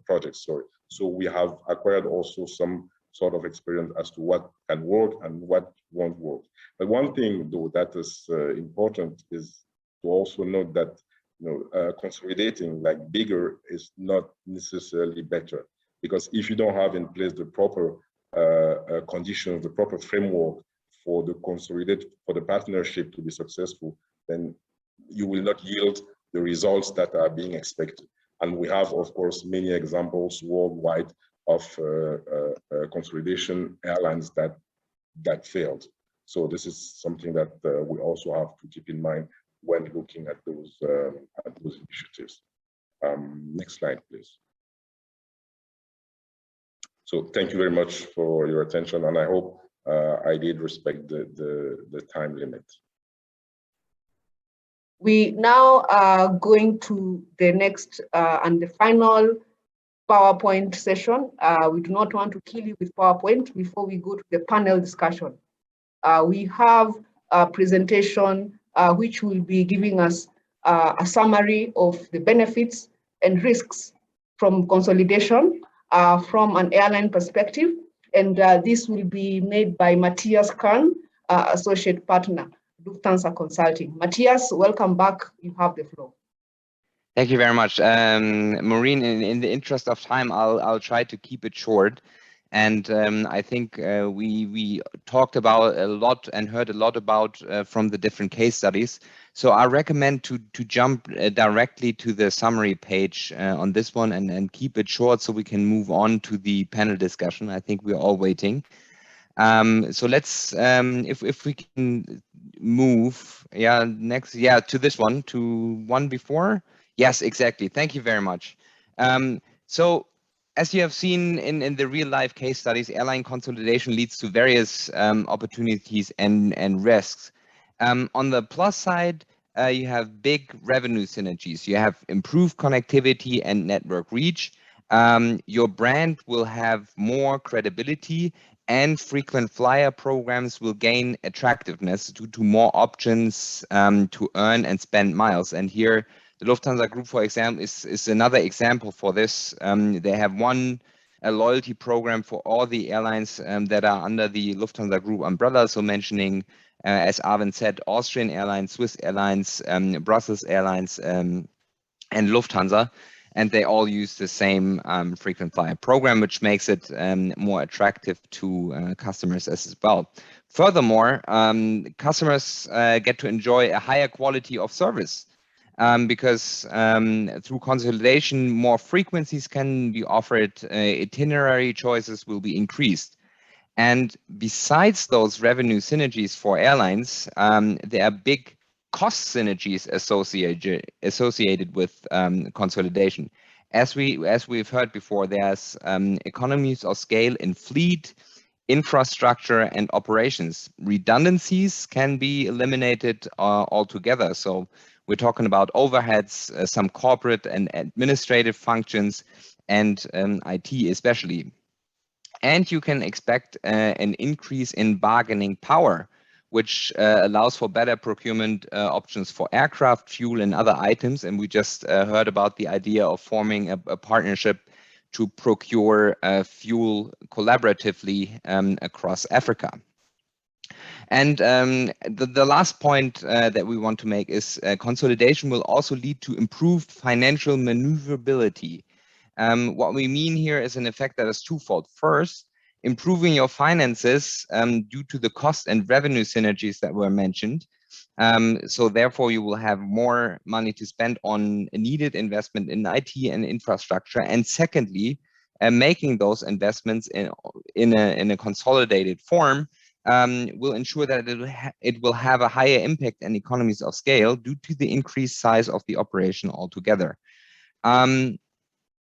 projects. So we have acquired also some sort of experience as to what can work and what won't work. But one thing, though, that is important is to also note that consolidating, like, bigger is not necessarily better, because if you don't have in place the proper conditions, the proper framework for the partnership to be successful, then you will not yield the results that are being expected. And we have, of course, many examples worldwide of consolidation airlines that failed. So this is something that we also have to keep in mind when looking at those initiatives. Next slide, please. So thank you very much for your attention, and I hope I did respect the time limit. We now are going to the next and the final PowerPoint session. We do not want to kill you with PowerPoint before we go to the panel discussion. We have a presentation which will be giving us a summary of the benefits and risks from consolidation from an airline perspective. And this will be made by Matthias Kahn, Associate Partner, Lufthansa Consulting. Matthias, welcome back. You have the floor. Thank you very much. Maureen, in the interest of time, I'll try to keep it short. And I think we talked about a lot and heard a lot about from the different case studies. So I recommend to jump directly to the summary page on this one and keep it short so we can move on to the panel discussion. I think we're all waiting. So let's, if we can move, next, to this one, to one before. Yes, exactly. Thank you very much. So as you have seen in the real life case studies, airline consolidation leads to various opportunities and risks. On the plus side, you have big revenue synergies. You have improved connectivity and network reach. Your brand will have more credibility, and frequent flyer programs will gain attractiveness due to more options to earn and spend miles. And here, the Lufthansa Group, for example, is another example for this. They have a loyalty program for all the airlines that are under the Lufthansa Group umbrella. So mentioning as Arvind said, Austrian Airlines, Swiss Airlines, Brussels Airlines, and Lufthansa, and they all use the same frequent flyer program, which makes it more attractive to customers as well. Furthermore, customers get to enjoy a higher quality of service because through consolidation, more frequencies can be offered, itinerary choices will be increased. And besides those revenue synergies for airlines, there are big cost synergies associated with consolidation. As we've heard before, there's economies of scale in fleet, infrastructure, and operations. Redundancies can be eliminated altogether. So we're talking about overheads, some corporate and administrative functions, and IT especially. And you can expect an increase in bargaining power, which allows for better procurement options for aircraft, fuel, and other items. And we just heard about the idea of forming a partnership to procure fuel collaboratively across Africa. And the last point that we want to make is consolidation will also lead to improved financial maneuverability. What we mean here is an effect that is twofold. First, improving your finances due to the cost and revenue synergies that were mentioned. So therefore, you will have more money to spend on a needed investment in IT and infrastructure. And secondly, making those investments in a consolidated form will ensure that it will have a higher impact and economies of scale due to the increased size of the operation altogether.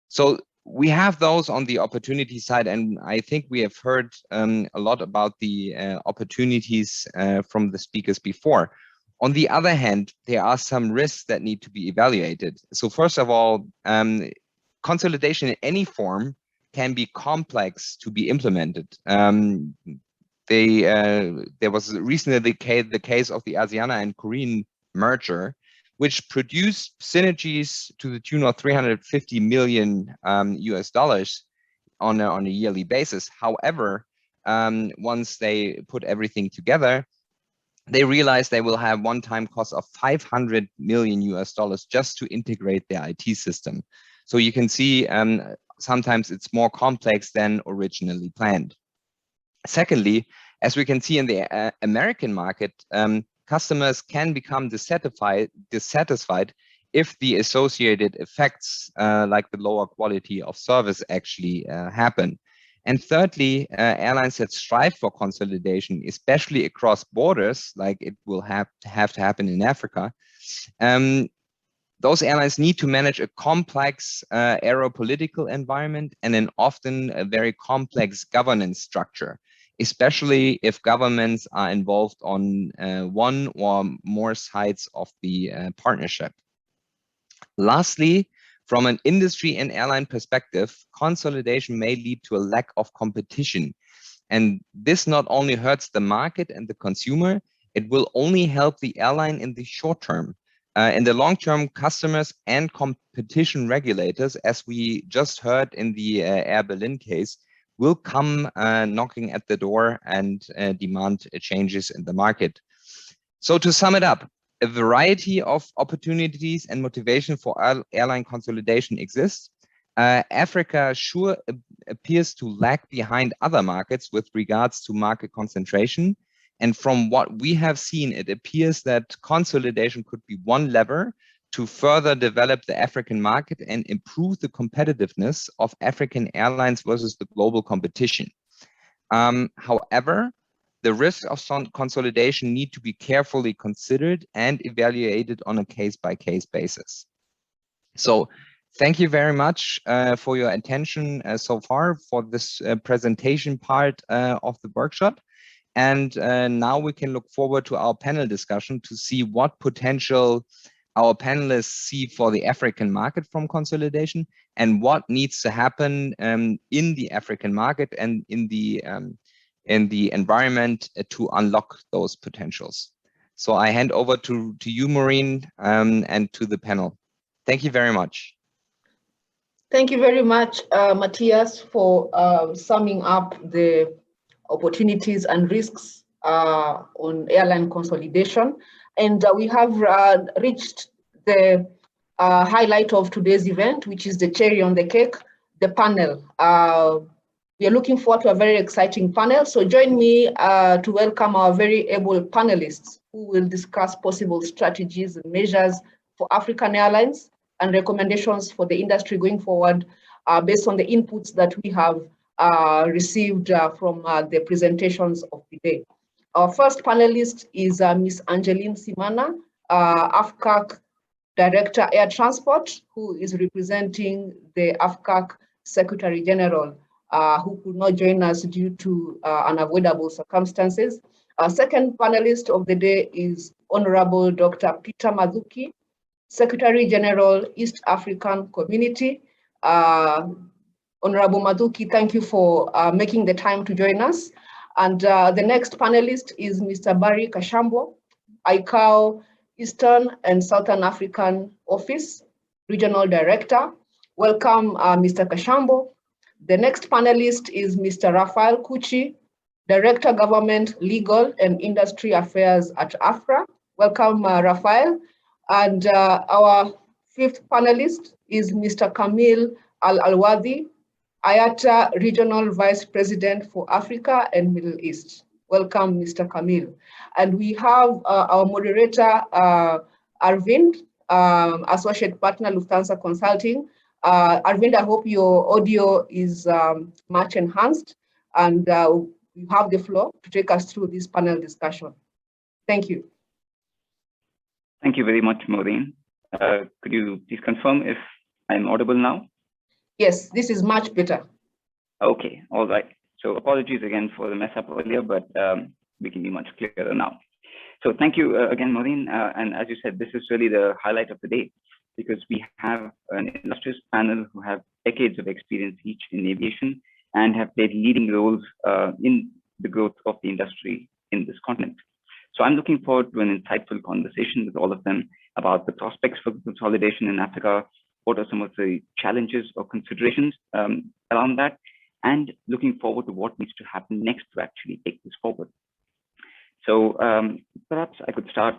So we have those on the opportunity side, and I think we have heard a lot about the opportunities from the speakers before. On the other hand, there are some risks that need to be evaluated. So first of all, consolidation in any form can be complex to be implemented. There was recently the case of the Asiana and Korean merger, which produced synergies to the tune of $350 million US dollars on a yearly basis. However, once they put everything together, they realized they will have one-time cost of $500 million US dollars just to integrate their IT system. So you can see sometimes it's more complex than originally planned. Secondly, as we can see in the American market, customers can become dissatisfied if the associated effects like the lower quality of service actually happen. And thirdly, airlines that strive for consolidation, especially across borders, like it will have to happen in Africa, those airlines need to manage a complex aeropolitical environment and an often a very complex governance structure, especially if governments are involved on one or more sides of the partnership. Lastly, from an industry and airline perspective, consolidation may lead to a lack of competition. And this not only hurts the market and the consumer, it will only help the airline in the short term. In the long term, customers and competition regulators, as we just heard in the Air Berlin case, will come knocking at the door and demand changes in the market. So to sum it up, a variety of opportunities and motivation for airline consolidation exists. Africa sure appears to lag behind other markets with regards to market concentration. And from what we have seen, it appears that consolidation could be one lever to further develop the African market and improve the competitiveness of African airlines versus the global competition. However, the risks of consolidation need to be carefully considered and evaluated on a case-by-case basis. So thank you very much for your attention so far for this presentation part of the workshop. And now we can look forward to our panel discussion to see what potential our panelists see for the African market from consolidation and what needs to happen in the African market and in the environment to unlock those potentials. So I hand over to you, Maureen, and to the panel. Thank you very much. Thank you very much, Matthias, for summing up the opportunities and risks on airline consolidation. And we have reached the highlight of today's event, which is the cherry on the cake, the panel. We are looking forward to a very exciting panel. So join me to welcome our very able panelists who will discuss possible strategies and measures for African Airlines and recommendations for the industry going forward based on the inputs that we have received from the presentations of the day. Our first panelist is Ms. Angeline Simana, AFCAC Director Air Transport, who is representing the AFCAC Secretary General, who could not join us due to unavoidable circumstances. Our second panelist of the day is Honorable Dr. Peter Mathuki, Secretary General, East African Community. Honorable Mathuki, thank you for making the time to join us. And the next panelist is Mr. Barry Kashambo, ICAO Eastern and Southern African Office, Regional Director. Welcome, Mr. Kashambo. The next panelist is Mr. Rafael Kuchi, Director, Government, Legal and Industry Affairs at AFRAA. Welcome, Rafael. And our fifth panelist is Mr. Kamil Al-Alwadi, IATA Regional Vice President for Africa and Middle East. Welcome, Mr. Kamil. And we have our moderator, Arvind, Associate Partner, Lufthansa Consulting. Arvind, I hope your audio is much enhanced, and you have the floor to take us through this panel discussion. Thank you. Thank you very much, Maureen. Could you please confirm if I'm audible now? Yes, this is much better. Okay, all right. So apologies again for the mess up earlier, but we can be much clearer now. So thank you again, Maureen. And as you said, this is really the highlight of the day, because we have an illustrious panel who have decades of experience each in aviation and have played leading roles in the growth of the industry in this continent. So I'm looking forward to an insightful conversation with all of them about the prospects for consolidation in Africa, what are some of the challenges or considerations around that, and looking forward to what needs to happen next to actually take this forward. So perhaps I could start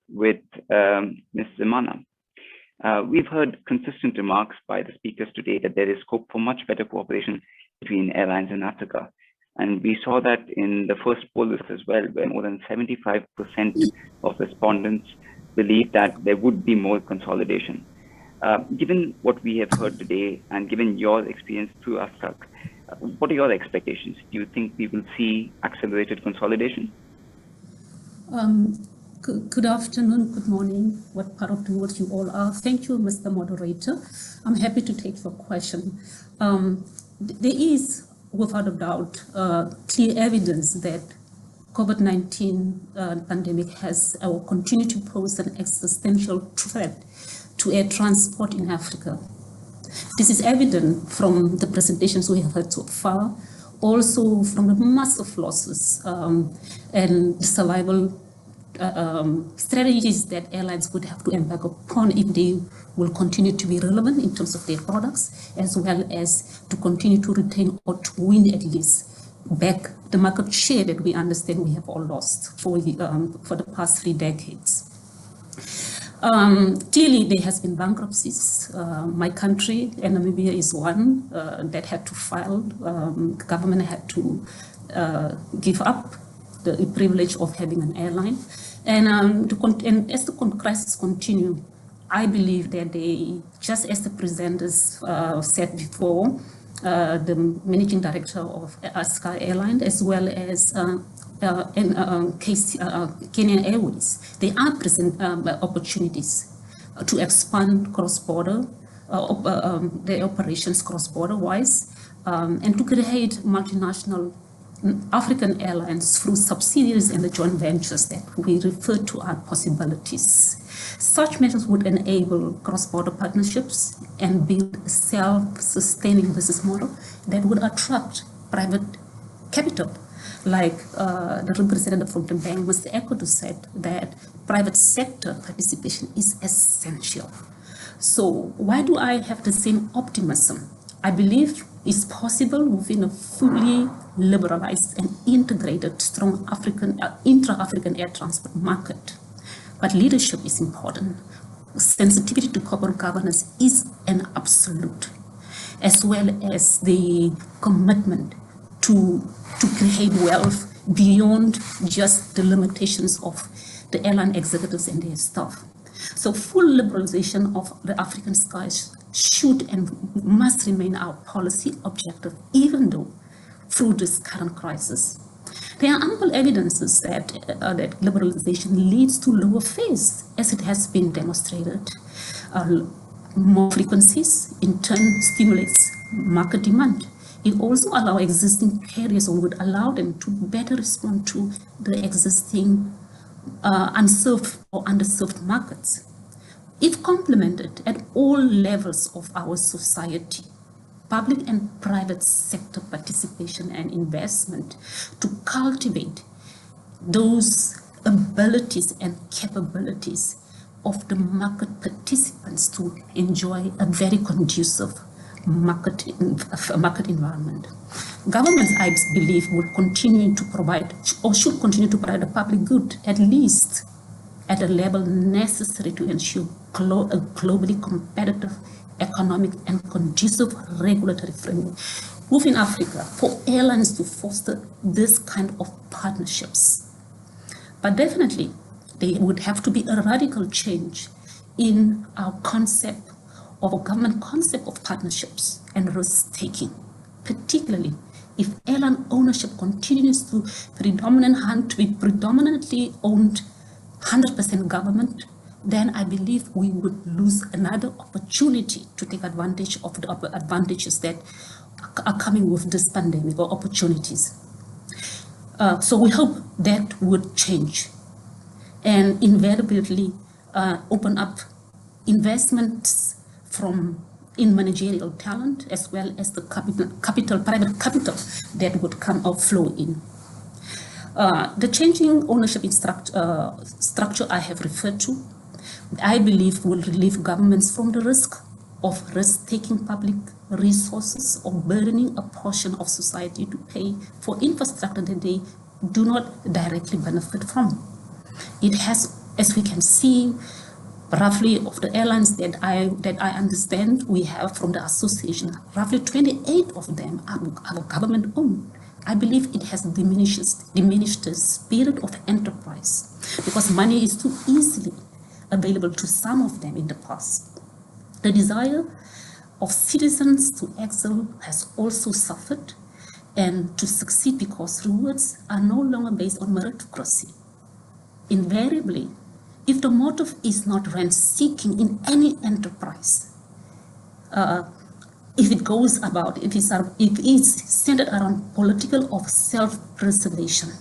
with Ms. Simana. We've heard consistent remarks by the speakers today that there is scope for much better cooperation between airlines in Africa. And we saw that in the first poll list as well, where more than 75% of respondents believe that there would be more consolidation. Given what we have heard today and given your experience through AFCAC, what are your expectations? Do you think we will see accelerated consolidation? Good afternoon, good morning, what part of the world you all are. Thank you, Mr. Moderator. I'm happy to take your question. There is, without a doubt, clear evidence that COVID-19 pandemic has or continue to pose an existential threat to air transport in Africa. This is evident from the presentations we have heard so far, also from the massive losses and survival strategies that airlines would have to embark upon if they will continue to be relevant in terms of their products, as well as to continue to retain or to win at least back the market share that we understand we have all lost for the past 3 decades. Clearly, there has been bankruptcies. My country, Namibia, is one that had to file. The government had to give up the privilege of having an airline. And as the crisis continue, I believe that they, just as the presenters said before, the managing director of Sky Airline, as well as Kenya Airways, they are present opportunities to expand cross-border, their operations cross-border wise, and to create multinational African airlines through subsidiaries and the joint ventures that we refer to as possibilities. Such measures would enable cross-border partnerships and build a self-sustaining business model that would attract private capital. Like the representative from the bank, Mr. Ekoto, said that private sector participation is essential. So why do I have the same optimism? I believe is possible within a fully liberalized and integrated, strong intra-African air transport market. But leadership is important. Sensitivity to corporate governance is an absolute, as well as the commitment to create wealth beyond just the limitations of the airline executives and their staff. So full liberalization of the African skies should and must remain our policy objective, even though through this current crisis. There are ample evidences that liberalization leads to lower fares, as it has been demonstrated. More frequencies, in turn, stimulates market demand. It also allows existing carriers, or would allow them to better respond to the existing unserved or underserved markets. If complemented at all levels of our society, public and private sector participation and investment to cultivate those abilities and capabilities of the market participants to enjoy a very conducive market environment. Governments, I believe, will continue to provide, or should continue to provide, a public good, at least at a level necessary to ensure a globally competitive economic and conducive regulatory framework within Africa for airlines to foster this kind of partnerships. But definitely, there would have to be a radical change in our concept of a government concept of partnerships and risk-taking, particularly if airline ownership continues to be predominantly owned 100% government, then I believe we would lose another opportunity to take advantage of the advantages that are coming with this pandemic, or opportunities. So we hope that would change and invariably open up investments in managerial talent, as well as the private capital that would come or flow in. The changing ownership structure I have referred to, I believe, will relieve governments from the risk of risk-taking public resources or burdening a portion of society to pay for infrastructure that they do not directly benefit from. It has, as we can see, roughly of the airlines that I understand we have from the association, roughly 28 of them are government-owned. I believe it has diminished the spirit of enterprise, because money is too easily available to some of them in the past. The desire of citizens to excel has also suffered and to succeed, because rewards are no longer based on meritocracy. Invariably, if the motive is not rent-seeking in any enterprise, if it's centered around political or self-preservation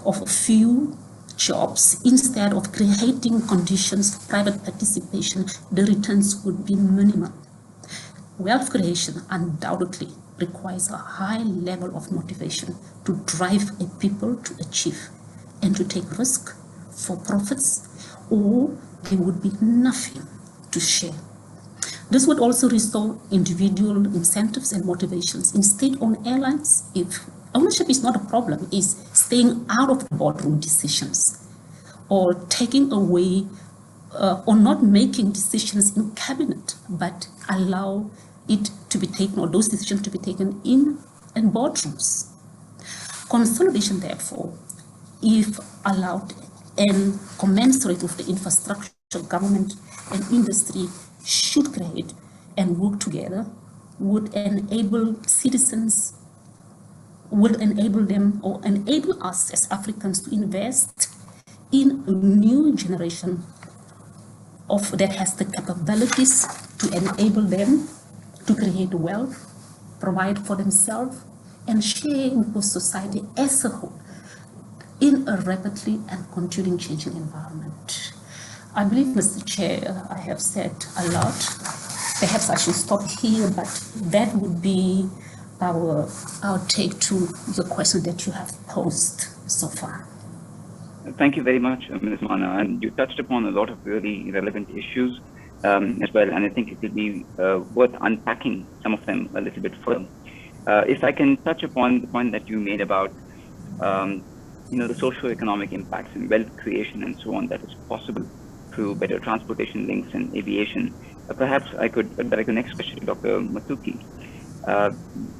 of a few jobs instead of creating conditions for private participation, the returns would be minimal. Wealth creation undoubtedly requires a high level of motivation to drive a people to achieve and to take risk for profits, or there would be nothing to share. This would also restore individual incentives and motivations. In state-owned airlines, if ownership is not a problem, is staying out of boardroom decisions, or taking away, or not making decisions in cabinet, but allow it to be taken, or those decisions to be taken in boardrooms. Consolidation, therefore, if allowed and commensurate with the infrastructure government and industry should create and work together, would enable citizens, would enable them, or enable us as Africans to invest in a new generation that has the capabilities to enable them to create wealth, provide for themselves, and share with society as a whole in a rapidly and continuing changing environment. I believe, Mr. Chair, I have said a lot. Perhaps I should stop here, but that would be our take to the question that you have posed so far. Thank you very much, Ms. Mana, and you touched upon a lot of really relevant issues as well, and I think it will be worth unpacking some of them a little bit further. If I can touch upon the point that you made about the socio-economic impacts and wealth creation and so on that is possible through better transportation links and aviation, perhaps I could direct the next question to Dr. Mathuki.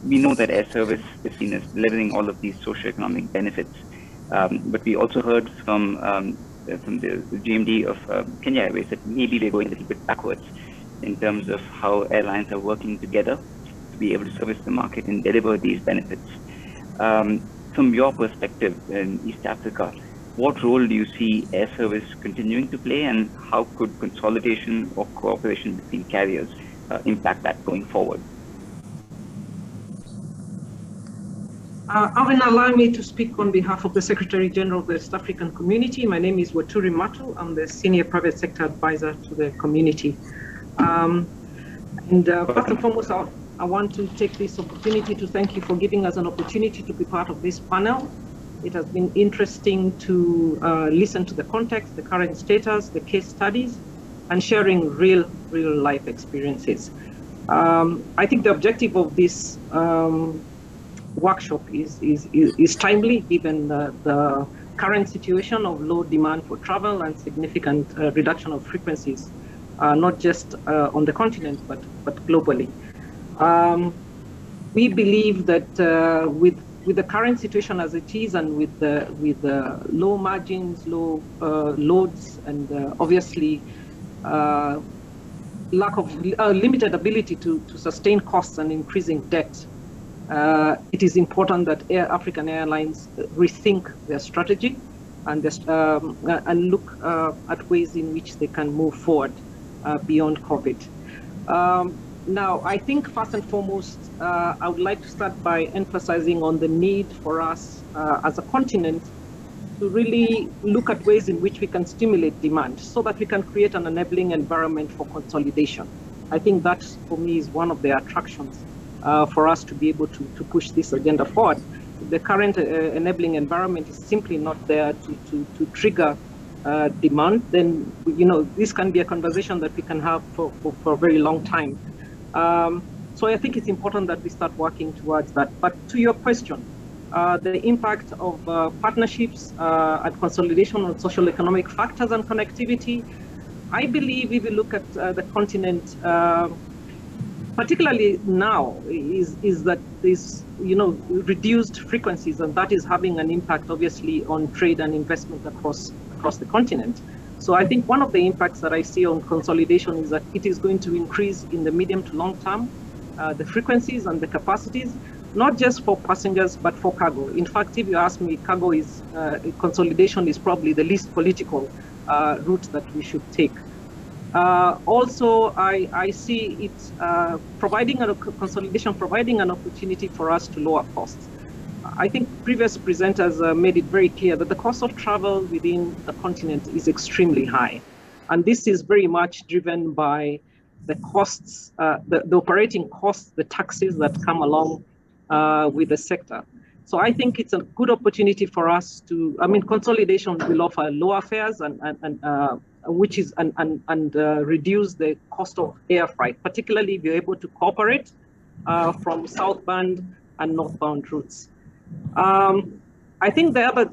We know that air service is seen as delivering all of these socio-economic benefits, but we also heard from the GMD of Kenya Airways that maybe we're going a little bit backwards in terms of how airlines are working together to be able to service the market and deliver these benefits. From your perspective in East Africa, what role do you see air service continuing to play, and how could consolidation or cooperation between carriers impact that going forward? Alvin, allow me to speak on behalf of the Secretary General of the East African Community. My name is Waturi Matu. I'm the Senior Private Sector Advisor to the community. First and foremost, I want to take this opportunity to thank you for giving us an opportunity to be part of this panel. It has been interesting to listen to the context, the current status, the case studies, and sharing real life experiences. I think the objective of this workshop is timely, given the current situation of low demand for travel and significant reduction of frequencies, not just on the continent, but globally. We believe that with the current situation as it is, and with the low margins, low loads, and obviously lack of limited ability to sustain costs and increasing debt, it is important that African Airlines rethink their strategy and look at ways in which they can move forward beyond COVID. Now, I think first and foremost, I would like to start by emphasizing on the need for us as a continent to really look at ways in which we can stimulate demand so that we can create an enabling environment for consolidation. I think that, for me, is one of the attractions for us to be able to push this agenda forward. The current enabling environment is simply not there to trigger demand. Then, this can be a conversation that we can have for a very long time. So I think it's important that we start working towards that. But to your question, the impact of partnerships and consolidation on social economic factors and connectivity, I believe if you look at the continent, particularly now, is that there's reduced frequencies, and that is having an impact obviously on trade and investment across the continent. So I think one of the impacts that I see on consolidation is that it is going to increase in the medium to long term the frequencies and the capacities, not just for passengers but for cargo. In fact, if you ask me, cargo is consolidation is probably the least political route that we should take. Also, I see it providing a consolidation, providing an opportunity for us to lower costs. I think previous presenters made it very clear that the cost of travel within the continent is extremely high. And this is very much driven by the costs, the operating costs, the taxes that come along with the sector. So I think it's a good opportunity for us to, consolidation will offer lower fares and reduce the cost of air freight, particularly if you're able to cooperate from southbound and northbound routes. I think the other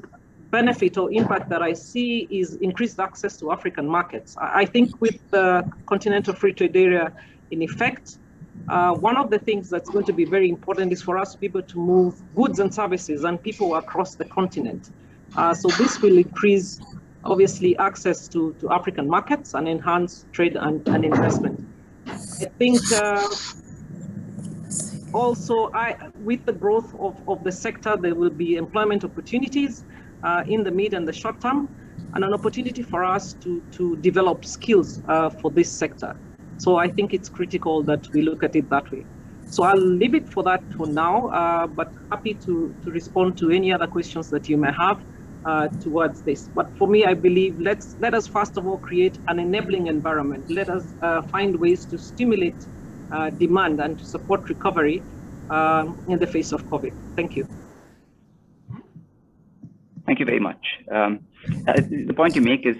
benefit or impact that I see is increased access to African markets. I think with the Continental Free Trade Area in effect, one of the things that's going to be very important is for us to be able to move goods and services and people across the continent. So this will increase, obviously, access to African markets and enhance trade and investment. I think also, with the growth of the sector, there will be employment opportunities in the mid and the short term, and an opportunity for us to develop skills for this sector. So I think it's critical that we look at it that way. So I'll leave it for that for now, but happy to respond to any other questions that you may have towards this. But for me, I believe let us first of all create an enabling environment. Let us find ways to stimulate demand and to support recovery in the face of COVID. Thank you. Thank you very much. The point you make is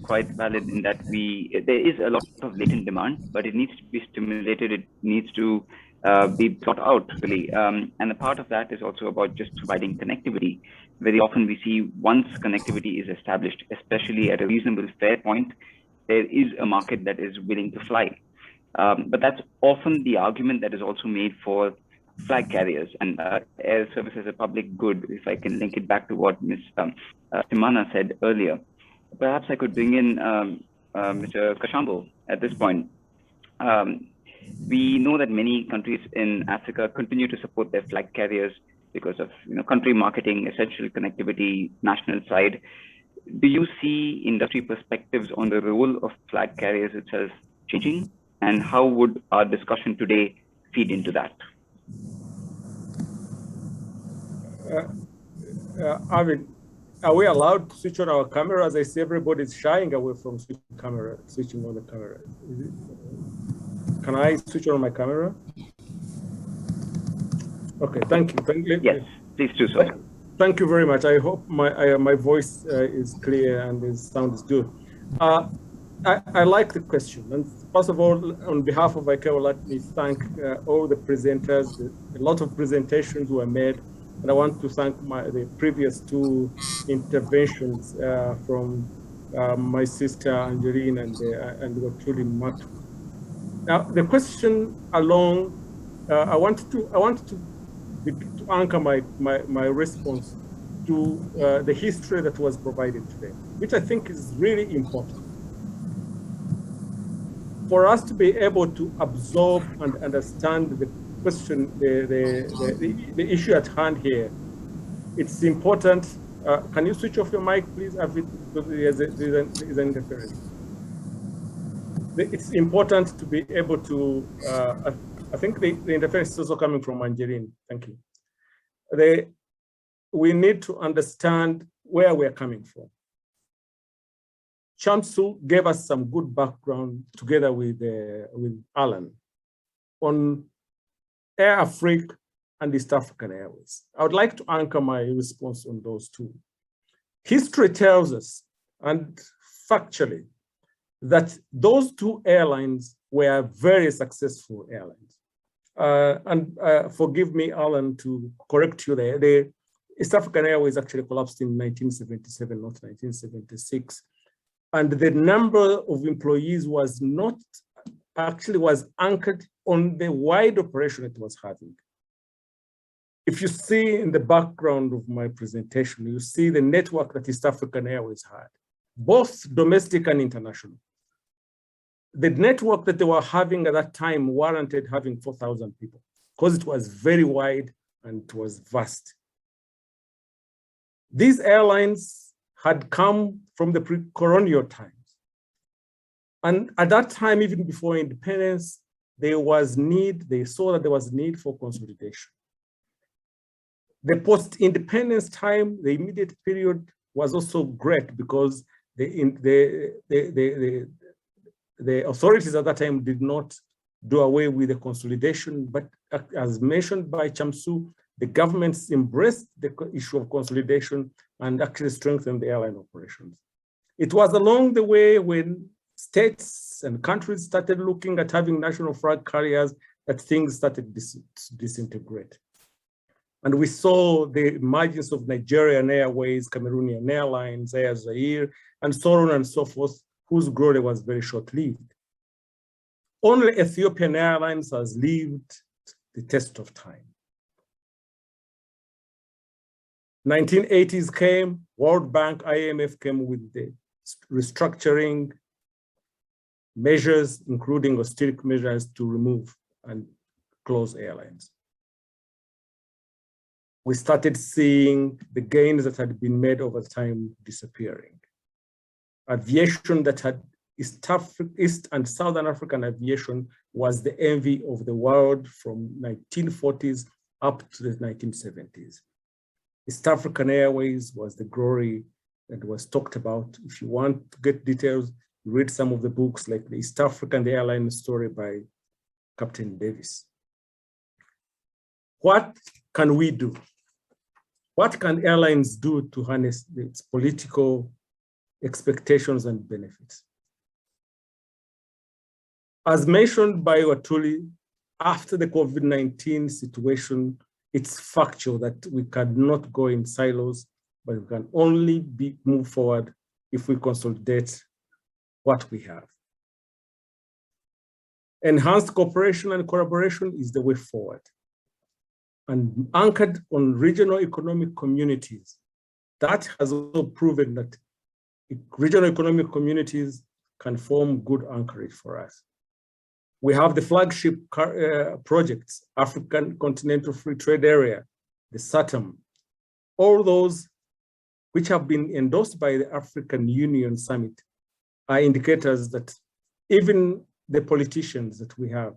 quite valid in that there is a lot of latent demand, but it needs to be stimulated. It needs to be thought out, really. And a part of that is also about just providing connectivity. Very often we see once connectivity is established, especially at a reasonable fair point, there is a market that is willing to fly. But that's often the argument that is also made for flag carriers and air service as a public good, if I can link it back to what Ms. Timana said earlier. Perhaps I could bring in Mr. Kashambo at this point. We know that many countries in Africa continue to support their flag carriers because of country marketing, essential connectivity, national side. Do you see industry perspectives on the role of flag carriers itself changing? And how would our discussion today feed into that? Arvin, are we allowed to switch on our cameras? I see everybody's shying away from switching on the camera. Can I switch on my camera? Okay, thank you. Yes, please do so. Thank you very much. I hope my voice is clear and the sound is good. I like the question. And first of all, on behalf of ICAO, let me thank all the presenters. A lot of presentations were made, and I want to thank the previous two interventions from my sister Angeline and Watuli Matu. Now, the question along, I want to anchor my response to the history that was provided today, which I think is really important. For us to be able to absorb and understand the question, the issue at hand here, it's important. Can you switch off your mic, please? There's an interference. It's important to be able to, I think the interference is also coming from Angeline. Thank you. We need to understand where we're coming from. Shamsu gave us some good background together with Alan on Air Africa and East African Airways. I would like to anchor my response on those two. History tells us, and factually, that those two airlines were very successful airlines. Forgive me, Alan, to correct you there. The East African Airways actually collapsed in 1977, not 1976. And the number of employees was anchored on the wide operation it was having. If you see in the background of my presentation, you see the network that East African Airways had, both domestic and international. The network that they were having at that time warranted having 4,000 people because it was very wide and it was vast. These airlines had come from the pre-colonial times. And at that time, even before independence, they saw that there was need for consolidation. The post-independence time, the immediate period was also great because the authorities at that time did not do away with the consolidation, but as mentioned by Shamsu, the governments embraced the issue of consolidation and actually strengthened the airline operations. It was along the way when states and countries started looking at having national flag carriers that things started to disintegrate. And we saw the emergence of Nigerian Airways, Cameroonian Airlines, Air Zaire, and so on and so forth, whose glory was very short-lived. Only Ethiopian Airlines has lived the test of time. 1980s came, World Bank, IMF came with the restructuring measures, including austerity measures to remove and close airlines. We started seeing the gains that had been made over time disappearing. Aviation that had East and Southern African aviation was the envy of the world from 1940s up to the 1970s. East African Airways was the glory that was talked about. If you want to get details, read some of the books like the East African Airline Story by Captain Davis. What can we do? what can airlines do to harness its political expectations and benefits? As mentioned by Watuli, after the COVID-19 situation, it's factual that we cannot go in silos, but we can only move forward if we consolidate what we have. Enhanced cooperation and collaboration is the way forward, and anchored on regional economic communities. That has also proven that regional economic communities can form good anchorage for us. We have the flagship projects, African Continental Free Trade Area, the SATAM, all those which have been endorsed by the African Union Summit are indicators that even the politicians that we have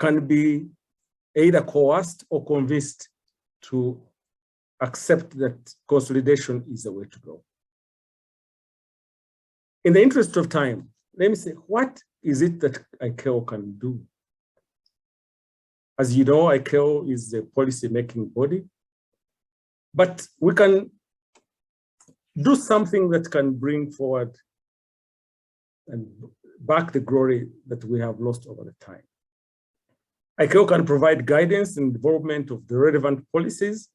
can be either coerced or convinced to accept that consolidation is the way to go. In the interest of time, let me say, what is it that ICAO can do? As you know, ICAO is the policy-making body, but we can do something that can bring forward and back the glory that we have lost over the time. ICAO can provide guidance in development of the relevant policies,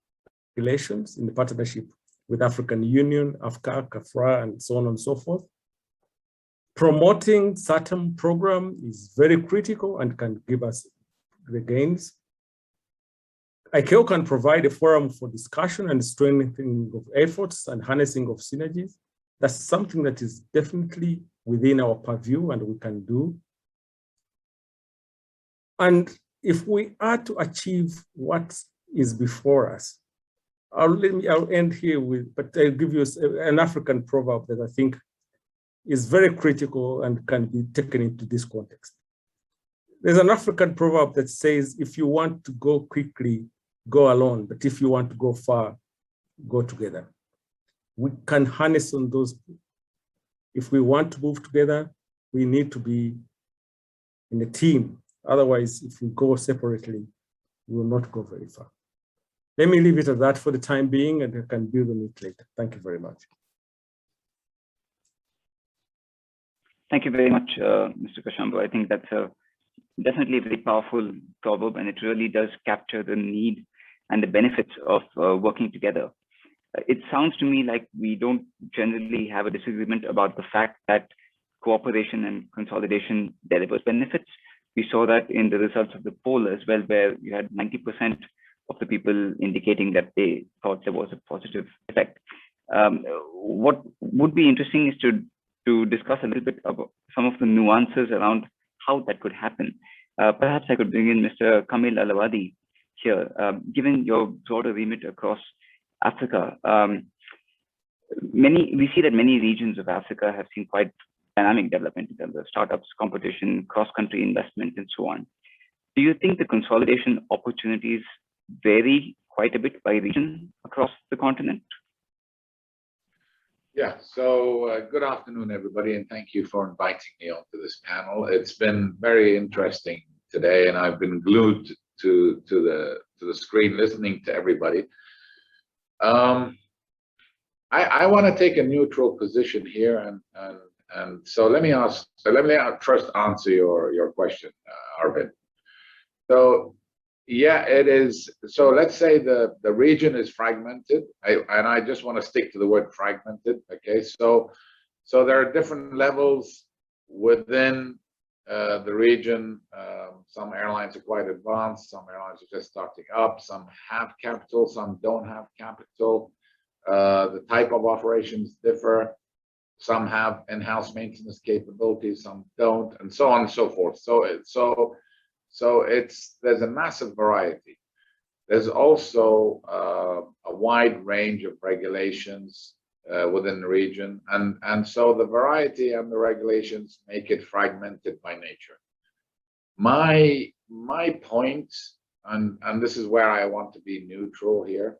regulations in the partnership with African Union, AFCAC, AFRAA, and so on and so forth. Promoting SATAM program is very critical and can give us the gains. ICAO can provide a forum for discussion and strengthening of efforts and harnessing of synergies. That's something that is definitely within our purview and we can do. And if we are to achieve what is before us, I'll end here with, but I'll give you an African proverb that I think is very critical and can be taken into this context. There's an African proverb that says, if you want to go quickly, go alone, but if you want to go far, go together. We can harness on those. If we want to move together, we need to be in a team. Otherwise, if we go separately, we will not go very far. Let me leave it at that for the time being, and I can build on it later. Thank you very much. Thank you very much, Mr. Kashambo. I think that's definitely a very powerful proverb, and it really does capture the need and the benefits of working together. It sounds to me like we don't generally have a disagreement about the fact that cooperation and consolidation delivers benefits. We saw that in the results of the poll as well, where you had 90% of the people indicating that they thought there was a positive effect. What would be interesting is to discuss a little bit about some of the nuances around how that could happen. Perhaps I could bring in Mr. Kamil Alawadi here. Given your broader remit across Africa, we see that many regions of Africa have seen quite dynamic development in terms of startups, competition, cross-country investment, and so on. Do you think the consolidation opportunities vary quite a bit by region across the continent? Yeah, so good afternoon, everybody, and thank you for inviting me onto this panel. It's been very interesting today, and I've been glued to the screen listening to everybody. I want to take a neutral position here, and so let me first answer your question, Arvind. So yeah, it is. So let's say the region is fragmented, and I just want to stick to the word fragmented. Okay, so there are different levels within the region. Some airlines are quite advanced, some airlines are just starting up, some have capital, some don't have capital. The type of operations differ. Some have in-house maintenance capabilities, some don't, and so on and so forth. So there's a massive variety. There's also a wide range of regulations within the region, and so the variety and the regulations make it fragmented by nature. My point, and this is where I want to be neutral here,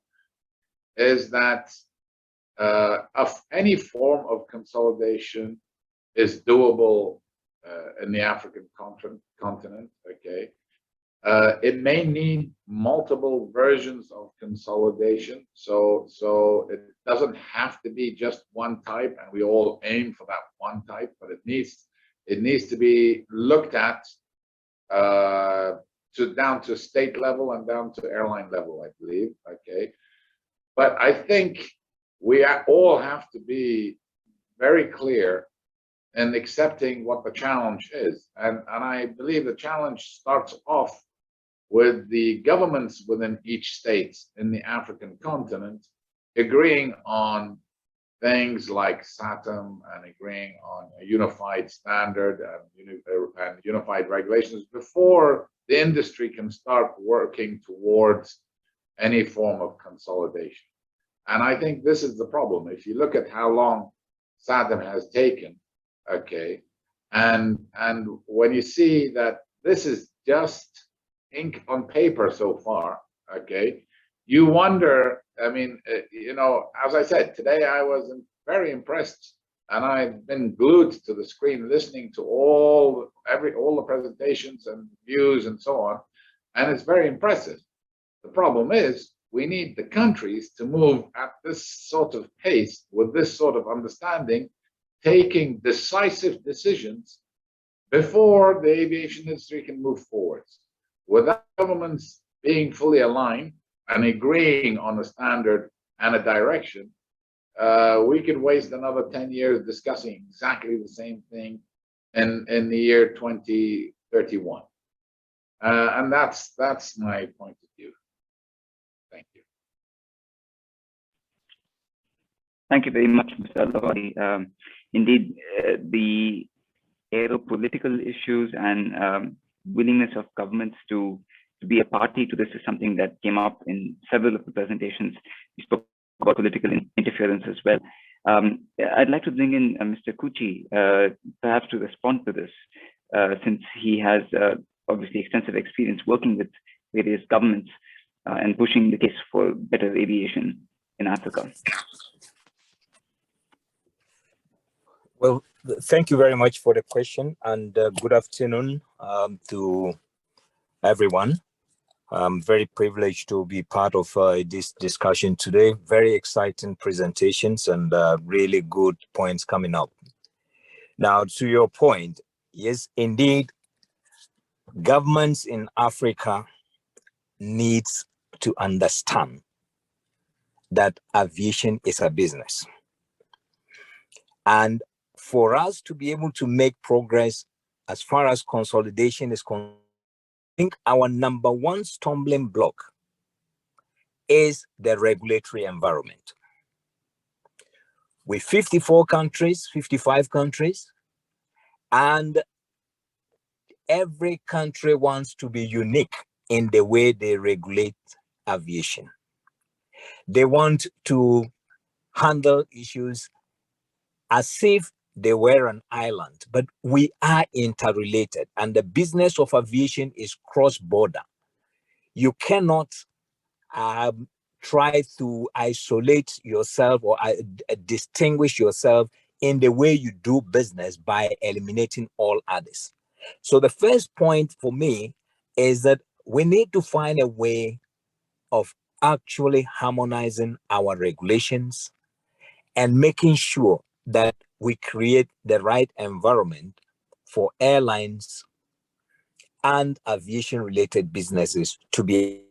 is that of any form of consolidation is doable in the African continent, okay? It may need multiple versions of consolidation. So it doesn't have to be just one type, and we all aim for that one type, but it needs to be looked at down to state level and down to airline level, I believe. Okay, but I think we all have to be very clear in accepting what the challenge is, and I believe the challenge starts off with the governments within each state in the African continent agreeing on things like SATM and agreeing on a unified standard and unified regulations before the industry can start working towards any form of consolidation. And I think this is the problem. If you look at how long SATM has taken, okay, and when you see that this is just ink on paper so far, okay, you wonder. I mean, you know, as I said, today I was very impressed, and I've been glued to the screen listening to all the presentations and views and so on, and it's very impressive. The problem is we need the countries to move at this sort of pace with this sort of understanding, taking decisive decisions before the aviation industry can move forwards. Without governments being fully aligned and agreeing on a standard and a direction, we could waste another 10 years discussing exactly the same thing in the year 2031. And that's my point of view. Thank you. Thank you very much, Mr. Al-Zawadi. Indeed, the aeropolitical issues and willingness of governments to be a party to this is something that came up in several of the presentations. We spoke about political interference as well. I'd like to bring in Mr. Kuchi, perhaps to respond to this, since he has obviously extensive experience working with various governments and pushing the case for better aviation in Africa. Well, thank you very much for the question, and good afternoon to everyone. I'm very privileged to be part of this discussion today. Very exciting presentations and really good points coming up. Now, to your point, yes, indeed, governments in Africa needs to understand that aviation is a business. And for us to be able to make progress as far as consolidation is concerned, I think our number one stumbling block is the regulatory environment. With 54 countries, 55 countries, and every country wants to be unique in the way they regulate aviation. They want to handle issues as if they were an island, but we are interrelated, and the business of aviation is cross-border. You cannot try to isolate yourself or distinguish yourself in the way you do business by eliminating all others. So the first point for me is that we need to find a way of actually harmonizing our regulations and making sure that we create the right environment for airlines and aviation-related businesses to be.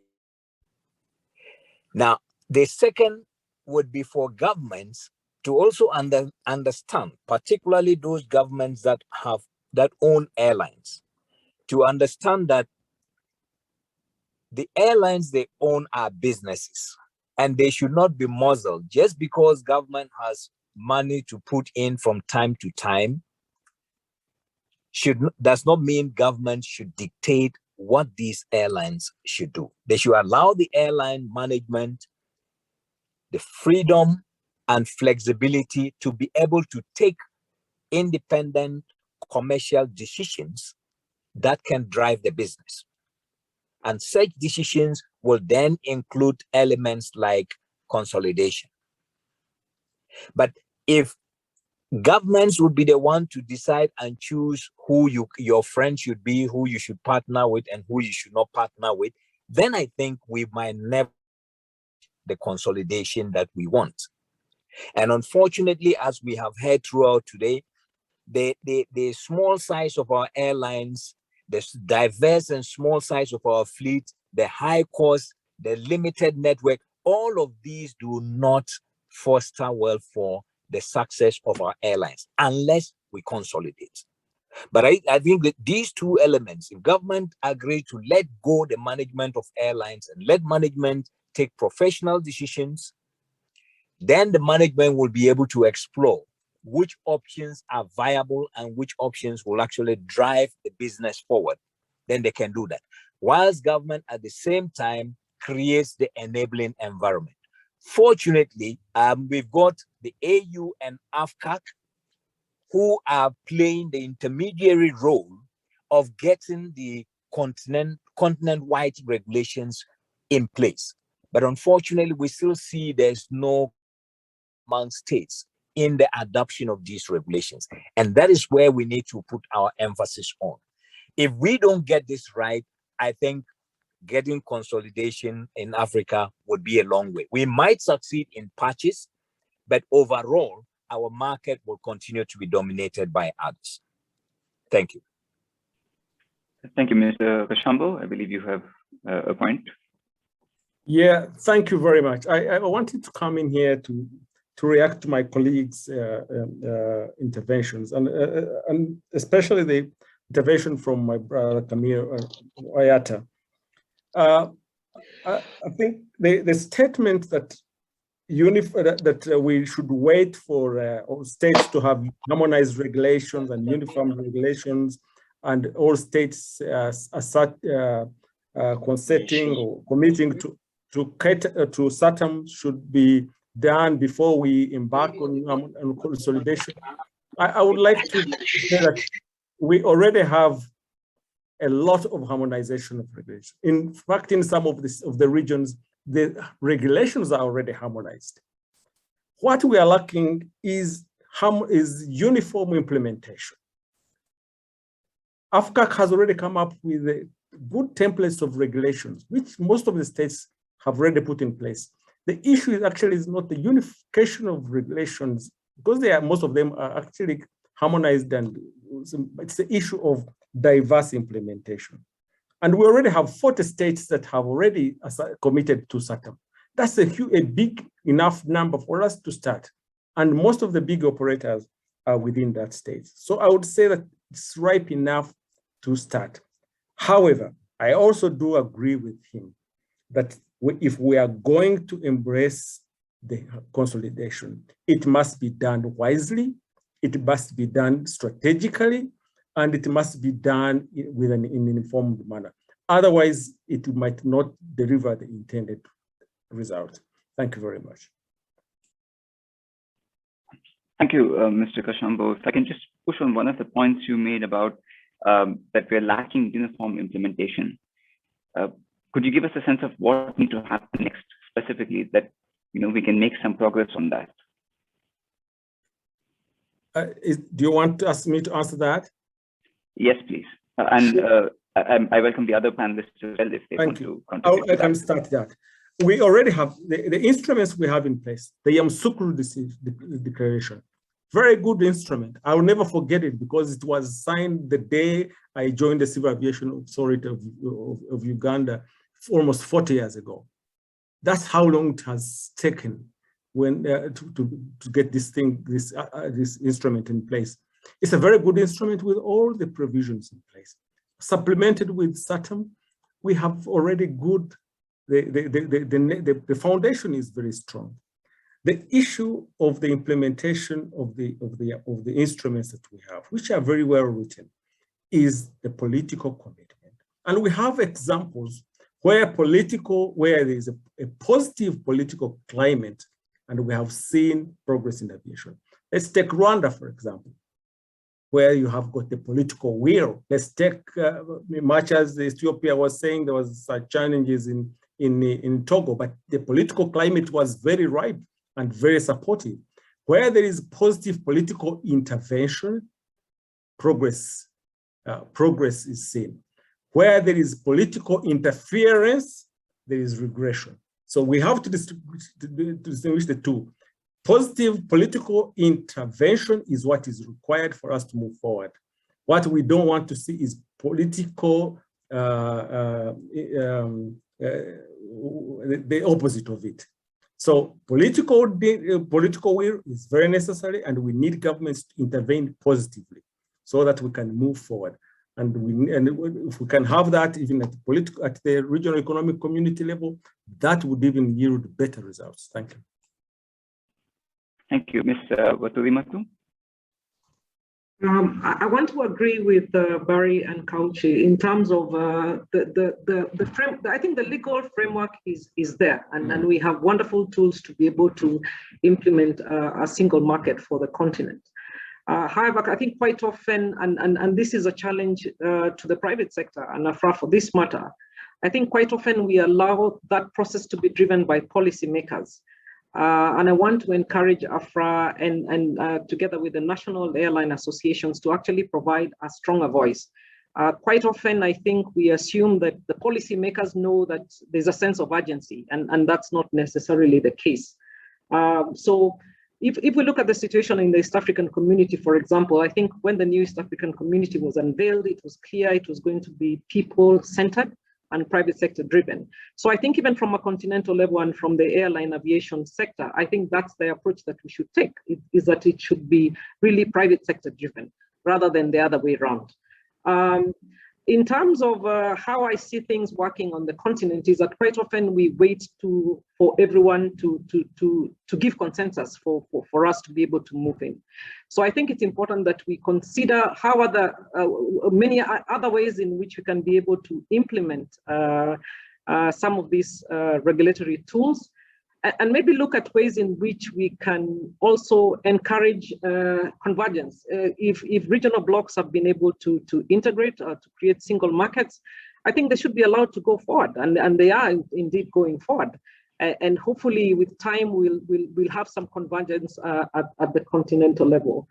Now, the second would be for governments to also understand, particularly those governments that own airlines, to understand that the airlines they own are businesses, and they should not be muzzled just because government has money to put in from time to time. Does not mean government should dictate what these airlines should do. They should allow the airline management the freedom and flexibility to be able to take independent commercial decisions that can drive the business. And such decisions will then include elements like consolidation. But if Governments would be the one to decide and choose who your friend should be, who you should partner with, and who you should not partner with. Then I think we might never the consolidation that we want. And unfortunately, as we have heard throughout today, the small size of our airlines, the diverse and small size of our fleet, the high cost, the limited network, all of these do not foster well for the success of our airlines unless we consolidate. But I think that these two elements, if government agree to let go the management of airlines and let management take professional decisions, then the management will be able to explore which options are viable and which options will actually drive the business forward. Then they can do that. Whilst government at the same time creates the enabling environment. Fortunately, we've got the AU and AFCAC who are playing the intermediary role of getting the continent-wide regulations in place. But unfortunately, we still see there's no among states in the adoption of these regulations. And that is where we need to put our emphasis on. If we don't get this right, I think getting consolidation in Africa would be a long way. We might succeed in patches, but overall, our market will continue to be dominated by others. Thank you. Thank you, Mr. Kashambo. I believe you have a point. Yeah, thank you very much. I wanted to come in here to react to my colleagues' interventions, and especially the intervention from my brother Kamir Ayata. I think the statement that we should wait for all states to have harmonized regulations and uniform regulations, and all states consenting or committing to SATAM should be done before we embark on consolidation. I would like to say that we already have a lot of harmonization of regulations. In fact, in some of the regions, the regulations are already harmonized. What we are lacking is uniform implementation. AFCAC has already come up with good templates of regulations, which most of the states have already put in place. The issue is not the unification of regulations, because most of them are actually harmonized, and it's the issue of diverse implementation. And we already have 40 states that have already committed to SATAM. That's a big enough number for us to start. And most of the big operators are within that state. So I would say that it's ripe enough to start. However, I also do agree with him that if we are going to embrace the consolidation, it must be done wisely, it must be done strategically, and it must be done in an informed manner. Otherwise, it might not deliver the intended result. Thank you very much. Thank you, Mr. Kashambo. If I can just push on one of the points you made about that we're lacking uniform implementation. Could you give us a sense of what needs to happen next specifically, that we can make some progress on that? Do you want me to answer that? Yes, please. And I welcome the other panelists as well if they want to contribute. I can start that. We already have the instruments we have in place, the Yamoussoukro Declaration. Very good instrument. I will never forget it because it was signed the day I joined the Civil Aviation Authority of Uganda almost 40 years ago. That's how long it has taken to get this instrument in place. It's a very good instrument with all the provisions in place. Supplemented with SATAM, we have already good, the foundation is very strong. The issue of the implementation of the instruments that we have, which are very well written, is the political commitment. And we have examples where there is a positive political climate, and we have seen progress in aviation. Let's take Rwanda, for example, where you have got the political will. Let's take, much as Ethiopia was saying, there was challenges in Togo, but the political climate was very ripe and very supportive. Where there is positive political intervention, progress is seen. Where there is political interference, there is regression. So we have to distinguish the two. Positive political intervention is what is required for us to move forward. What we don't want to see is political, the opposite of it. So political will is very necessary, and we need governments to intervene positively so that we can move forward. And if we can have that even at the regional economic community level, that would even yield better results. Thank you. Thank you, Ms. Waturimatu. I want to agree with Barry and Kauchi in terms of the frame. I think the legal framework is there, and we have wonderful tools to be able to implement a single market for the continent. However, I think quite often, and this is a challenge to the private sector and AFRAA for this matter, I think quite often we allow that process to be driven by policymakers. And I want to encourage AFRAA and together with the national airline associations to actually provide a stronger voice. Quite often, I think we assume that the policymakers know that there's a sense of urgency, and that's not necessarily the case. So if we look at the situation in the East African community, for example, I think when the new East African community was unveiled, it was clear it was going to be people-centered and private sector driven. So I think even from a continental level and from the airline aviation sector, I think that's the approach that we should take, is that it should be really private sector driven rather than the other way around. In terms of how I see things working on the continent is that quite often we wait for everyone to give consensus for us to be able to move in. So I think it's important that we consider how many other ways in which we can be able to implement some of these regulatory tools, and maybe look at ways in which we can also encourage convergence. If regional blocks have been able to integrate or to create single markets, I think they should be allowed to go forward, and they are indeed going forward. And hopefully with time, we'll have some convergence at the continental level.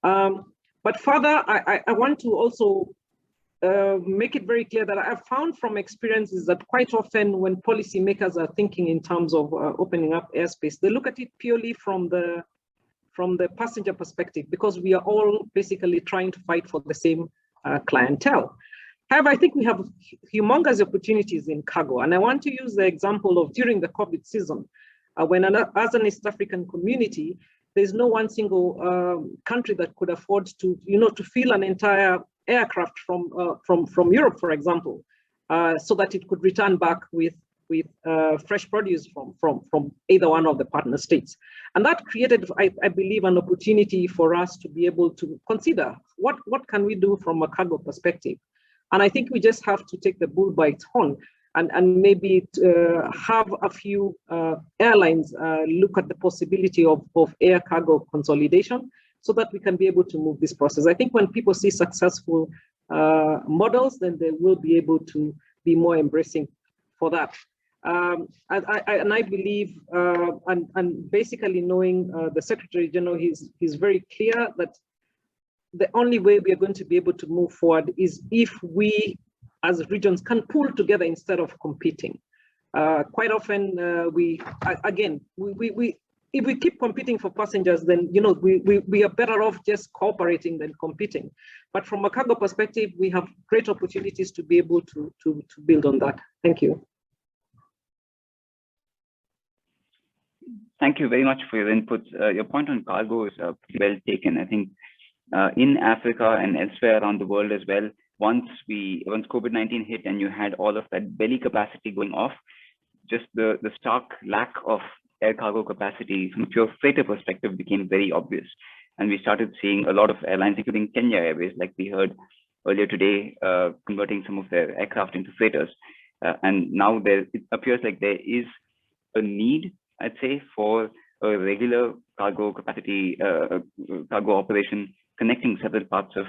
But further, I want to also make it very clear that I've found from experiences that quite often when policymakers are thinking in terms of opening up airspace, they look at it purely from the passenger perspective, because we are all basically trying to fight for the same clientele. However, I think we have humongous opportunities in cargo, and I want to use the example of during the COVID season, when as an East African community, there's no one single country that could afford to fill an entire aircraft from Europe, for example, so that it could return back with fresh produce from either one of the partner states. And that created, I believe, an opportunity for us to be able to consider what can we do from a cargo perspective. And I think we just have to take the bull by its horn and maybe have a few airlines look at the possibility of air cargo consolidation, so that we can be able to move this process. I think when people see successful models, then they will be able to be more embracing for that. And I believe, and basically knowing the Secretary General, he's very clear that the only way we are going to be able to move forward is if we as regions can pull together instead of competing. Quite often if we keep competing for passengers, then we are better off just cooperating than competing. But from a cargo perspective, we have great opportunities to be able to build on that. Thank you. Thank you very much for your input. Your point on cargo is well taken. I think in Africa and elsewhere around the world as well, once COVID-19 hit and you had all of that belly capacity going off, just the stark lack of air cargo capacity from a pure freighter perspective became very obvious. And we started seeing a lot of airlines, including Kenya Airways, like we heard earlier today, converting some of their aircraft into freighters. And now it appears like there is a need, I'd say, for a regular cargo capacity, cargo operation connecting several parts of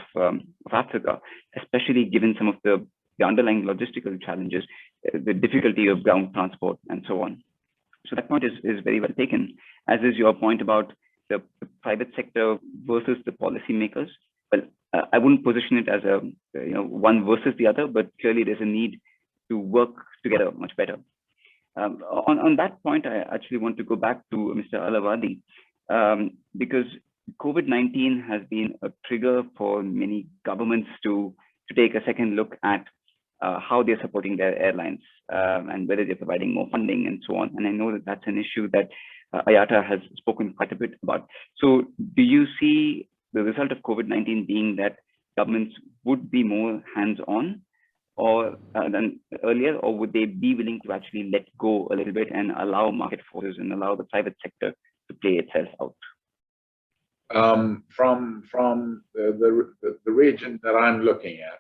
Africa, especially given some of the underlying logistical challenges, the difficulty of ground transport and so on. So that point is very well taken, as is your point about the private sector versus the policymakers. Well, I wouldn't position it as a one versus the other, but clearly there's a need to work together much better. On that point, I actually want to go back to Mr. Alawadi, because COVID-19 has been a trigger for many governments to take a second look at how they're supporting their airlines and whether they're providing more funding and so on. And I know that that's an issue that IATA has spoken quite a bit about. So do you see the result of COVID-19 being that governments would be more hands-on or than earlier, or would they be willing to actually let go a little bit and allow market forces and allow the private sector to play itself out? From the region that I'm looking at,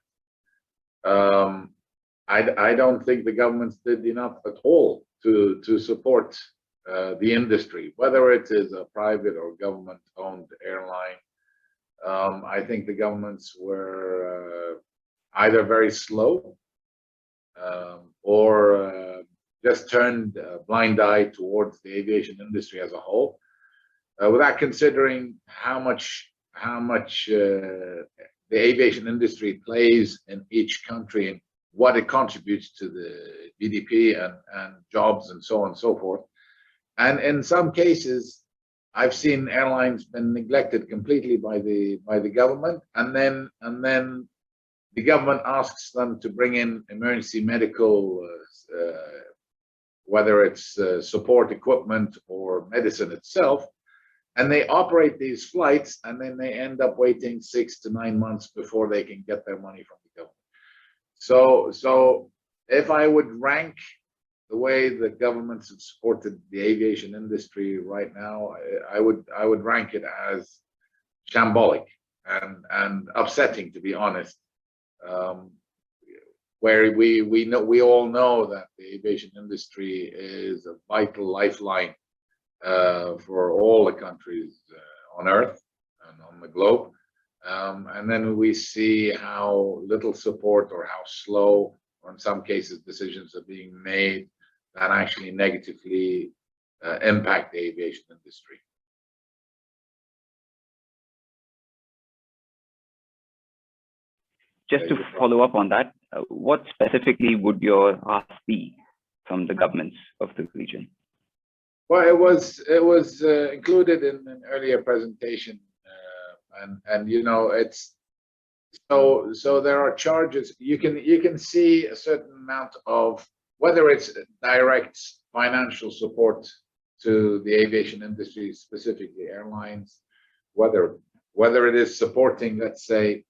I don't think the governments did enough at all to support the industry, whether it is a private or government-owned airline. I think the governments were either very slow or just turned a blind eye towards the aviation industry as a whole, without considering how much the aviation industry plays in each country and what it contributes to the GDP and jobs and so on and so forth. And in some cases, I've seen airlines been neglected completely by the government, and then the government asks them to bring in emergency medical, whether it's support equipment or medicine itself, and they operate these flights, and then they end up waiting 6 to 9 months before they can get their money from the government. So if I would rank the way the governments have supported the aviation industry right now, I would rank it as shambolic and upsetting, to be honest. Where we all know that the aviation industry is a vital lifeline for all the countries on Earth and on the globe, and then we see how little support or how slow, or in some cases decisions are being made that actually negatively impact the aviation industry. Just to follow up on that, what specifically would your ask be from the governments of the region? Well, it was included in an earlier presentation, and you know, it's so there are charges. You can see a certain amount of, whether it's direct financial support to the aviation industry, specifically airlines, whether it is supporting, let's say,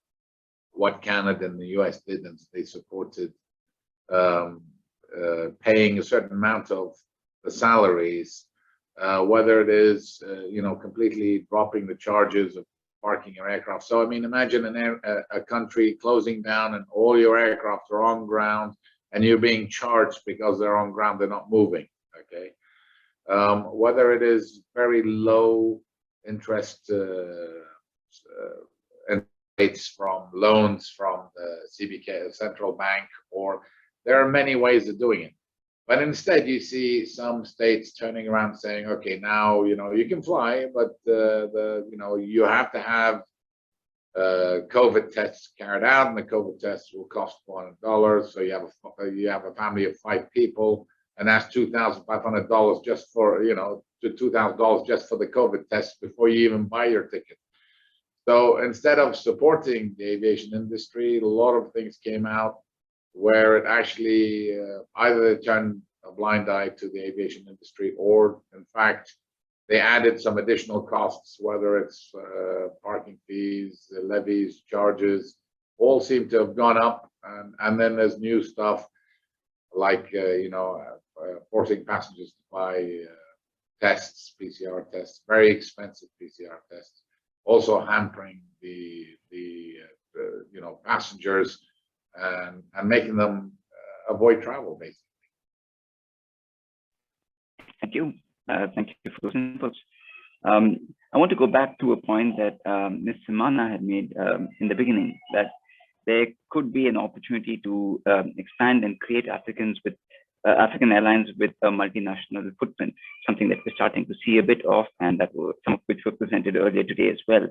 what Canada and the US did, and they supported paying a certain amount of the salaries, whether it is completely dropping the charges of parking your aircraft. So I mean, imagine a country closing down and all your aircraft are on ground and you're being charged because they're on ground, they're not moving. Okay, whether it is very low interest rates from loans from the CBK, central bank, or there are many ways of doing it. But instead, you see some states turning around saying, "Okay, now you can fly, but you have to have COVID tests carried out, and the COVID tests will cost $400. So you have a family of 5 people, and that's $2,500 just for $2,000 just for the COVID test before you even buy your ticket." So instead of supporting the aviation industry, a lot of things came out where it actually either turned a blind eye to the aviation industry, or in fact, they added some additional costs, whether it's parking fees, levies, charges, all seem to have gone up. And then there's new stuff like, forcing passengers to buy tests, PCR tests, very expensive PCR tests, also hampering the passengers and making them avoid travel, basically. Thank you. Thank you for those inputs. I want to go back to a point that Ms. Simana had made in the beginning, that there could be an opportunity to expand and create Africans with African airlines with a multinational footprint, something that we're starting to see a bit of, and that some of which were presented earlier today as well.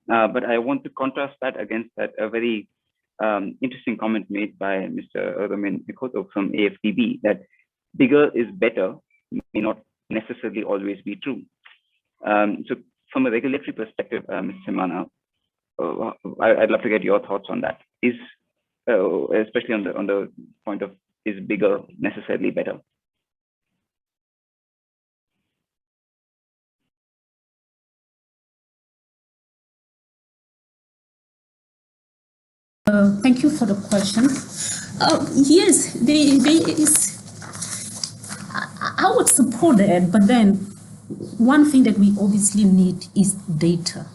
But I want to contrast that against a very interesting comment made by Mr. Erdogan Mikoto from AFDB, that bigger is better may not necessarily always be true. So from a regulatory perspective, Ms. Semana, I'd love to get your thoughts on that. Especially on the point of, is bigger necessarily better? Thank you for the question. Yes, there is. I would support that, but then one thing that we obviously need is data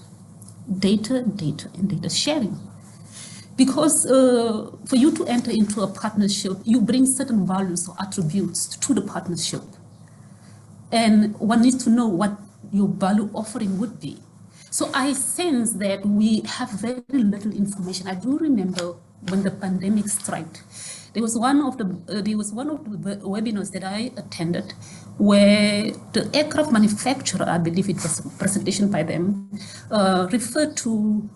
and data sharing. Because for you to enter into a partnership, you bring certain values or attributes to the partnership. And one needs to know what your value offering would be. So I sense that we have very little information. I do remember when the pandemic struck, there was one of the webinars that I attended where the aircraft manufacturer, I believe it was a presentation by them, referred to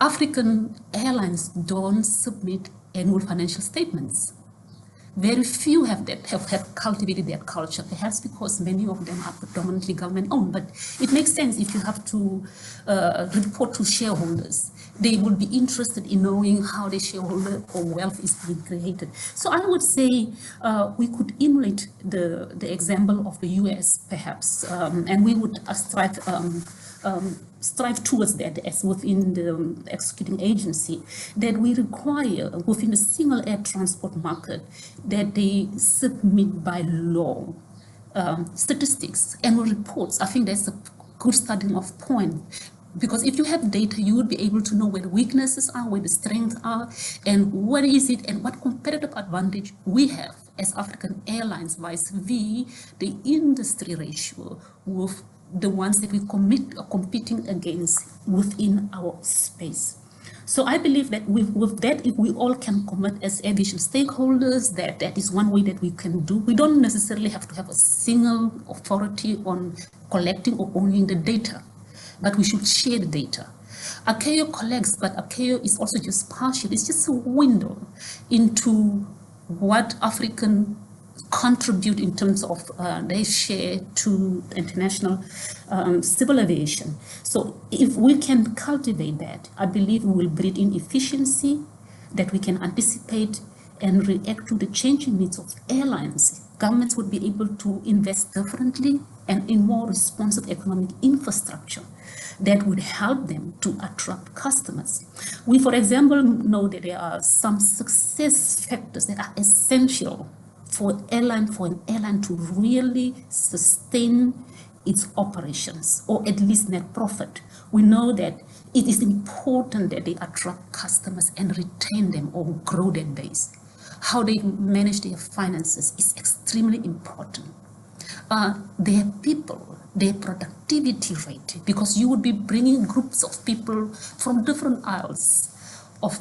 African airlines don't submit annual financial statements. Very few have cultivated that culture, perhaps because many of them are predominantly government-owned. But it makes sense if you have to report to shareholders. They would be interested in knowing how the shareholder or wealth is being created. So I would say we could emulate the example of the US, perhaps, and we would strive towards that as within the executing agency, that we require within the single air transport market that they submit by law statistics, annual reports. I think that's a good starting off point. Because if you have data, you will be able to know where the weaknesses are, where the strengths are, and what is it, and what competitive advantage we have as African airlines vis-a-vis the industry ratio with the ones that we are competing against within our space. So I believe that with that, if we all can commit as aviation stakeholders, that is one way that we can do. We don't necessarily have to have a single authority on collecting or owning the data, but we should share the data. ACAO collects, but ACAO is also just partial. It's just a window into what African contribute in terms of their share to international civil aviation. So if we can cultivate that, I believe we will breed in efficiency, that we can anticipate and react to the changing needs of airlines. Governments would be able to invest differently and in more responsive economic infrastructure that would help them to attract customers. We, for example, know that there are some success factors that are essential for an airline to really sustain its operations, or at least net profit. We know that it is important that they attract customers and retain them or grow their base. How they manage their finances is extremely important. Their people, their productivity rate, because you would be bringing groups of people from different aisles, of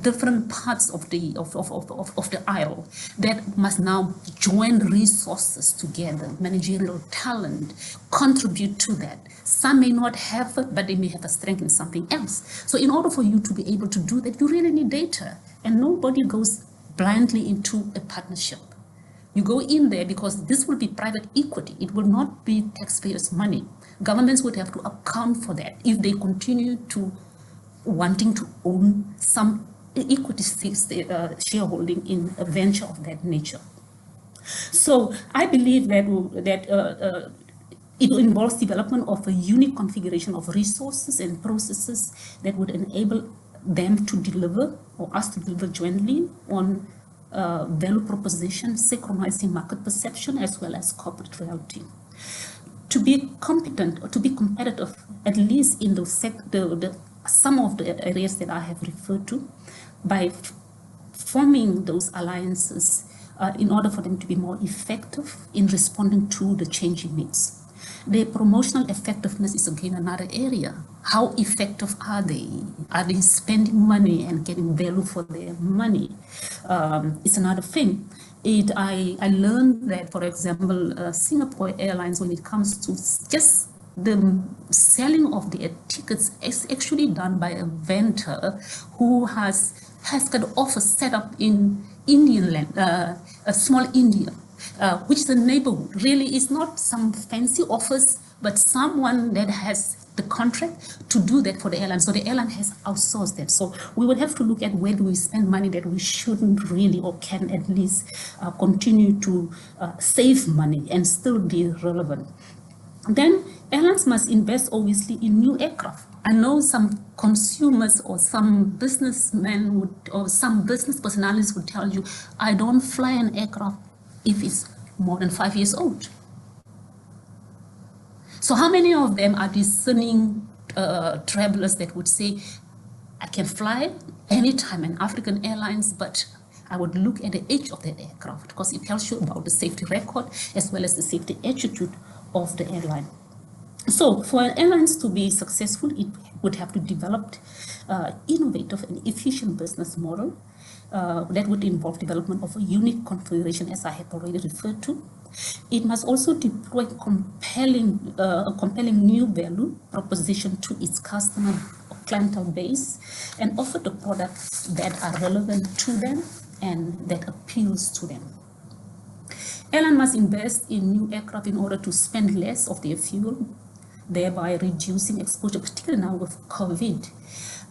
different parts of the aisle that must now join resources together, managerial talent, contribute to that. Some may not have it, but they may have a strength in something else. So in order for you to be able to do that, you really need data, and nobody goes blindly into a partnership. You go in there because this will be private equity. It will not be taxpayers' money. Governments would have to account for that if they continue to wanting to own some equity shareholding in a venture of that nature. So I believe that it involves development of a unique configuration of resources and processes that would enable them to deliver, or us to deliver jointly on value proposition, synchronizing market perception as well as corporate reality. To be competent or to be competitive, at least in some of the areas that I have referred to, by forming those alliances in order for them to be more effective in responding to the changing needs. Their promotional effectiveness is again another area. How effective are they? Are they spending money and getting value for their money? It's another thing. I learned that, for example, Singapore Airlines, when it comes to just the selling of their tickets, is actually done by a vendor who has got offers set up in Indian land, a small India, which is a neighborhood. Really, is not some fancy offers, but someone that has the contract to do that for the airline. So the airline has outsourced that. So we would have to look at where do we spend money that we shouldn't really, or can at least continue to save money and still be relevant. Then airlines must invest obviously in new aircraft. I know some consumers or some businessmen would, or some business personalities would tell you, I don't fly an aircraft if it's more than 5 years old. So how many of them are discerning travelers that would say, I can fly anytime an African Airlines, but I would look at the age of that aircraft because it tells you about the safety record as well as the safety attitude of the airline. So for airlines to be successful, it would have to develop innovative and efficient business model that would involve development of a unique configuration, as I have already referred to. It must also deploy a compelling new value proposition to its customer or clientele base and offer the products that are relevant to them and that appeals to them. Airline must invest in new aircraft in order to spend less of their fuel, thereby reducing exposure, particularly now with COVID.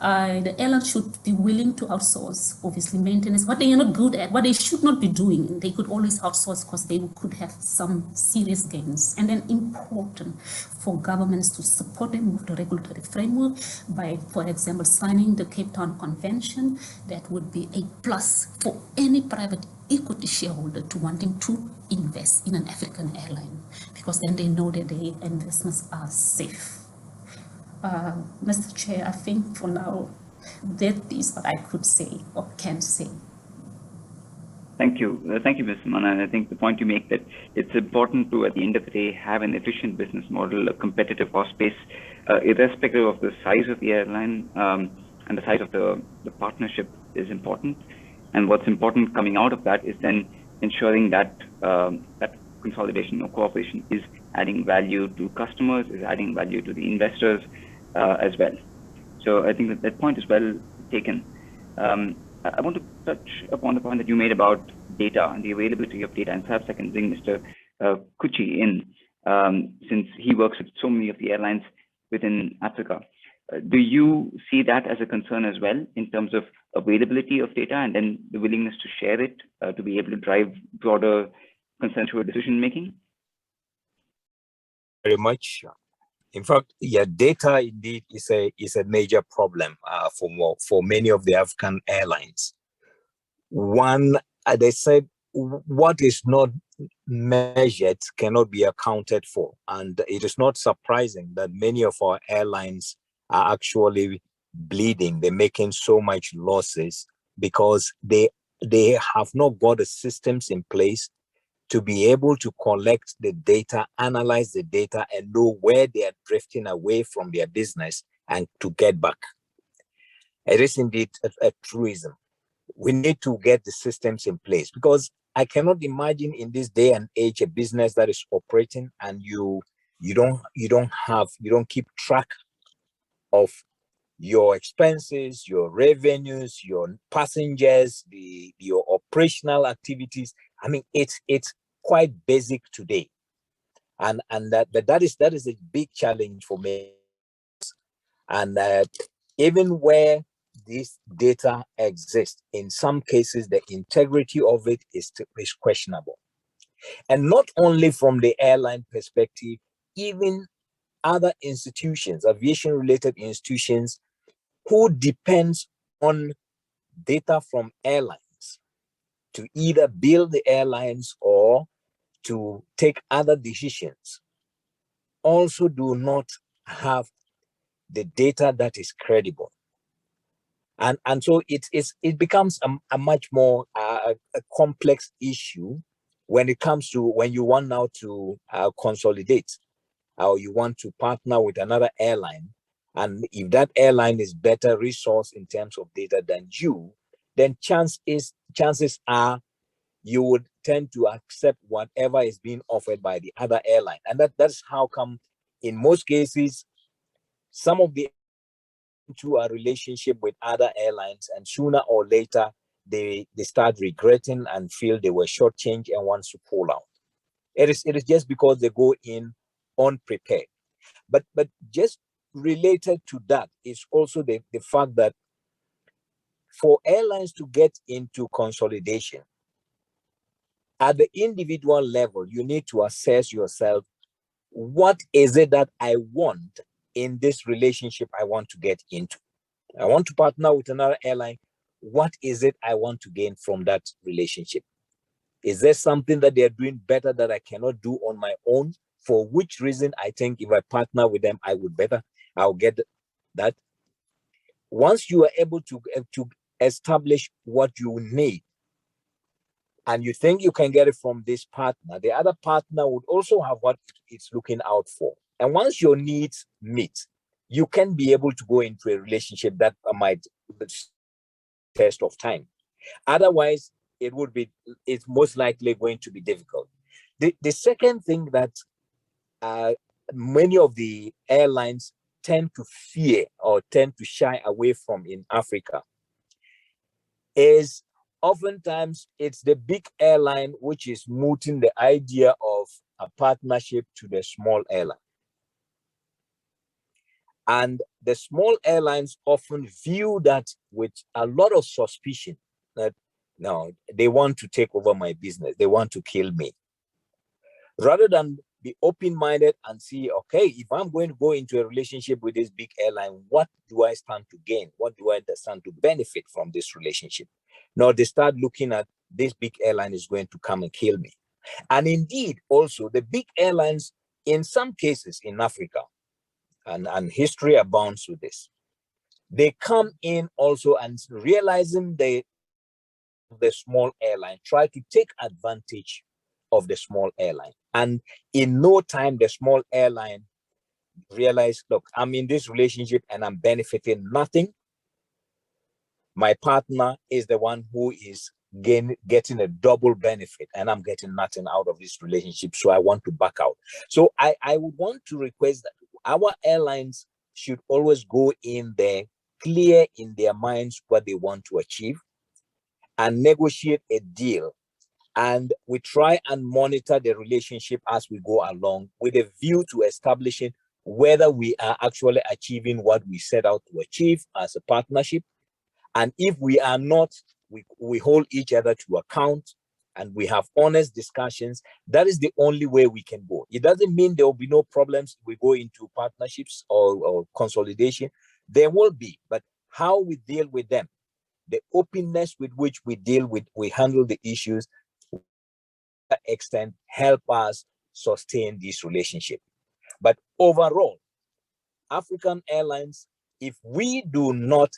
The airline should be willing to outsource, obviously, maintenance, what they are not good at, what they should not be doing. They could always outsource because they could have some serious gains. And then important for governments to support them with the regulatory framework by, for example, signing the Cape Town Convention. That would be a plus for any private equity shareholder to wanting to invest in an African airline, because then they know that their investments are safe. Mr. Chair, I think for now, that is what I could say or can say. Thank you, Ms. Mana. I think the point you make that it's important to, at the end of the day, have an efficient business model, a competitive cost base, irrespective of the size of the airline and the size of the partnership is important. And what's important coming out of that is then ensuring that that consolidation or cooperation is adding value to customers, is adding value to the investors as well. So I think that point is well taken. I want to touch upon the point that you made about data and the availability of data, and perhaps I can bring Mr. Kuchi in, since he works with so many of the airlines within Africa. Do you see that as a concern as well in terms of availability of data and then the willingness to share it to be able to drive broader consensual decision making? Very much. In fact, yeah, data indeed is a major problem for many of the African airlines. One, they said, what is not measured cannot be accounted for, and it is not surprising that many of our airlines are actually bleeding. They're making so much losses because they have not got the systems in place to be able to collect the data, analyze the data, and know where they are drifting away from their business and to get back. It is indeed a truism. We need to get the systems in place, because I cannot imagine in this day and age a business that is operating and you don't keep track of your expenses, your revenues, your passengers, your operational activities. I mean, it's quite basic today, and that is a big challenge for me. And even where this data exists, in some cases the integrity of it is questionable, and not only from the airline perspective, even other institutions, aviation related institutions, who depends on data from airlines to either build the airlines or to take other decisions, also do not have the data that is credible. And so it becomes a much more a complex issue when it comes to when you want now to consolidate, or you want to partner with another airline. And if that airline is better resourced in terms of data than you, then chances are you would tend to accept whatever is being offered by the other airline. And that's how come in most cases, some of the into a relationship with other airlines, and sooner or later, they start regretting and feel they were shortchanged and want to pull out. It is just because they go in unprepared. But just related to that is also the fact that for airlines to get into consolidation, at the individual level, you need to assess yourself, what is it that I want in this relationship I want to get into? I want to partner with another airline. What is it I want to gain from that relationship? Is there something that they're doing better that I cannot do on my own? For which reason I think if I partner with them, I'll get that. Once you are able to establish what you need, and you think you can get it from this partner, the other partner would also have what it's looking out for. And once your needs meet, you can be able to go into a relationship that might test of time. Otherwise, it's most likely going to be difficult. The second thing that many of the airlines tend to fear or tend to shy away from in Africa is oftentimes it's the big airline which is mooting the idea of a partnership to the small airline. And the small airlines often view that with a lot of suspicion that, no, they want to take over my business. They want to kill me. Rather than be open-minded and see, okay, if I'm going to go into a relationship with this big airline, what do I stand to gain? What do I stand to benefit from this relationship? Now they start looking at this big airline is going to come and kill me. And indeed, also the big airlines, in some cases in Africa, and history abounds with this, they come in also and realizing the small airline, try to take advantage of the small airline. And in no time, the small airline realized, look, I'm in this relationship and I'm benefiting nothing. My partner is the one who is getting a double benefit and I'm getting nothing out of this relationship. So I want to back out. So I would want to request that our airlines should always go in there clear in their minds what they want to achieve and negotiate a deal. And we try and monitor the relationship as we go along with a view to establishing whether we are actually achieving what we set out to achieve as a partnership. And if we are not, we hold each other to account and we have honest discussions. That is the only way we can go. It doesn't mean there will be no problems if we go into partnerships or consolidation. There will be, but how we deal with them, the openness with which we handle the issues, to that extent help us sustain this relationship. But overall, African Airlines, if we do not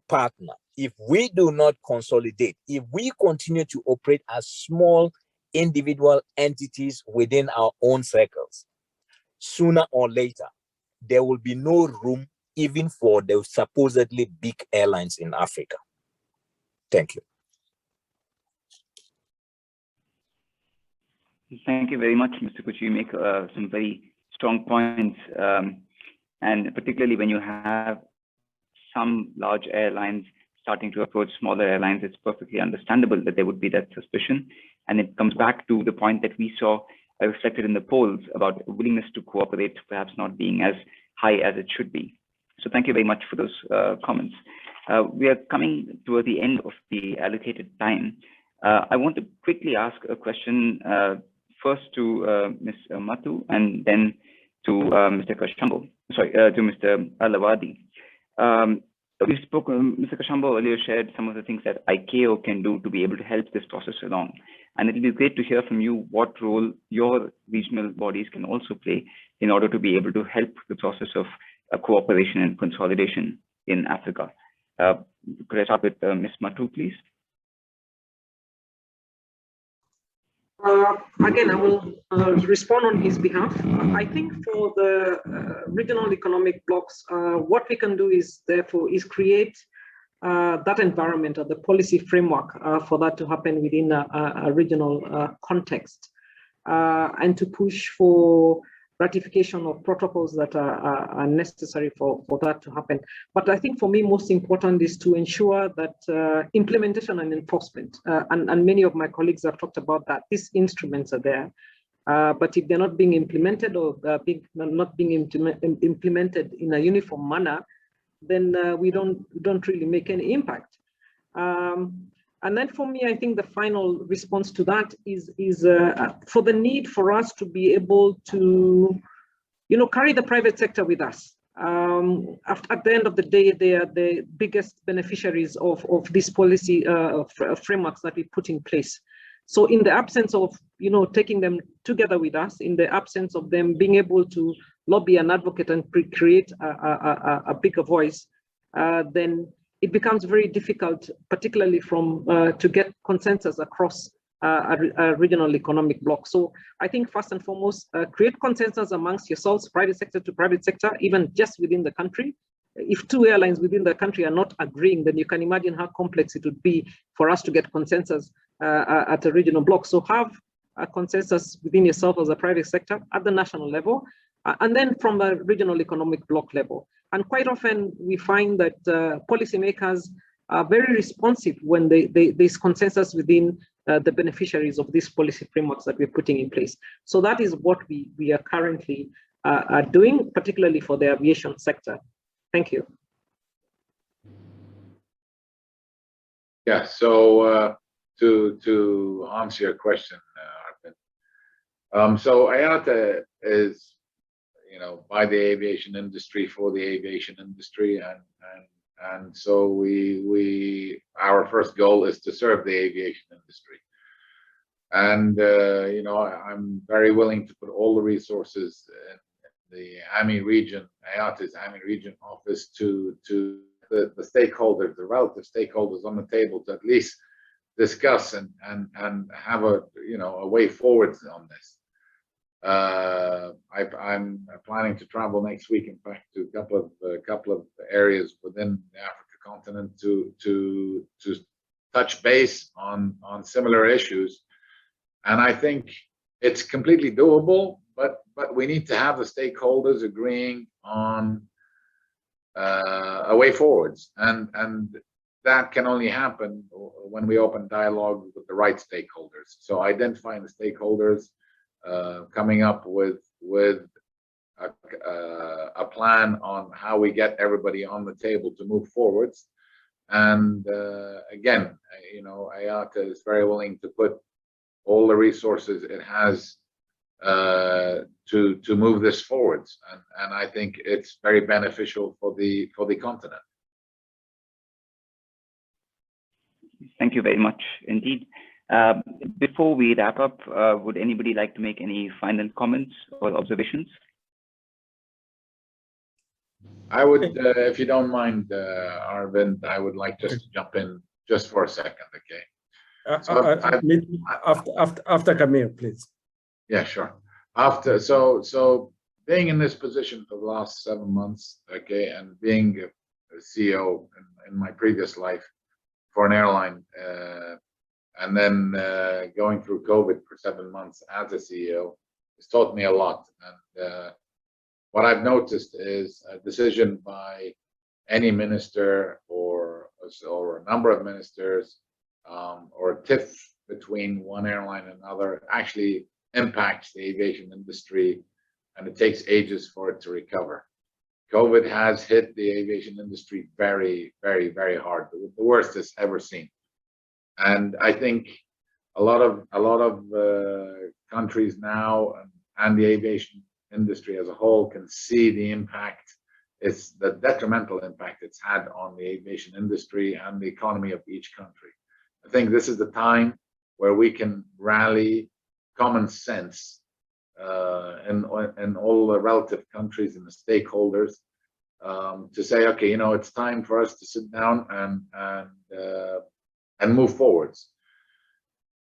partner, if we do not consolidate, if we continue to operate as small individual entities within our own circles, sooner or later, there will be no room even for the supposedly big airlines in Africa. Thank you. Thank you very much, Mr. Kuchi. You make some very strong points, and particularly when you have some large airlines starting to approach smaller airlines, it's perfectly understandable that there would be that suspicion. And it comes back to the point that we saw reflected in the polls about willingness to cooperate perhaps not being as high as it should be. So thank you very much for those comments. We are coming toward the end of the allocated time. I want to quickly ask a question first to Ms. Matu and then to Mr. Kashambo, sorry, to Mr. Alawadi. We spoke, Mr. Kashambo earlier shared some of the things that ICAO can do to be able to help this process along. And it will be great to hear from you what role your regional bodies can also play in order to be able to help the process of cooperation and consolidation in Africa. Could I start with Ms. Matu, please? Again, I will respond on his behalf. I think for the regional economic blocks, what we can do is therefore create that environment or the policy framework for that to happen within a regional context, and to push for ratification of protocols that are necessary for that to happen. But I think for me, most important is to ensure that implementation and enforcement, and many of my colleagues have talked about that, these instruments are there. But if they're not being implemented or not being implemented in a uniform manner, then we don't really make any impact. And then for me, I think the final response to that is for the need for us to be able to, carry the private sector with us. At the end of the day, they are the biggest beneficiaries of this policy frameworks that we put in place. So in the absence of, taking them together with us, in the absence of them being able to lobby and advocate and create a bigger voice, then it becomes very difficult, particularly to get consensus across a regional economic bloc. So I think first and foremost, create consensus amongst yourselves, private sector to private sector, even just within the country. If two airlines within the country are not agreeing, then you can imagine how complex it would be for us to get consensus at a regional bloc. So have a consensus within yourself as a private sector at the national level, and then from a regional economic bloc level. And quite often we find that policymakers are very responsive when there's consensus within the beneficiaries of these policy frameworks that we're putting in place. So that is what we are currently doing, particularly for the aviation sector. Thank you. Yeah, so to answer your question, Arvind, so IATA is, by the aviation industry, for the aviation industry, and so our first goal is to serve the aviation industry. And I'm very willing to put all the resources in the AMI region, IATA's AMI region office, to the stakeholders, the relative stakeholders on the table, to at least discuss and have a way forward on this. I'm planning to travel next week, in fact, to a couple of areas within the Africa continent to touch base on similar issues. And I think it's completely doable, but we need to have the stakeholders agreeing on a way forwards, and that can only happen when we open dialogue with the right stakeholders. So identifying the stakeholders, coming up with a plan on how we get everybody on the table to move forwards. And again, IATA is very willing to put all the resources it has to move this forwards, and I think it's very beneficial for the continent. Thank you very much indeed. Before we wrap up, would anybody like to make any final comments or observations? I would, if you don't mind, Arvind, I would like just to jump in just for a second, okay? After Camille, please. Yeah, sure. So being in this position for the last 7 months, okay, and being a CEO in my previous life for an airline, and then going through COVID for 7 months as a CEO, has taught me a lot. And what I've noticed is a decision by any minister or a number of ministers, or a tiff between one airline and another, actually impacts the aviation industry, and it takes ages for it to recover. COVID has hit the aviation industry very, very, very hard, the worst it's ever seen. And I think a lot of countries now, and the aviation industry as a whole, can see the impact, it's the detrimental impact it's had on the aviation industry and the economy of each country. I think this is the time where we can rally common sense in all the relative countries and the stakeholders, to say, okay, it's time for us to sit down and move forwards.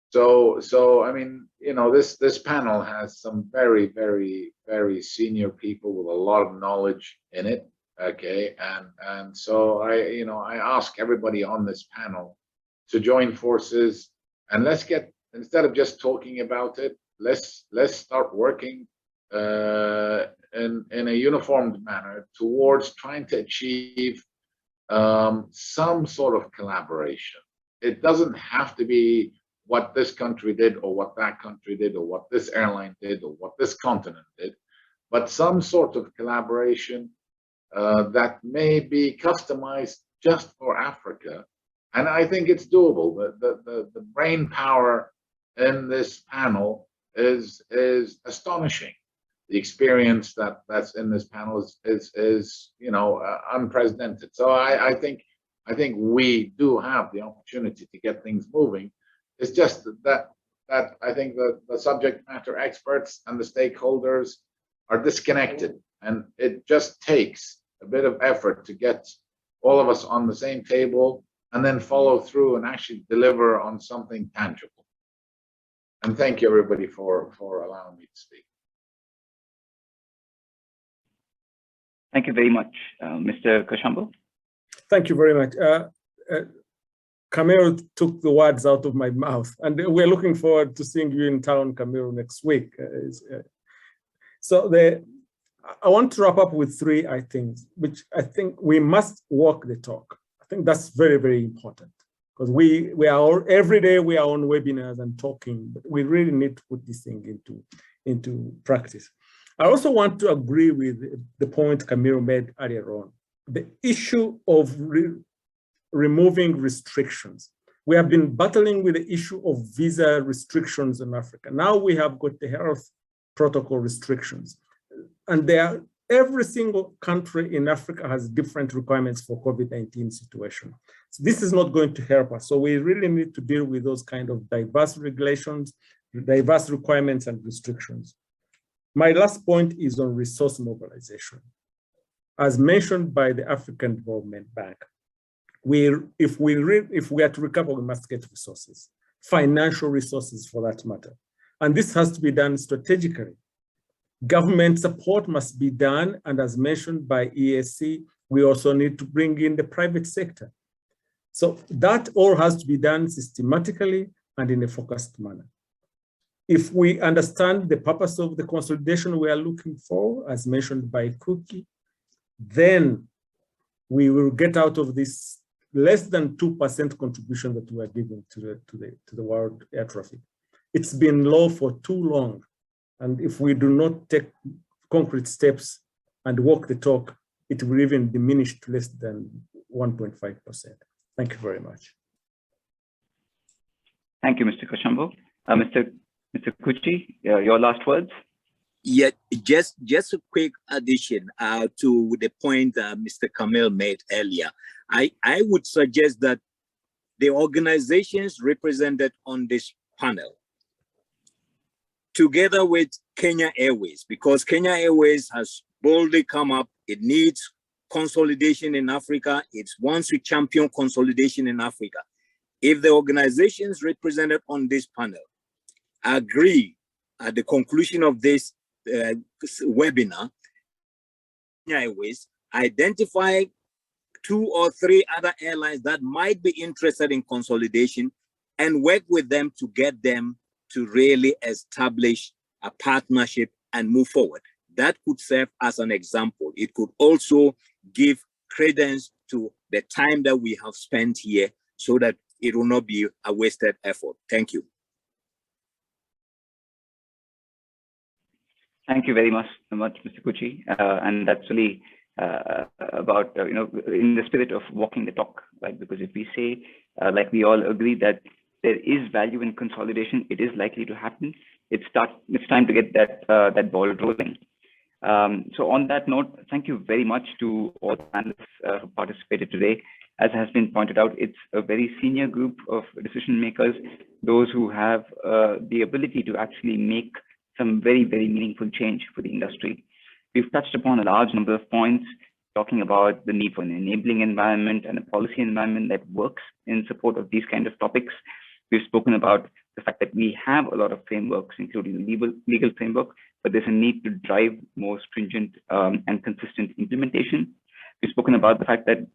So I mean, this panel has some very, very, very senior people with a lot of knowledge in it. Okay, and so I ask everybody on this panel to join forces, and let's get, instead of just talking about it, let's start working in a uniformed manner towards trying to achieve some sort of collaboration. It doesn't have to be what this country did or what that country did or what this airline did or what this continent did, but some sort of collaboration that may be customized just for Africa. And I think it's doable. The brain power in this panel is astonishing. The experience that's in this panel is unprecedented. So I think we do have the opportunity to get things moving. It's just that I think the subject matter experts and the stakeholders are disconnected, and it just takes a bit of effort to get all of us on the same table and then follow through and actually deliver on something tangible. And thank you everybody for allowing me to speak. Thank you very much, Mr. Kashambo. Thank you very much. Camille took the words out of my mouth, and we're looking forward to seeing you in town, Camille, next week. I want to wrap up with three things, which I think we must walk the talk. I think that's very, very important, because we are every day we are on webinars and talking, but we really need to put this thing into practice. I also want to agree with the point Camille made earlier on, the issue of removing restrictions. We have been battling with the issue of visa restrictions in Africa. Now we have got the health protocol restrictions. And every single country in Africa has different requirements for COVID-19 situation. So this is not going to help us. So we really need to deal with those kind of diverse regulations, diverse requirements and restrictions. My last point is on resource mobilization. As mentioned by the African Development Bank, if we are to recover, we must get resources, financial resources for that matter. And this has to be done strategically. Government support must be done, and as mentioned by EAC, we also need to bring in the private sector. So that all has to be done systematically and in a focused manner. If we understand the purpose of the consolidation we are looking for, as mentioned by Kuki, then we will get out of this less than 2% contribution that we are giving to the world air traffic. It's been low for too long. And if we do not take concrete steps and walk the talk, it will even diminish to less than 1.5%. Thank you very much. Thank you, Mr. Kashambo. Mr. Kuchi, your last words? Yeah, just a quick addition to the point Mr. Kamel made earlier. I would suggest that the organizations represented on this panel, together with Kenya Airways, because Kenya Airways has boldly come up, it needs consolidation in Africa. It wants to champion consolidation in Africa. If the organizations represented on this panel agree at the conclusion of this webinar, Kenya Airways identify 2 or 3 other airlines that might be interested in consolidation and work with them to get them to really establish a partnership and move forward. That could serve as an example. It could also give credence to the time that we have spent here so that it will not be a wasted effort. Thank you. Thank you very much, Mr. Kuchi. And that's really about, in the spirit of walking the talk, right? Because if we say, like we all agree that there is value in consolidation, it is likely to happen. It's time to get that ball rolling. So on that note, thank you very much to all the panelists who participated today. As has been pointed out, it's a very senior group of decision makers, those who have the ability to actually make some very, very meaningful change for the industry. We've touched upon a large number of points, talking about the need for an enabling environment and a policy environment that works in support of these kind of topics. We've spoken about the fact that we have a lot of frameworks, including the legal framework, but there's a need to drive more stringent and consistent implementation. We've spoken about the fact that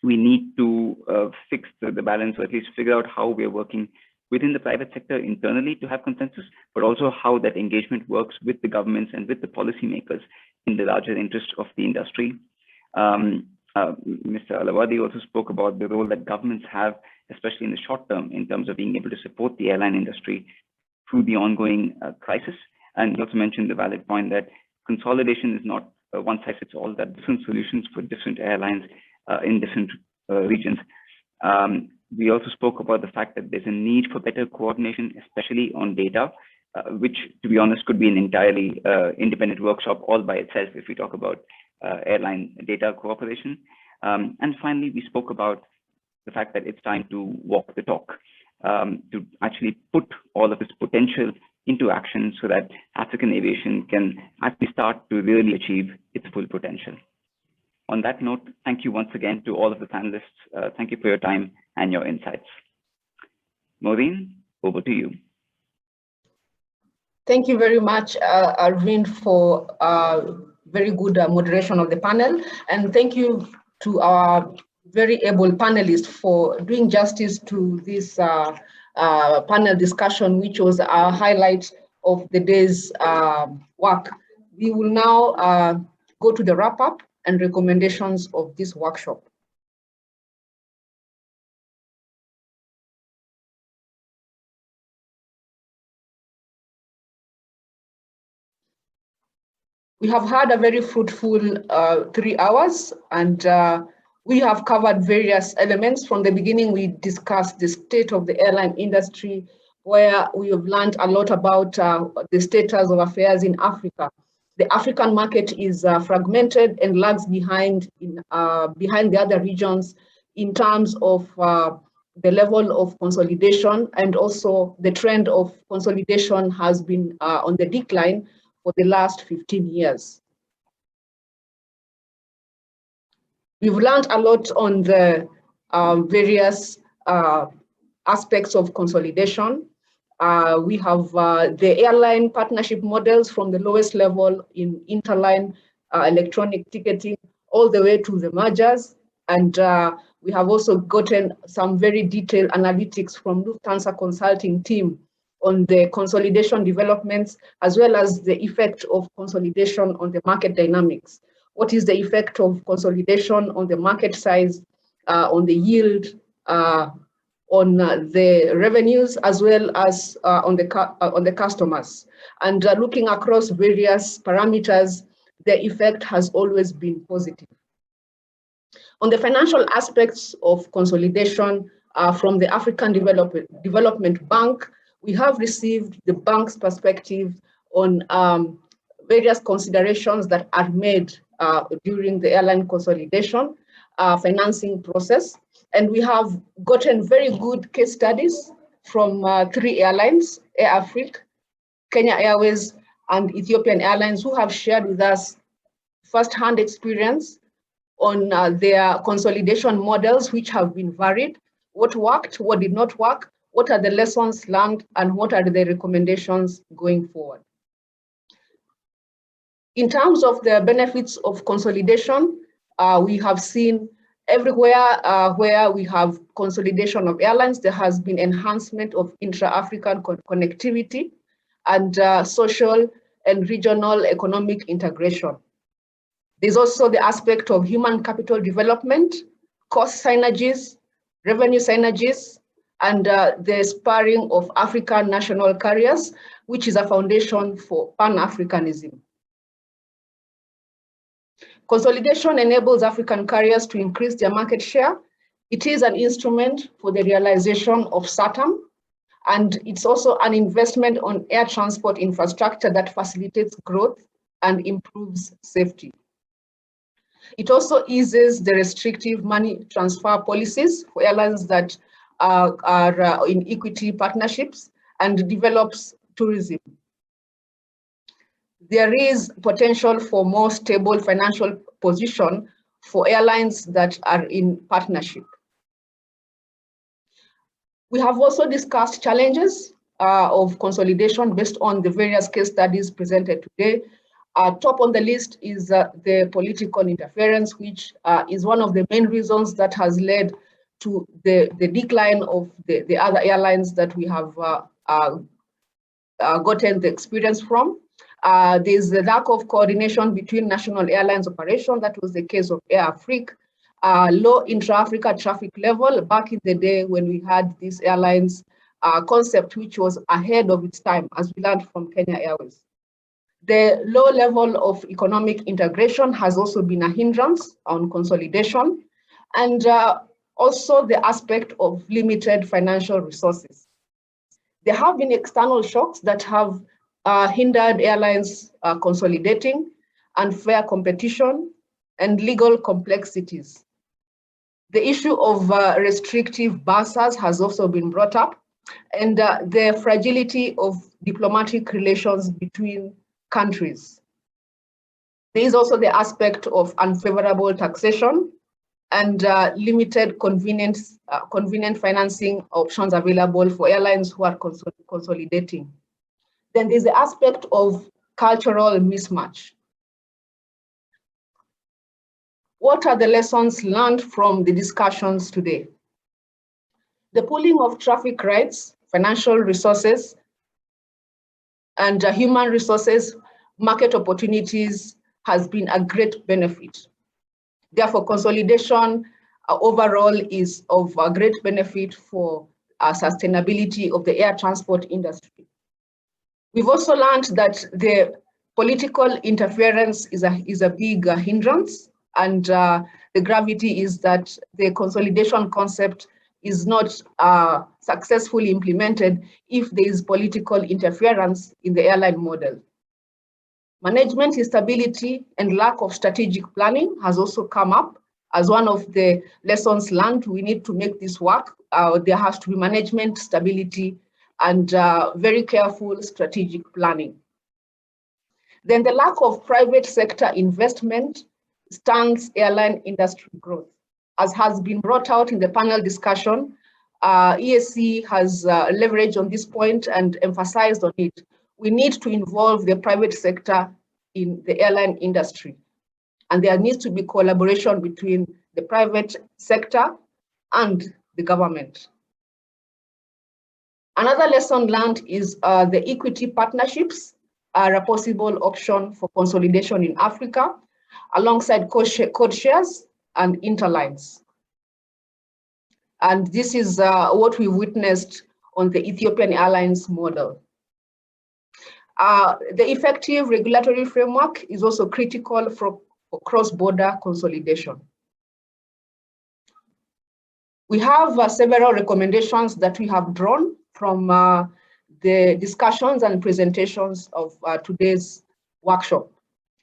we need to fix the balance, or at least figure out how we're working within the private sector internally to have consensus, but also how that engagement works with the governments and with the policymakers in the larger interest of the industry. Mr. Alawadi also spoke about the role that governments have, especially in the short term, in terms of being able to support the airline industry through the ongoing crisis. And he also mentioned the valid point that consolidation is not one size fits all, that different solutions for different airlines in different regions. We also spoke about the fact that there's a need for better coordination, especially on data, which, to be honest, could be an entirely independent workshop all by itself if we talk about airline data cooperation. And finally, we spoke about the fact that it's time to walk the talk, to actually put all of this potential into action so that African aviation can actually start to really achieve its full potential. On that note, thank you once again to all of the panelists. Thank you for your time and your insights. Maureen, over to you. Thank you very much, Arvind, for very good moderation of the panel. And thank you to our very able panelists for doing justice to this panel discussion, which was a highlight of the day's work. We will now go to the wrap-up and recommendations of this workshop. We have had a very fruitful 3 hours, and we have covered various elements. From the beginning, we discussed the state of the airline industry, where we have learned a lot about the status of affairs in Africa. The African market is fragmented and lags behind the other regions in terms of the level of consolidation, and also the trend of consolidation has been on the decline for the last 15 years. We've learned a lot on the various aspects of consolidation. We have the airline partnership models from the lowest level in interline electronic ticketing all the way to the mergers. And we have also gotten some very detailed analytics from Lufthansa consulting team on the consolidation developments, as well as the effect of consolidation on the market dynamics. What is the effect of consolidation on the market size, on the yield, on the revenues, as well as on the customers? And looking across various parameters, the effect has always been positive. On the financial aspects of consolidation from the African Development Bank, we have received the bank's perspective on various considerations that are made during the airline consolidation financing process. And we have gotten very good case studies from 3 airlines, Air Africa, Kenya Airways, and Ethiopian Airlines, who have shared with us first-hand experience on their consolidation models, which have been varied. What worked, what did not work, what are the lessons learned, and what are the recommendations going forward? In terms of the benefits of consolidation, we have seen everywhere where we have consolidation of airlines, there has been enhancement of intra-African connectivity and social and regional economic integration. There's also the aspect of human capital development, cost synergies, revenue synergies, and the spurring of African national carriers, which is a foundation for Pan-Africanism. Consolidation enables African carriers to increase their market share. It is an instrument for the realization of SATAM, and it's also an investment on air transport infrastructure that facilitates growth and improves safety. It also eases the restrictive money transfer policies for airlines that are in equity partnerships and develops tourism. There is potential for more stable financial position for airlines that are in partnership. We have also discussed challenges of consolidation based on the various case studies presented today. Top on the list is the political interference, which is one of the main reasons that has led to the decline of the other airlines that we have gotten the experience from. There's the lack of coordination between national airlines operation. That was the case of AFRAA. Low intra-Africa traffic level back in the day when we had these airlines concept, which was ahead of its time, as we learned from Kenya Airways. The low level of economic integration has also been a hindrance on consolidation, and also the aspect of limited financial resources. There have been external shocks that have hindered airlines consolidating, unfair competition, and legal complexities. The issue of restrictive bursars has also been brought up, and the fragility of diplomatic relations between countries. There is also the aspect of unfavorable taxation and limited convenient financing options available for airlines who are consolidating. Then there's the aspect of cultural mismatch. What are the lessons learned from the discussions today? The pooling of traffic rights, financial resources, and human resources, market opportunities has been a great benefit. Therefore, consolidation overall is of a great benefit for sustainability of the air transport industry. We've also learned that the political interference is a big hindrance, and the gravity is that the consolidation concept is not successfully implemented if there is political interference in the airline model. Management instability and lack of strategic planning has also come up as one of the lessons learned. We need to make this work. There has to be management stability and very careful strategic planning. Then the lack of private sector investment stunts airline industry growth. As has been brought out in the panel discussion, ESC has leveraged on this point and emphasized on it. We need to involve the private sector in the airline industry, and there needs to be collaboration between the private sector and the government. Another lesson learned is the equity partnerships are a possible option for consolidation in Africa, alongside code shares and interlines. And this is what we witnessed on the Ethiopian Airlines model. The effective regulatory framework is also critical for cross-border consolidation. We have several recommendations that we have drawn from the discussions and presentations of today's workshop.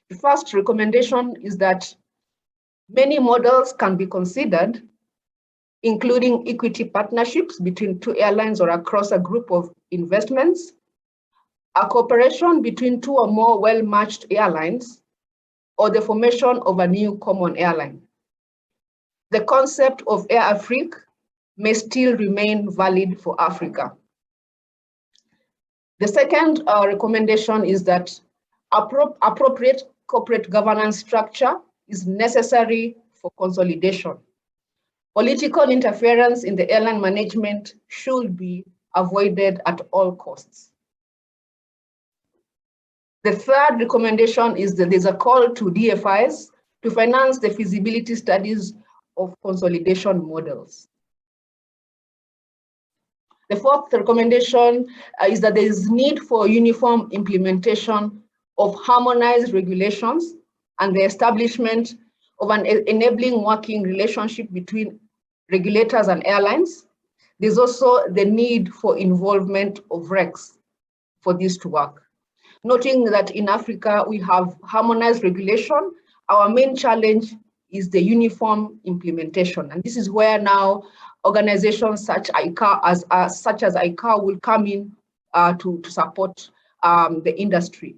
The first recommendation is that many models can be considered, including equity partnerships between two airlines or across a group of investments, a cooperation between two or more well-matched airlines, or the formation of a new common airline. The concept of Air Afrique may still remain valid for Africa. The second recommendation is that appropriate corporate governance structure is necessary for consolidation. Political interference in the airline management should be avoided at all costs. The third recommendation is that there's a call to DFIs to finance the feasibility studies of consolidation models. The fourth recommendation is that there is need for uniform implementation of harmonized regulations and the establishment of an enabling working relationship between regulators and airlines. There's also the need for involvement of RECs for this to work. Noting that in Africa, we have harmonized regulation, our main challenge is the uniform implementation. And this is where now organizations such as ICAO will come in to support the industry.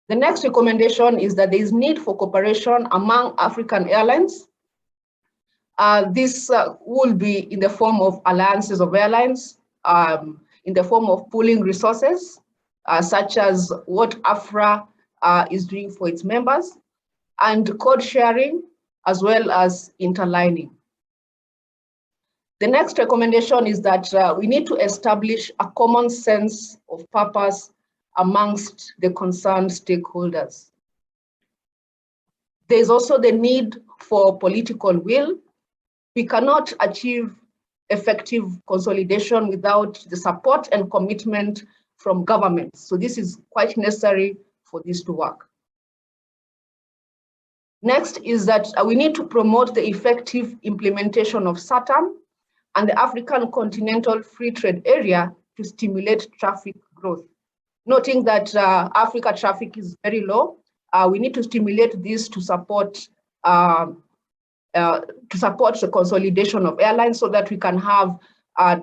The next recommendation is that there is need for cooperation among African airlines. This will be in the form of alliances of airlines, in the form of pooling resources, such as what AFRAA is doing for its members, and code sharing, as well as interlining. The next recommendation is that we need to establish a common sense of purpose amongst the concerned stakeholders. There is also the need for political will. We cannot achieve effective consolidation without the support and commitment from governments. So this is quite necessary for this to work. Next is that we need to promote the effective implementation of SATAM and the African Continental Free Trade Area to stimulate traffic growth. Noting that Africa traffic is very low, we need to stimulate this to support the consolidation of airlines so that we can have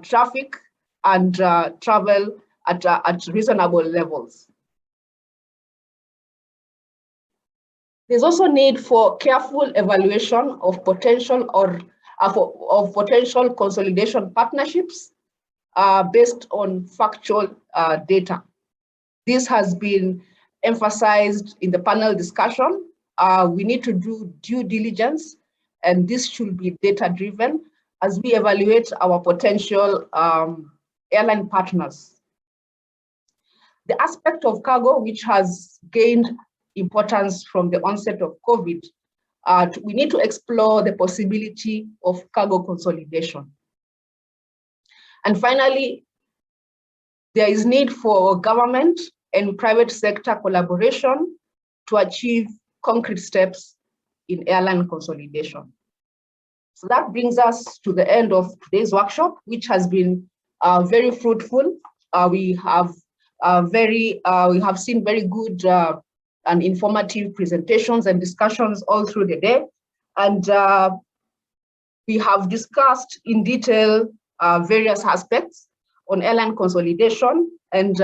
traffic and travel at reasonable levels. There's also need for careful evaluation of potential potential consolidation partnerships based on factual data. This has been emphasized in the panel discussion. We need to do due diligence, and this should be data-driven as we evaluate our potential airline partners. The aspect of cargo, which has gained importance from the onset of COVID, we need to explore the possibility of cargo consolidation. And finally, there is need for government and private sector collaboration to achieve concrete steps in airline consolidation. So that brings us to the end of today's workshop, which has been very fruitful. We have seen very good and informative presentations and discussions all through the day. And we have discussed in detail various aspects on airline consolidation. And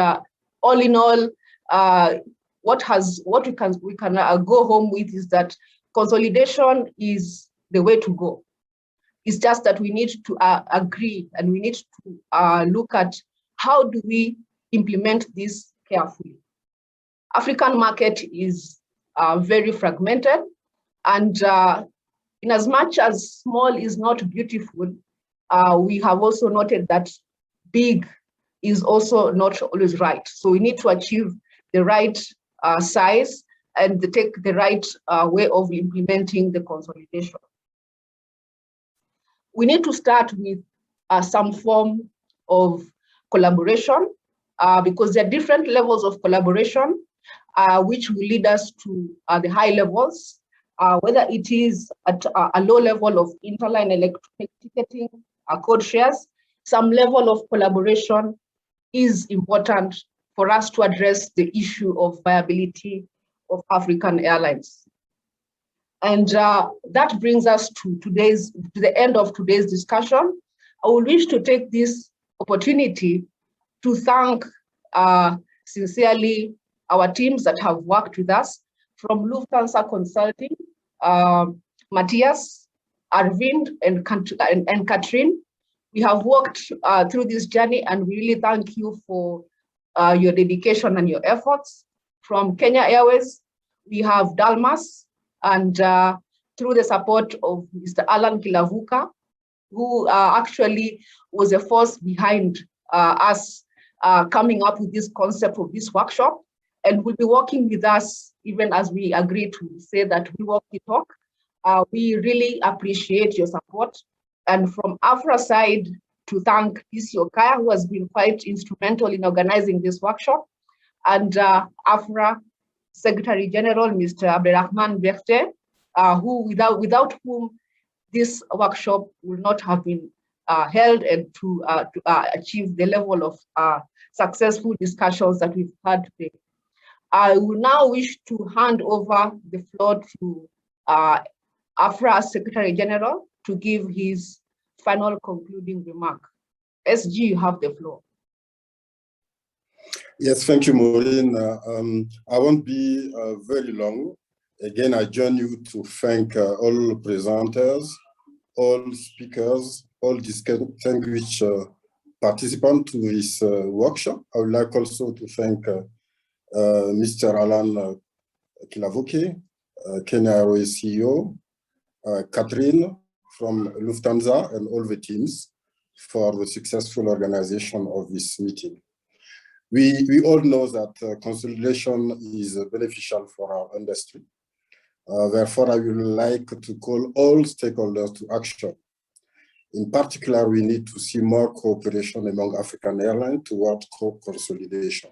all in all, what we can go home with is that consolidation is the way to go. It's just that we need to agree, and we need to look at how do we implement this carefully. African market is very fragmented, and in as much as small is not beautiful, we have also noted that big is also not always right. So we need to achieve the right size and take the right way of implementing the consolidation. We need to start with some form of collaboration because there are different levels of collaboration which will lead us to the high levels, whether it is at a low level of interline electronic ticketing, code shares. Some level of collaboration is important for us to address the issue of viability of African airlines. And that brings us to the end of today's discussion. I would wish to take this opportunity to thank sincerely our teams that have worked with us, from Lufthansa Consulting, Matthias, Arvind, and Katrin. We have worked through this journey, and we really thank you for your dedication and your efforts. From Kenya Airways, we have Dalmas, and through the support of Mr. Alan Kilavuka, who actually was a force behind us coming up with this concept of this workshop, and will be working with us even as we agree to say that we walk the talk. We really appreciate your support. And from AFRAA side, to thank DC Okaya, who has been quite instrumental in organizing this workshop, and AFRAA Secretary General, Mr. Abdelrahman Berté, who without whom this workshop would not have been held and to achieve the level of successful discussions that we've had today. I will now wish to hand over the floor to AFRAA Secretary General to give his final concluding remark. SG, you have the floor. Yes, thank you, Maureen. I won't be very long. Again, I join you to thank all presenters, all speakers, all distinguished participants to this workshop. I would like also to thank Mr. Alan Kilavuki, Kenya Airways CEO, Catherine from Lufthansa, and all the teams for the successful organization of this meeting. We all know that consolidation is beneficial for our industry. Therefore, I would like to call all stakeholders to action. In particular, we need to see more cooperation among African airlines towards consolidation.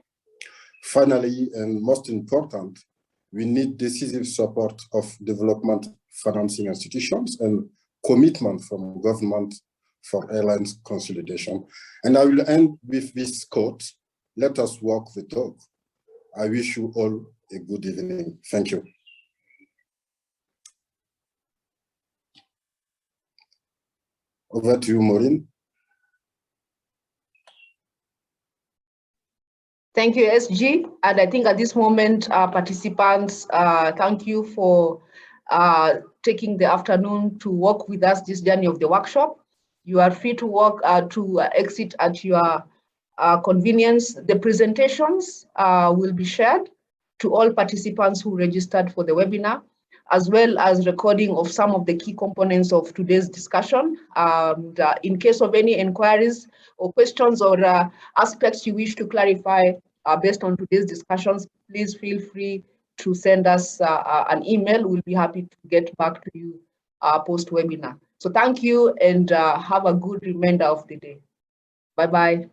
Finally, and most important, we need decisive support of development financing institutions and commitment from government for airlines consolidation. And I will end with this quote: let us walk the talk. I wish you all a good evening. Thank you. Over to you, Maureen. Thank you, SG. And I think at this moment, participants, thank you for taking the afternoon to walk with us this journey of the workshop. You are free to walk to exit at your convenience. The presentations will be shared to all participants who registered for the webinar, as well as recording of some of the key components of today's discussion. And in case of any inquiries or questions or aspects you wish to clarify based on today's discussions, please feel free to send us an email. We'll be happy to get back to you post-webinar. So thank you, and have a good remainder of the day. Bye-bye.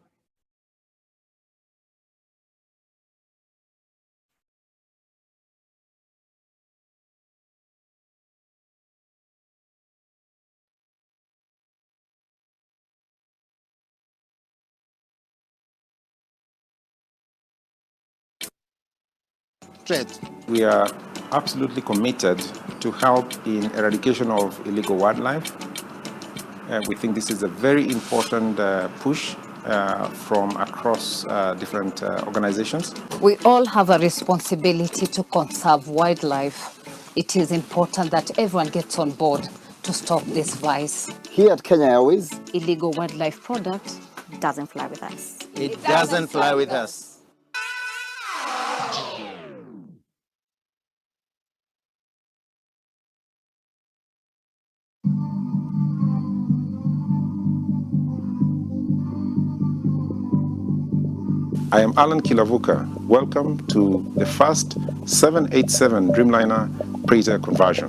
We are absolutely committed to help in eradication of illegal wildlife. We think this is a very important push from across different organizations. We all have a responsibility to conserve wildlife. It is important that everyone gets on board to stop this vice. Here at Kenya Airways, illegal wildlife product doesn't fly with us. It doesn't fly with us. I am Alan Kilavuka. Welcome to the first 787 Dreamliner freighter conversion.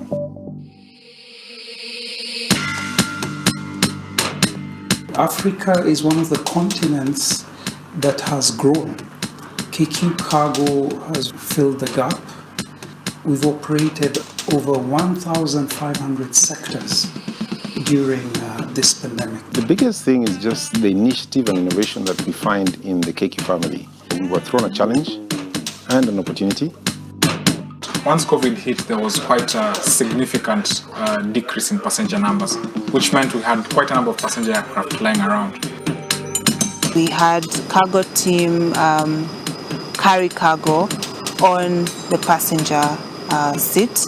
Africa is one of the continents that has grown. KQ Cargo has filled the gap. We've operated over 1,500 sectors during this pandemic. The biggest thing is just the initiative and innovation that we find in the KQ family. We were thrown a challenge and an opportunity. Once COVID hit, there was quite a significant decrease in passenger numbers, which meant we had quite a number of passenger aircraft flying around. We had cargo team carry cargo on the passenger seat.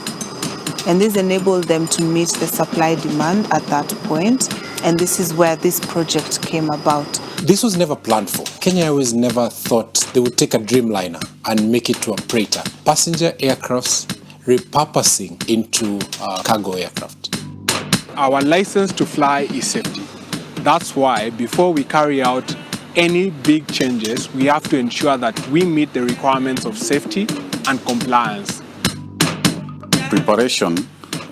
And this enabled them to meet the supply demand at that point. And this is where this project came about. This was never planned for. Kenya Airways never thought they would take a Dreamliner and make it to a freighter. Passenger aircrafts repurposing into cargo aircraft. Our license to fly is safety. That's why before we carry out any big changes, we have to ensure that we meet the requirements of safety and compliance. Preparation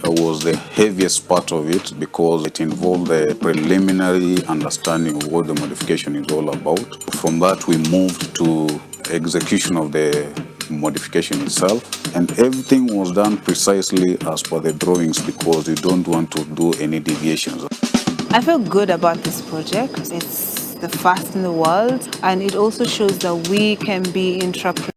was the heaviest part of it because it involved the preliminary understanding of what the modification is all about. From that, we moved to execution of the modification itself, and everything was done precisely as per the drawings because you don't want to do any deviations. I feel good about this project. It's the first in the world, and it also shows that we can be intrapreneurial.